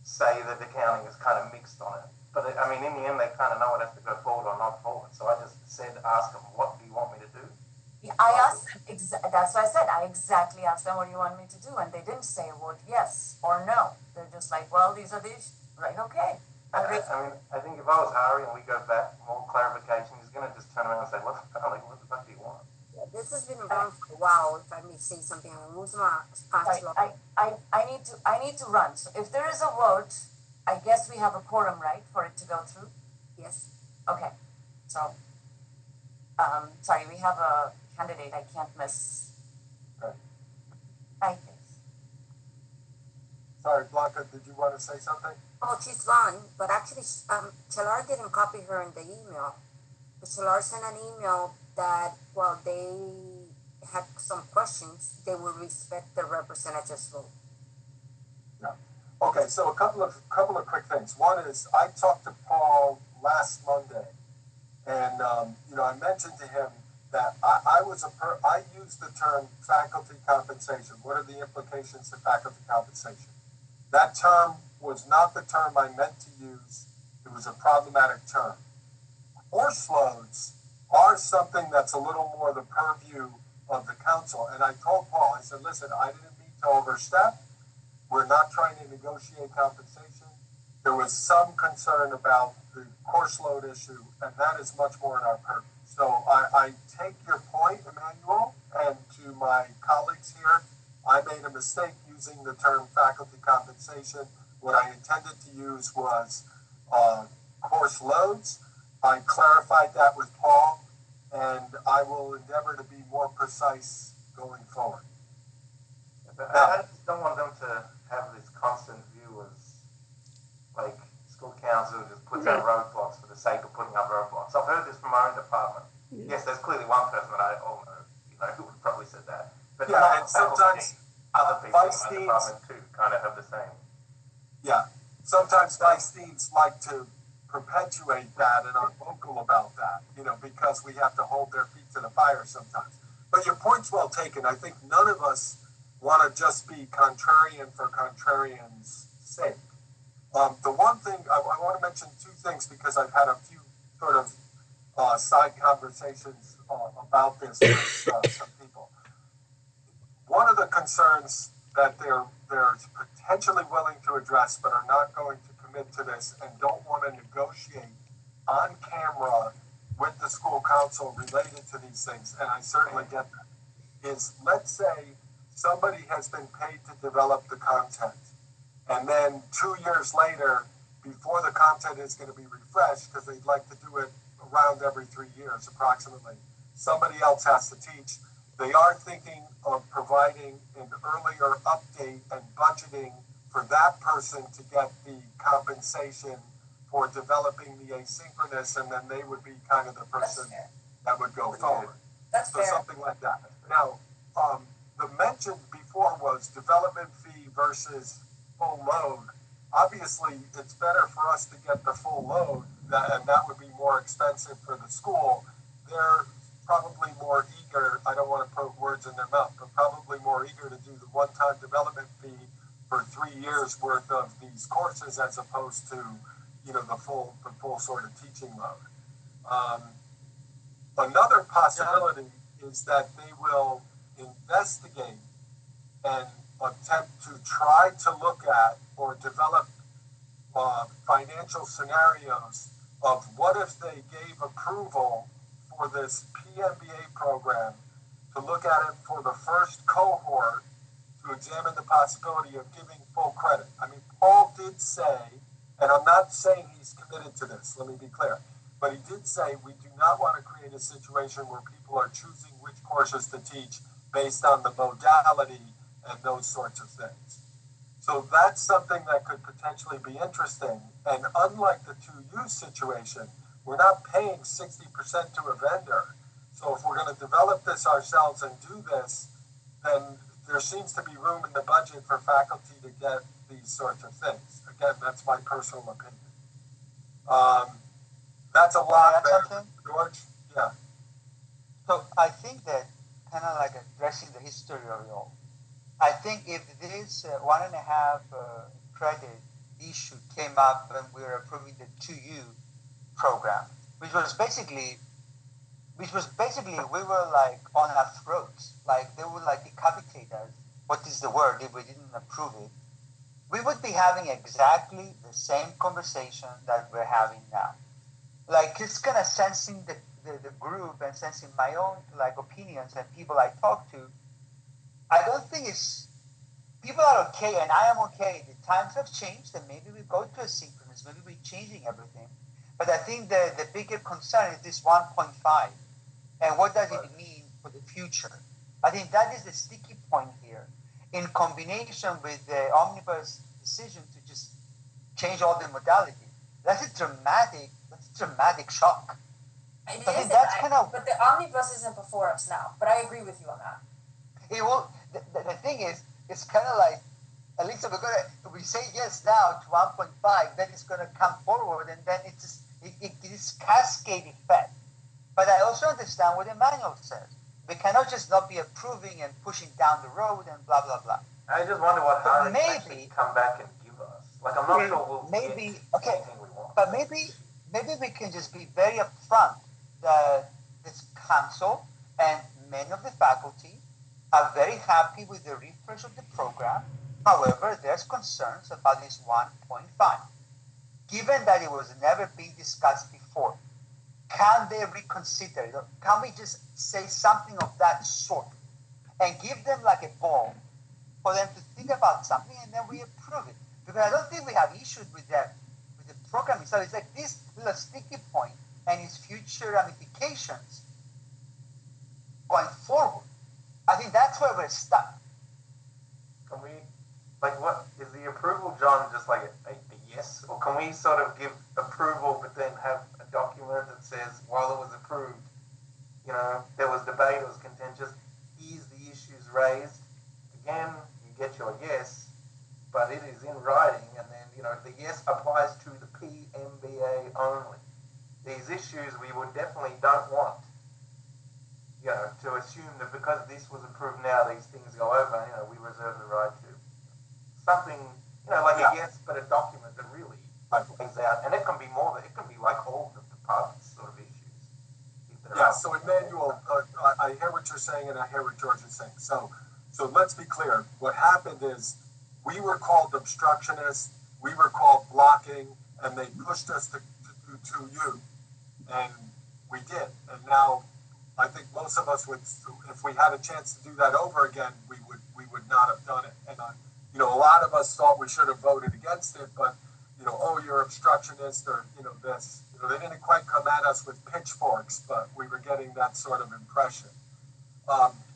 say that accounting is kind of mixed on it. But I mean, in the end, they kind of know it has to go forward or not forward. So I just ask them, what do you want me to do? I asked them, that's what I said. I exactly asked them, what do you want me to do? And they didn't say a word yes or no. They're just like, well, these are the issues. Like, okay. I mean, I think if I was Ari and we go back, more clarification, he's going to just turn around and say, what the fuck do you want? Yeah, this has been around for a while, if I may say something. I need to run. So if there is a vote, I guess we have a quorum, right, for it to go through? Yes. Okay. So, sorry, we have a candidate I can't miss. Okay. Hi, please. Sorry, Blanca, did you want to say something? Oh, she's gone, but actually, Chalar didn't copy her in the email. But Chalar sent an email that, well, they had some questions, they will respect the representative's vote. Yeah. Okay, so a couple of quick things. One is I talked to Paul last Monday, and I mentioned to him that I used the term faculty compensation. What are the implications of faculty compensation? That term was not the term I meant to use. It was a problematic term. Course loads are something that's a little more the purview of the council. And I told Paul, I said, listen, I didn't mean to overstep. We're not trying to negotiate compensation. There was some concern about the course load issue, and that is much more in our purview. So I take your point, Emmanuel, and to my colleagues here, I made a mistake using the term faculty compensation. What I intended to use was course loads. I clarified that with Paul, and I will endeavor to be more precise going forward. I just don't want them to have this constant view as, like, school council just puts out roadblocks for the sake of putting up roadblocks. I've heard this from my own department. Yes, there's clearly one person that I all know, who would probably said that. But and sometimes other people in my department too kind of have the same. Yeah, sometimes vice deans like to perpetuate that and are vocal about that, because we have to hold their feet to the fire sometimes. But your point's well taken. I think none of us want to just be contrarian for contrarian's sake. The one thing, I want to mention two things because I've had a few sort of side conversations about this with some people. One of the concerns that they're potentially willing to address but are not going to commit to this and don't want to negotiate on camera with the school council related to these things, and I certainly get that, is let's say somebody has been paid to develop the content, and then 2 years later, before the content is going to be refreshed, because they'd like to do it around every 3 years approximately, somebody else has to teach. They are thinking of providing an earlier update and budgeting for that person to get the compensation for developing the asynchronous, and then they would be kind of the person that would go forward. That's fair. Something like that. Now, the mention before was development fee versus full load. Obviously, it's better for us to get the full load, and that would be more expensive for the school. They're probably more eager, I don't want to put words in their mouth, but probably more eager to do the one-time development fee for 3 years worth of these courses as opposed to, the full sort of teaching load. Another possibility is that they will investigate and attempt to try to look at or develop financial scenarios of what if they gave approval for this PMBA program to look at it for the first cohort to examine the possibility of giving full credit. I mean, Paul did say, and I'm not saying he's committed to this, let me be clear, but he did say we do not want to create a situation where people are choosing which courses to teach based on the modality and those sorts of things. So that's something that could potentially be interesting. And unlike the 2U situation, we're not paying 60% to a vendor. So if we're going to develop this ourselves and do this, then there seems to be room in the budget for faculty to get these sorts of things. Again, that's my personal opinion. That's a lot there. George? Yeah. So I think that kind of like addressing the history of it all. I think if this 1.5 credit issue came up when we were approving the 2U program, which was basically we were like on our throats, like they would like decapitate us. What is the word if we didn't approve it? We would be having exactly the same conversation that we're having now. Like it's kind of sensing the group and sensing my own like opinions and people I talk to. I don't think people are okay and I am okay. The times have changed and maybe we go to asynchronous, maybe we're changing everything. But I think the bigger concern is this 1.5 and what does it mean for the future? I think that is the sticky point here in combination with the omnibus decision to just change all the modality. That's a dramatic shock. It I is, think that's kind of. But the omnibus isn't before us now. But I agree with you on that. It will. The thing is, it's kind of like, at least if we say yes now to 1.5, then it's going to come forward, and then it is cascade effect. But I also understand what the manual says. We cannot just not be approving and pushing down the road and blah blah blah. I just wonder what Harry maybe come back and give us. Like I'm not sure we'll get anything we want. But maybe we can just be very upfront that this council and many of the faculty are very happy with the refresh of the program. However, there's concerns about this 1.5. Given that it was never being discussed before, can they reconsider it? Can we just say something of that sort and give them like a ball for them to think about something and then we approve it? Because I don't think we have issues with that, with the program itself. It's like this little sticky point and its future ramifications going forward. I think that's where we're stuck. Can we, like, what is the approval, John, just like a yes? Or can we sort of give approval but then have a document that says, while it was approved, you know, there was debate, it was contentious, here's the issues raised. Again, you get your yes, but it is in writing, and then, you know, the yes applies to the PMBA only. These issues we would definitely don't want, you know, to assume that because this was approved now, these things go over, you know, we reserve the right to. Something, you know, like a yes, but a document that really lays out, and it can be more than, it can be like all the departments sort of issues. Yeah, so Emmanuel, I hear what you're saying and I hear what George is saying. So let's be clear. What happened is we were called obstructionists, we were called blocking, and they pushed us to do 2U, and we did. And now I think most of us would, if we had a chance to do that over again, we would not have done it. And you know, a lot of us thought we should have voted against it, but you know, oh, you're obstructionist, or you know, this. You know, they didn't quite come at us with pitchforks, but we were getting that sort of impression.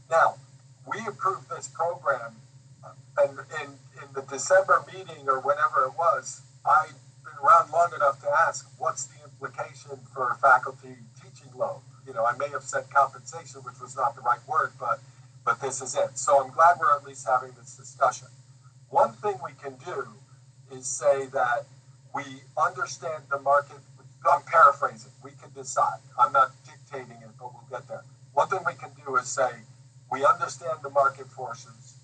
Now, we approved this program, and in the December meeting or whenever it was, I've been around long enough to ask, what's the implication for faculty teaching load? You know, I may have said compensation, which was not the right word, but this is it. So I'm glad we're at least having this discussion. One thing we can do is say that we understand the market. I'm paraphrasing. We can decide. I'm not dictating it, but we'll get there. One thing we can do is say we understand the market forces.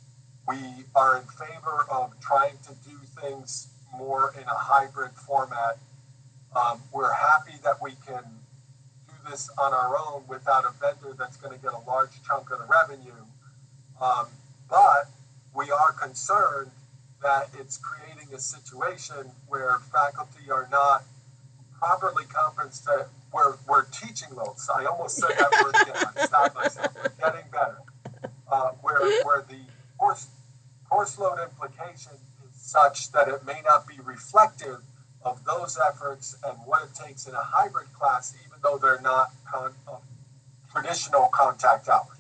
We are in favor of trying to do things more in a hybrid format. We're happy that we can do this on our own without a vendor that's going to get a large chunk of the revenue. But we are concerned that it's creating a situation where faculty are not properly compensated. We're teaching loads. I almost said that word again. I stopped myself. We're getting better. Where the course load implication is such that it may not be reflective of those efforts and what it takes in a hybrid class, even though they're not traditional contact hours.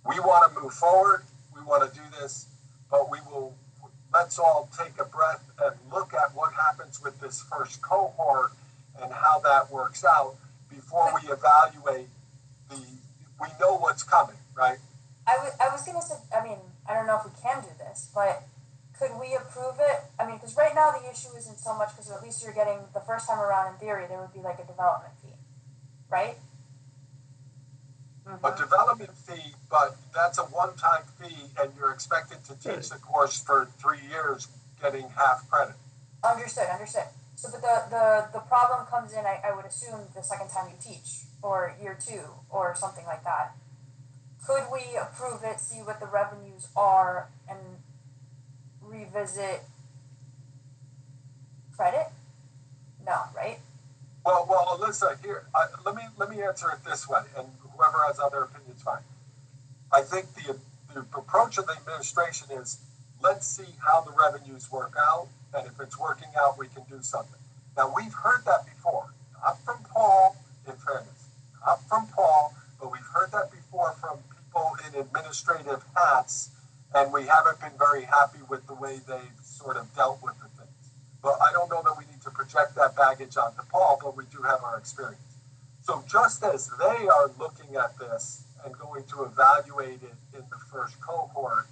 We want to move forward. We want to do this, but we let's all take a breath and look at what happens with this first cohort and how that works out before we evaluate we know what's coming, right? I was gonna say, I mean, I don't know if we can do this, but could we approve it? I mean, because right now the issue isn't so much because at least you're getting the first time around in theory, there would be like a development fee, right? A development fee, but that's a one-time fee and you're expected to teach the course for 3 years getting half credit. Understood. So, but the problem comes in, I would assume, the second time you teach, or year 2, or something like that. Could we approve it, see what the revenues are, and revisit credit? No, right? Well, Alyssa, here, let me answer it this way, and whoever has other opinions, fine. I think the approach of the administration is, let's see how the revenues work out, and if it's working out, we can do something. Now, we've heard that before, not from Paul, in fairness, not from Paul, but we've heard that before from people in administrative hats, and we haven't been very happy with the way they've sort of dealt with the things. But I don't know that we need to project that baggage onto Paul, but we do have our experience. So just as they are looking at this and going to evaluate it in the first cohort,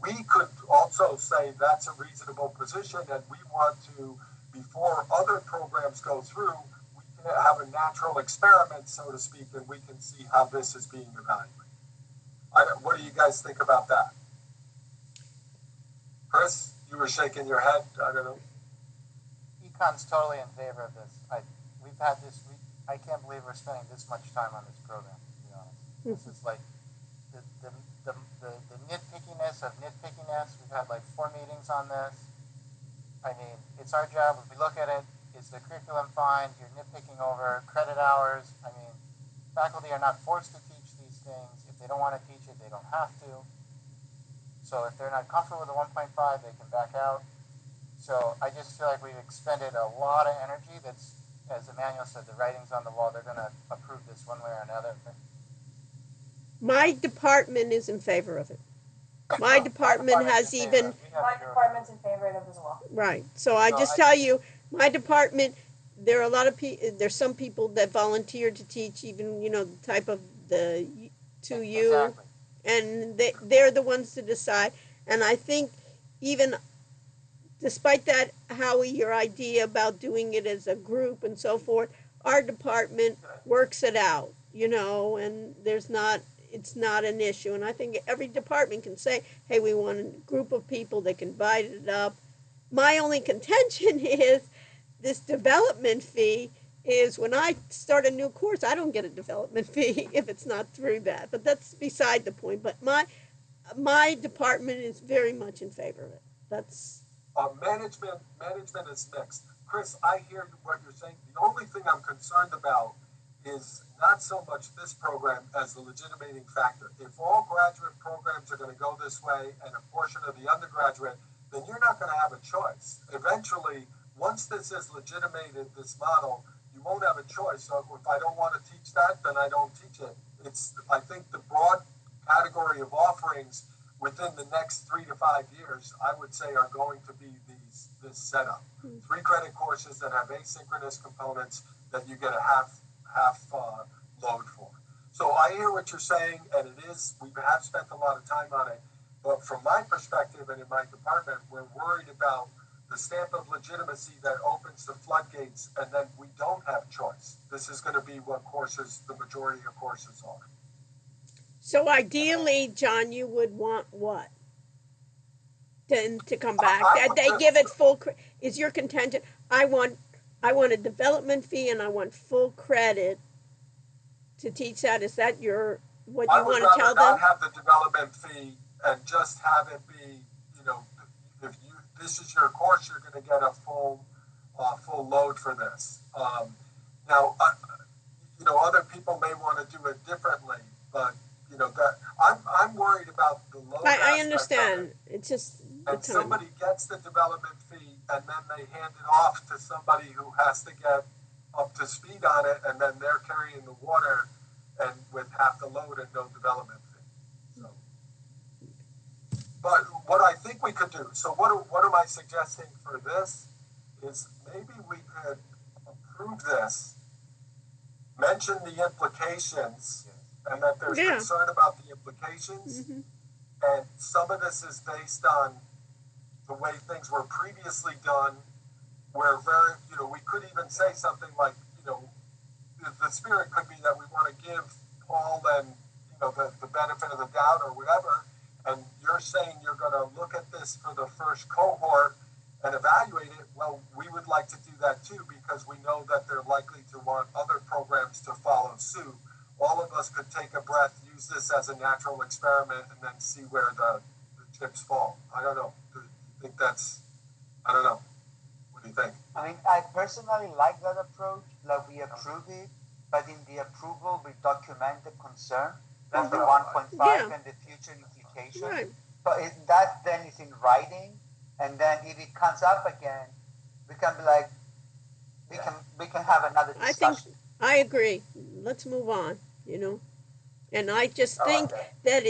we could also say that's a reasonable position and we want to, before other programs go through, we can have a natural experiment, so to speak, and we can see how this is being evaluated. What do you guys think about that? Chris, you were shaking your head. I don't know. Econ's totally in favor of this. We've had this. I can't believe we're spending this much time on this program. To be honest, this is like the nitpickiness of nitpickiness. We've had like 4 meetings on this. I mean, it's our job. If we look at it, is the curriculum fine? You're nitpicking over credit hours. I mean, faculty are not forced to teach these things. If they don't want to teach it, they don't have to. So if they're not comfortable with the 1.5, they can back out. So I just feel like we've expended a lot of energy. That's, as Emmanuel said, the writing's on the wall. They're going to approve this one way or another. My department is in favor of it. My department has even... My department's in favor of it as well. Right. So I just tell you, my department, there are a lot of people, there's some people that volunteer to teach even, the type of the 2U. Exactly. And they're the ones to decide. And I think even despite that, Howie, your idea about doing it as a group and so forth, our department works it out, and it's not an issue. And I think every department can say, hey, we want a group of people that can divide it up. My only contention is this development fee is when I start a new course, I don't get a development fee if it's not through that. But that's beside the point. But my department is very much in favor of it. That's management is mixed. Chris, I hear what you're saying. The only thing I'm concerned about is not so much this program as the legitimating factor. If all graduate programs are going to go this way and a portion of the undergraduate, then you're not going to have a choice. Eventually, once this is legitimated, this model, you won't have a choice. So if I don't want to teach that, then I don't teach it. I think the broad category of offerings within the next 3 to 5 years, I would say are going to be this setup. 3 credit courses that have asynchronous components that you get a half load for. So I hear what you're saying, and we have spent a lot of time on it. But from my perspective and in my department, we're worried about the stamp of legitimacy that opens the floodgates, and then we don't have choice. This is going to be what the majority of courses are. So ideally, John, you would want what? Then to come back, they give it full. Is your contention? I want a development fee and I want full credit to teach that. Is that what you want to tell them? I would rather not have the development fee and just have it be, if this is your course, you're going to get a full load for this. Now, other people may want to do it differently, but that I'm worried about the load. I understand. It's just. And somebody gets the development fee, and then they hand it off to somebody who has to get up to speed on it, and then they're carrying the water and with half the load and no development fee. So. But what I think we could do, so what am I suggesting for this is maybe we could approve this, mention the implications, and that there's concern about the implications, and some of this is based on the way things were previously done, where we could even say something like, the spirit could be that we want to give Paul and, the benefit of the doubt or whatever, and you're saying you're going to look at this for the first cohort and evaluate it. Well, we would like to do that too, because we know that they're likely to want other programs to follow suit. All of us could take a breath, use this as a natural experiment, and then see where the chips fall. I don't know. Do you think I don't know. What do you think? I mean, I personally like that approach. Like, we approve it, but in the approval, we document the concern. That's the 1.5 and the future implication. Right. So that then is in writing, and then if it comes up again, we can be like, we can have another discussion. I agree. Let's move on, And I just think that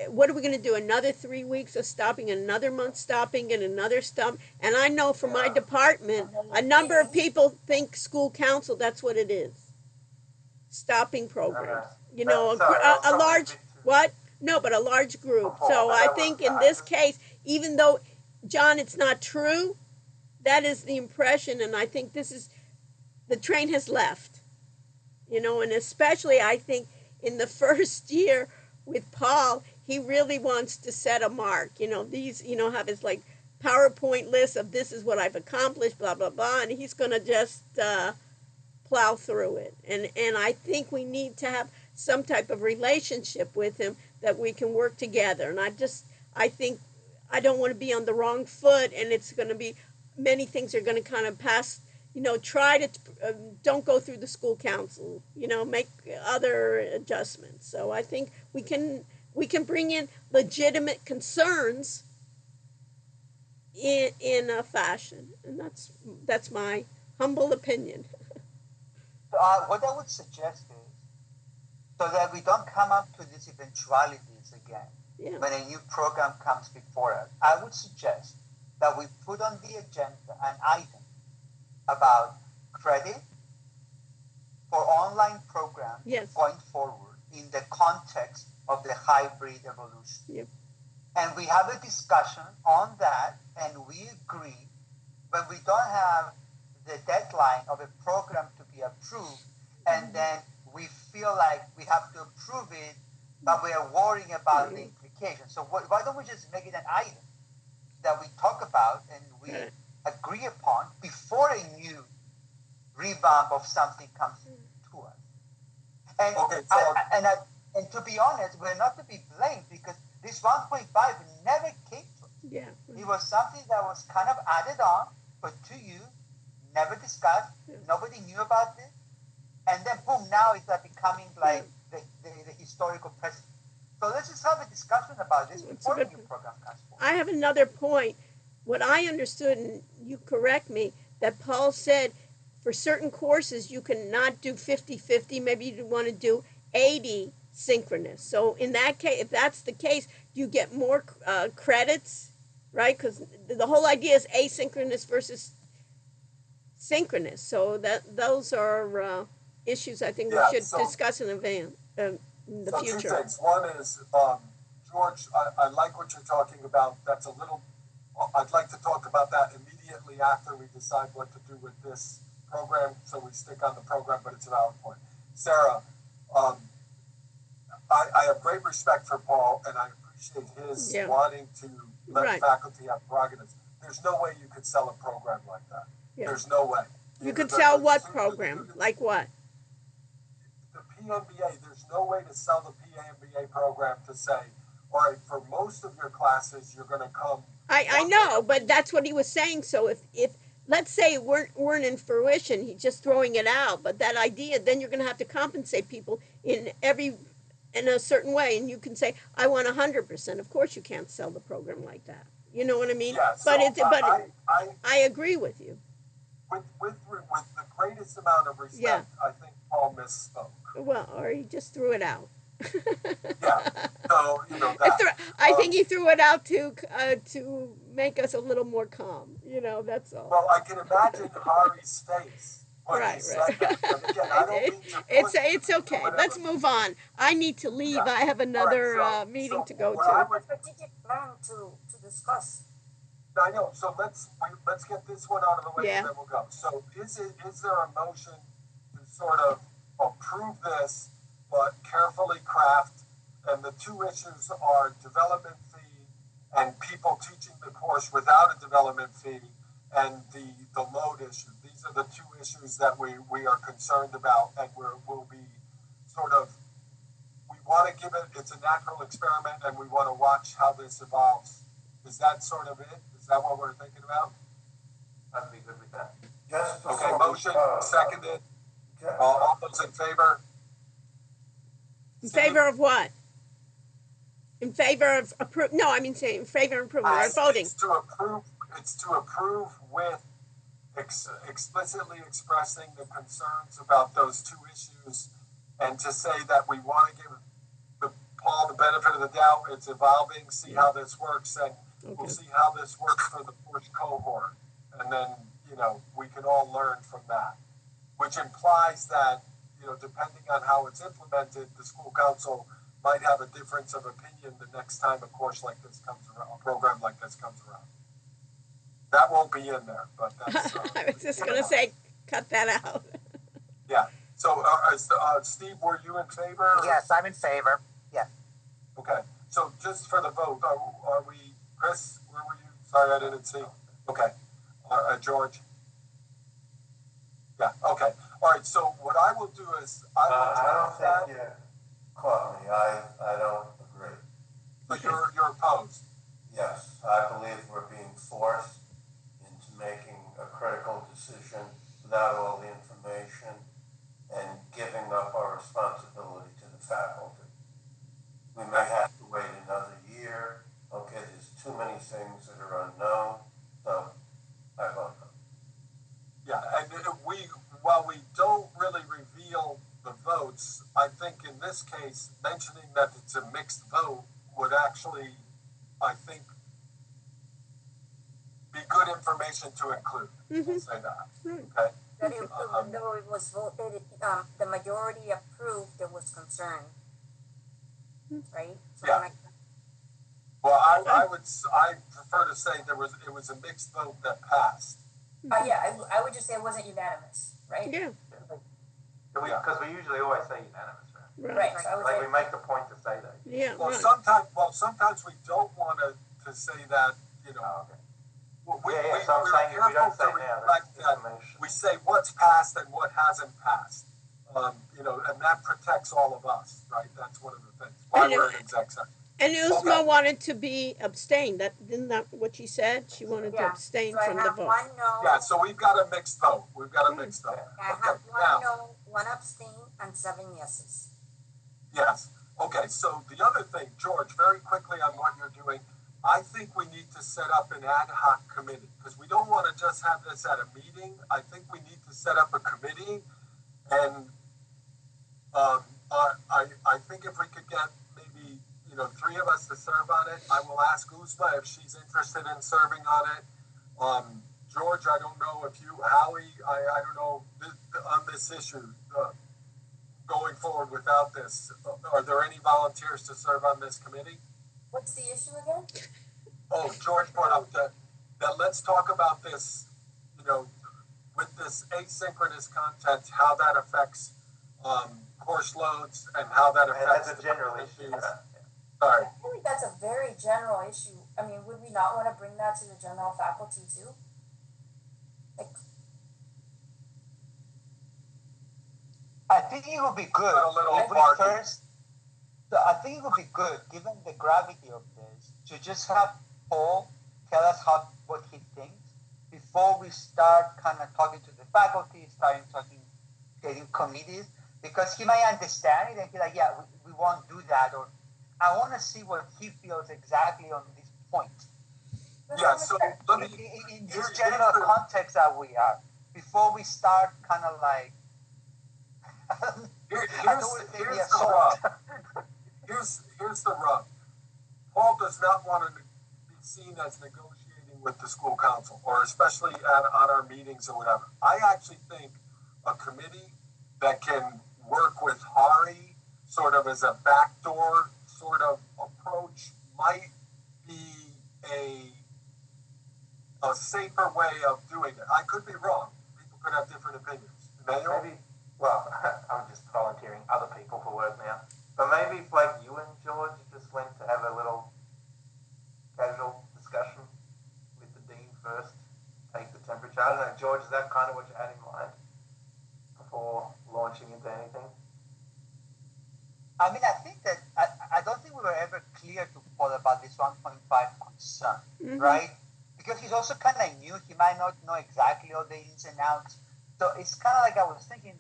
what are we going to do? Another 3 weeks of stopping, another month stopping, and another stop? And I know from my department, a number of people think school council, that's what it is. Stopping programs. A large, what? No, but a large group. So I think in this case, even though, John, it's not true, that is the impression, and I think the train has left. And especially I think in the first year with Paul, he really wants to set a mark. These, have his like PowerPoint list of this is what I've accomplished, blah, blah, blah, and he's going to just plow through it. And I think we need to have some type of relationship with him that we can work together. And I think I don't want to be on the wrong foot, and it's going to be, many things are going to kind of pass, try to, don't go through the school council, make other adjustments. So I think we can bring in legitimate concerns in a fashion, and that's my humble opinion. What I would suggest is, so that we don't come up to these eventualities again, when a new program comes before us, I would suggest that we put on the agenda an item about credit for online programs going forward in the context of the hybrid evolution. Yep. And we have a discussion on that, and we agree when we don't have the deadline of a program to be approved, and then we feel like we have to approve it, but we are worrying about the implications. So why don't we just make it an item that we talk about and we agree upon before a new revamp of something comes to us? And and to be honest, we're not to be blamed, because this 1.5 never came to us. Yeah. It was something that was kind of added on for 2 years, never discussed, nobody knew about it, and then boom, now it's like becoming like the historical precedent. So let's just have a discussion about this before the new program comes forward. I have another point. What I understood, and you correct me, that Paul said for certain courses you cannot do 50-50, maybe you want to do 80 synchronous. So in that case, if that's the case, you get more credits, right? Because the whole idea is asynchronous versus synchronous. So those are issues I think we should discuss in advance. In the future. 2 things. One is, George, I like what you're talking about. I'd like to talk about that immediately after we decide what to do with this program, so we stick on the program, but it's a valid point. Sarah, I have great respect for Paul, and I appreciate his wanting to let faculty have prerogatives. There's no way you could sell a program like that. Yeah. There's no way. You could sell what program? Like what? PMBA, there's no way to sell the PMBA program to say, all right, for most of your classes, you're going to come. I know, but that's what he was saying. So if let's say it weren't in fruition, he's just throwing it out, but that idea, then you're going to have to compensate people in a certain way, and you can say, I want 100%. Of course you can't sell the program like that. You know what I mean? Yeah, so I agree with you. With the greatest amount of respect, I think Paul misspoke. Well, or he just threw it out. Yeah. So, that. I think he threw it out to make us a little more calm. That's all. Well, I can imagine Hari's face when he said that. But again, I don't mean to it's okay. Let's move on. I need to leave. Yeah. I have another Right, meeting to go Well, to. I have a strategic plan to discuss. I know. So let's get this one out of the way, Yeah. and then we'll go. So is there a motion to sort of approve this, but carefully craft? And the two issues are development fee and people teaching the course without a development fee, and the load issue. These are the two issues that we are concerned about, and we'll be sort of. We want to give it. It's a natural experiment, and we want to watch how this evolves. Is that sort of it? Is that what we're thinking about? I'd be good with that. Just Okay, motion seconded. All those in favor? In favor of what? In favor of approve? No, I mean saying in favor of approval. We're voting. It's to approve with explicitly expressing the concerns about those two issues, and to say that we want to give Paul the benefit of the doubt. It's evolving. See how this works, and we'll see how this works for the first cohort, and then we can all learn from that. Which implies that depending on how it's implemented, the school council might have a difference of opinion the next time a course like this comes around, a program like this comes around. That won't be in there, but that's. I was just gonna say, cut that out. Yeah. So, Steve, were you in favor? Yes, I'm in favor. Yes. Okay. So, just for the vote, are we? Chris, where were you? Sorry, I didn't see. Okay. George. Yeah. Okay. All right. So, what I will do is I will I don't think you caught me. I don't agree. But you're opposed. Yes, I believe we're being forced into making a critical decision without all the information and giving up our responsibility to the faculty. We may have to wait another year. Okay, there's too many things that are unknown, so I vote no. Yeah, and while we don't really reveal the votes, I think in this case, mentioning that it's a mixed vote would actually, I think, be good information to include. We'll say that. Okay. That even though it was voted, the majority approved, there was concern, right? Yeah. Like well, I prefer to say it was a mixed vote that passed. Yeah, I would just say it wasn't unanimous, right? Yeah. Because we usually always say unanimous, right? Right. So I would say we make the point to say that. Yeah. Well, Right. sometimes we don't want to say that. Oh, okay. So I'm saying we don't say now. That's information. We say what's passed and what hasn't passed. And that protects all of us, right? That's one of the things. Why we're an exec session. And Uzma wanted to be abstained. Isn't that what she said? She wanted to abstain so from the vote. One no. Yeah, so we've got a mixed vote. I have one no, one abstain, and 7 yeses. Yes. Okay, so the other thing, George, very quickly on what you're doing, I think we need to set up an ad hoc committee, because we don't want to just have this at a meeting. I think we need to set up a committee, and I think if we could get maybe 3 of us to serve on it. I will ask Uzma if she's interested in serving on it. George, I don't know if you, Howie, I don't know on this issue going forward without this. Are there any volunteers to serve on this committee? what's the issue again? Oh, George brought up that let's talk about this, with this asynchronous content, how that affects course loads and how that affects that's a general issue. Sorry. I feel like that's a very general issue. I mean, would we not want to bring that to the general faculty too? Like, I think it would be good if we first. So I think it would be good, given the gravity of this, to just have Paul tell us what he thinks before we start kind of talking to the faculty, getting committees, because he might understand it and be like, yeah, we won't do that, or I want to see what he feels exactly on this point. Yeah, so let me, in this general context that we are, before we start kind of like, here's the rub. here's the rub. Paul does not want to be seen as negotiating with the school council, or especially on our meetings or whatever. I actually think a committee that can work with Hari sort of as a backdoor sort of approach might be a safer way of doing it. I could be wrong. People could have different opinions. Emmanuel? Maybe, well, I'm just volunteering other people for work now. But maybe if like you and George just went to have a little casual discussion with the dean first, take the temperature. I don't know, George, is that kind of what you had in mind before launching into anything? I mean, I think that I don't think we were ever clear to Paul about this 1.5 concern, right? Because he's also kind of new. He might not know exactly all the ins and outs. So it's kind of like I was thinking,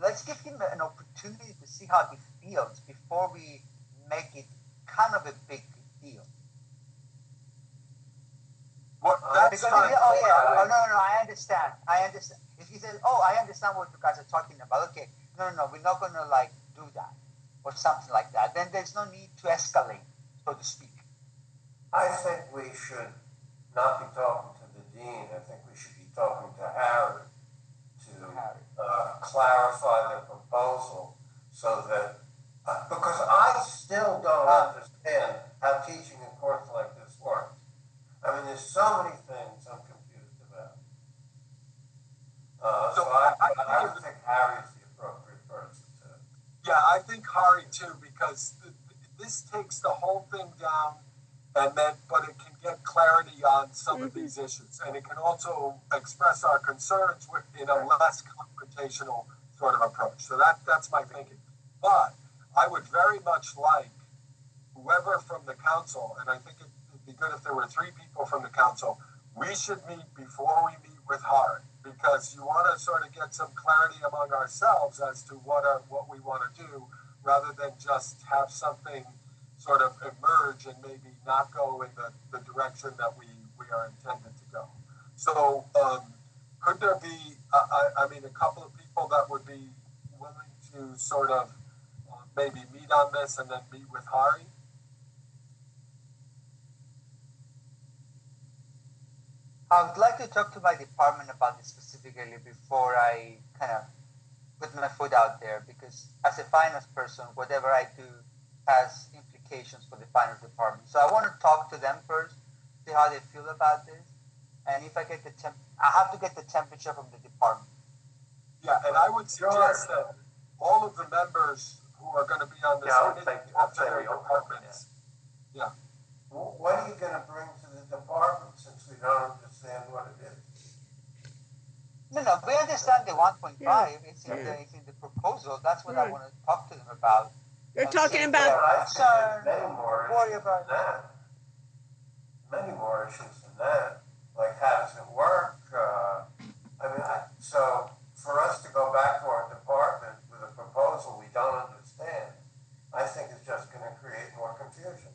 let's give him an opportunity to see how he feels before we make it kind of a big deal. What? Because I understand. If he says, oh, I understand what you guys are talking about. Okay, no, we're not going to like do that or something like that. Then there's no need to escalate, so to speak. I think we should not be talking to the dean. I think we should be talking to Harry to clarify the proposal so that, because I still don't understand how teaching a course like this works. I mean, there's so many things I'm confused about. So I think Harry's the appropriate person to. Yeah, I think Hari too, because this takes the whole thing down, but it can get clarity on some of these issues, and it can also express our concerns in a less confrontational sort of approach. So that's my thinking. But I would very much like whoever from the council, and I think it'd be good if there were 3 people from the council, we should meet before we meet with Hari, because you want to sort of get some clarity among ourselves as to what we want to do, rather than just have something sort of emerge and maybe not go in the direction that we are intended to go. So could there be, I mean, a couple of people that would be willing to sort of maybe meet on this and then meet with Hari? I would like to talk to my department about this specifically before I kind of put my foot out there, because as a finance person, whatever I do has implications for the finance department. So I want to talk to them first, see how they feel about this, and if I get I have to get the temperature from the department. Yeah, and I would suggest that all of the members who are going to be on this committee have their departments. Yeah. What are you going to bring to the department, since we don't understand what it is? No, we understand the 1.5. It's in the proposal. That's what I want to talk to them about. They're talking about many more issues than that. Like, how does it work? So for us to go back to our department with a proposal we don't understand, I think is just going to create more confusion.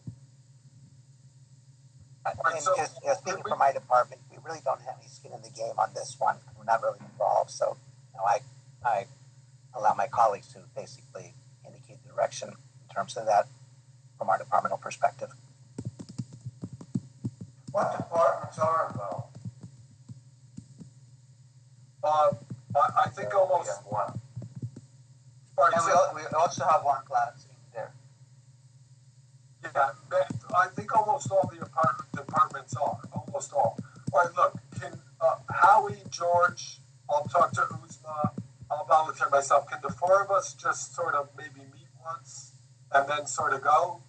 And just speaking for my department, we really don't have any skin in the game on this one. We're not really involved, so I allow my colleagues to basically indicate the direction in terms of that from our departmental perspective. What departments are involved? I think almost we have one. And we also have one class in there. Yeah, I think almost all the departments are. Almost all. All right, look, can Howie, George, I'll talk to Uzma, I'll volunteer myself. Can the 4 of us just sort of maybe meet once and then sort of go?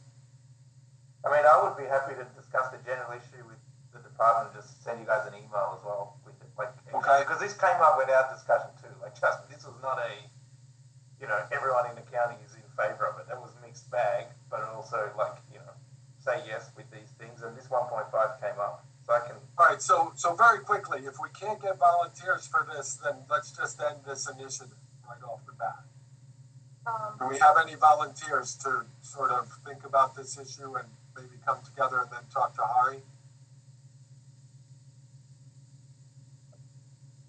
I mean, I would be happy to discuss the general issue with the department and just send you guys an email as well with it. Like, okay, because this came up without discussion too. Like, trust me, this was not everyone in the county is in favor of it. It was a mixed bag, but it also say yes with these things. And this 1.5 came up, so I can. All right, so very quickly, if we can't get volunteers for this, then let's just end this initiative right off the bat. Do we have any volunteers to sort of think about this issue and maybe come together and then talk to Hari?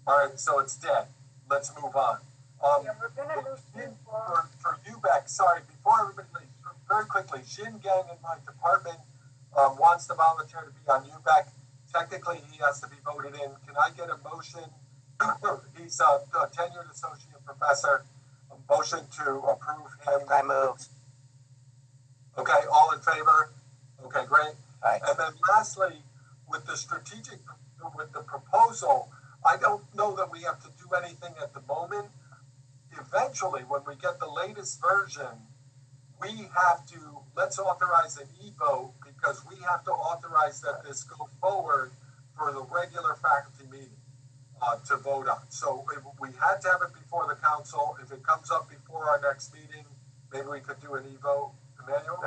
All right, so it's dead. Let's move on. We're gonna lose for you back. Sorry, before everybody leaves, very quickly, Shin Gang in my department wants to volunteer to be on UBEC. Technically, he has to be voted in. Can I get a motion? He's a tenured associate professor. A motion to approve him. I move. Okay, all in favor? Okay, great. Aye. And then lastly, with the proposal, I don't know that we have to do anything at the moment. Eventually, when we get the latest version, we have to, let's authorize an e-vote because we have to authorize that this go forward for the regular faculty meeting to vote on. So if we had to have it before the council. If it comes up before our next meeting, maybe we could do an e-vote. Emmanuel?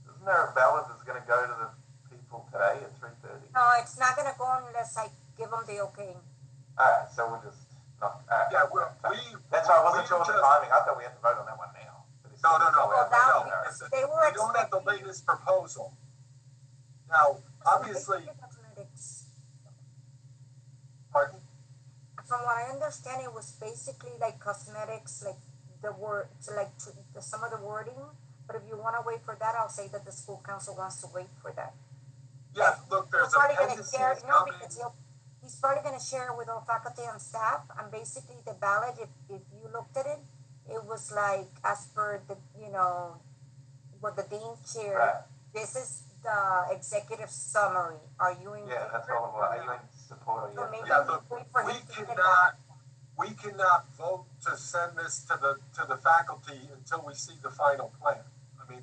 Isn't there a ballot that's going to go to the people today at 3:30? No, it's not gonna go unless I give them the okay. Alright, so we'll just not. Yeah, that's why I wasn't sure of the timing. I thought we had to vote on that one now. No. Well, they were We don't have the latest proposal. Now, obviously, pardon? From what I understand, it was basically like cosmetics, like the word, some of the wording. But if you want to wait for that, I'll say that the school council wants to wait for that. Yeah, look, there's He's probably appendices gonna share, no, coming. because he's probably gonna share with all faculty and staff. And basically, the ballot, if you looked at it, it was like as per the what the dean shared. Right. This is the executive summary. Are you in? Yeah, that's all it was. Are you in support or So yes? maybe Yeah, look, wait for we him to get it out. we cannot vote to send this to the faculty until we see the final plan. I mean,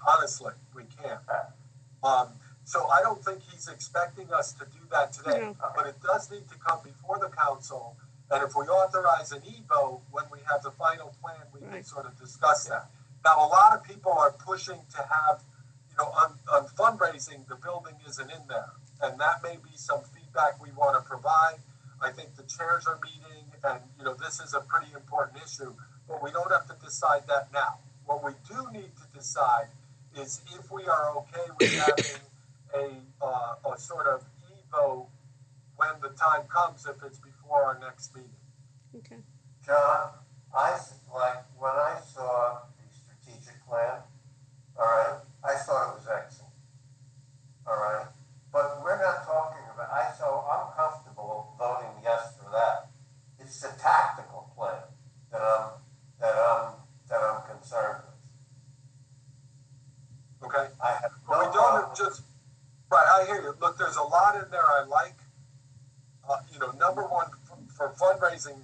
honestly, we can't. So I don't think he's expecting us to do that today, but it does need to come before the council. And if we authorize an e-vote, when we have the final plan, we can sort of discuss that. Now, a lot of people are pushing to have, on fundraising, the building isn't in there. And that may be some feedback we want to provide. I think the chairs are meeting and, this is a pretty important issue, but we don't have to decide that now. What we do need to decide is if we are okay with having a sort of e-vote when the time comes, if it's before our next meeting. Okay. John, when I saw the strategic plan, all right, I thought it was excellent. All right. But we're not talking about, I'm comfortable voting yes for that. It's the tactical plan that I'm concerned with. Okay. I have But no we problem. don't just, right, I hear you. Look, there's a lot in there I like. Number one, for fundraising,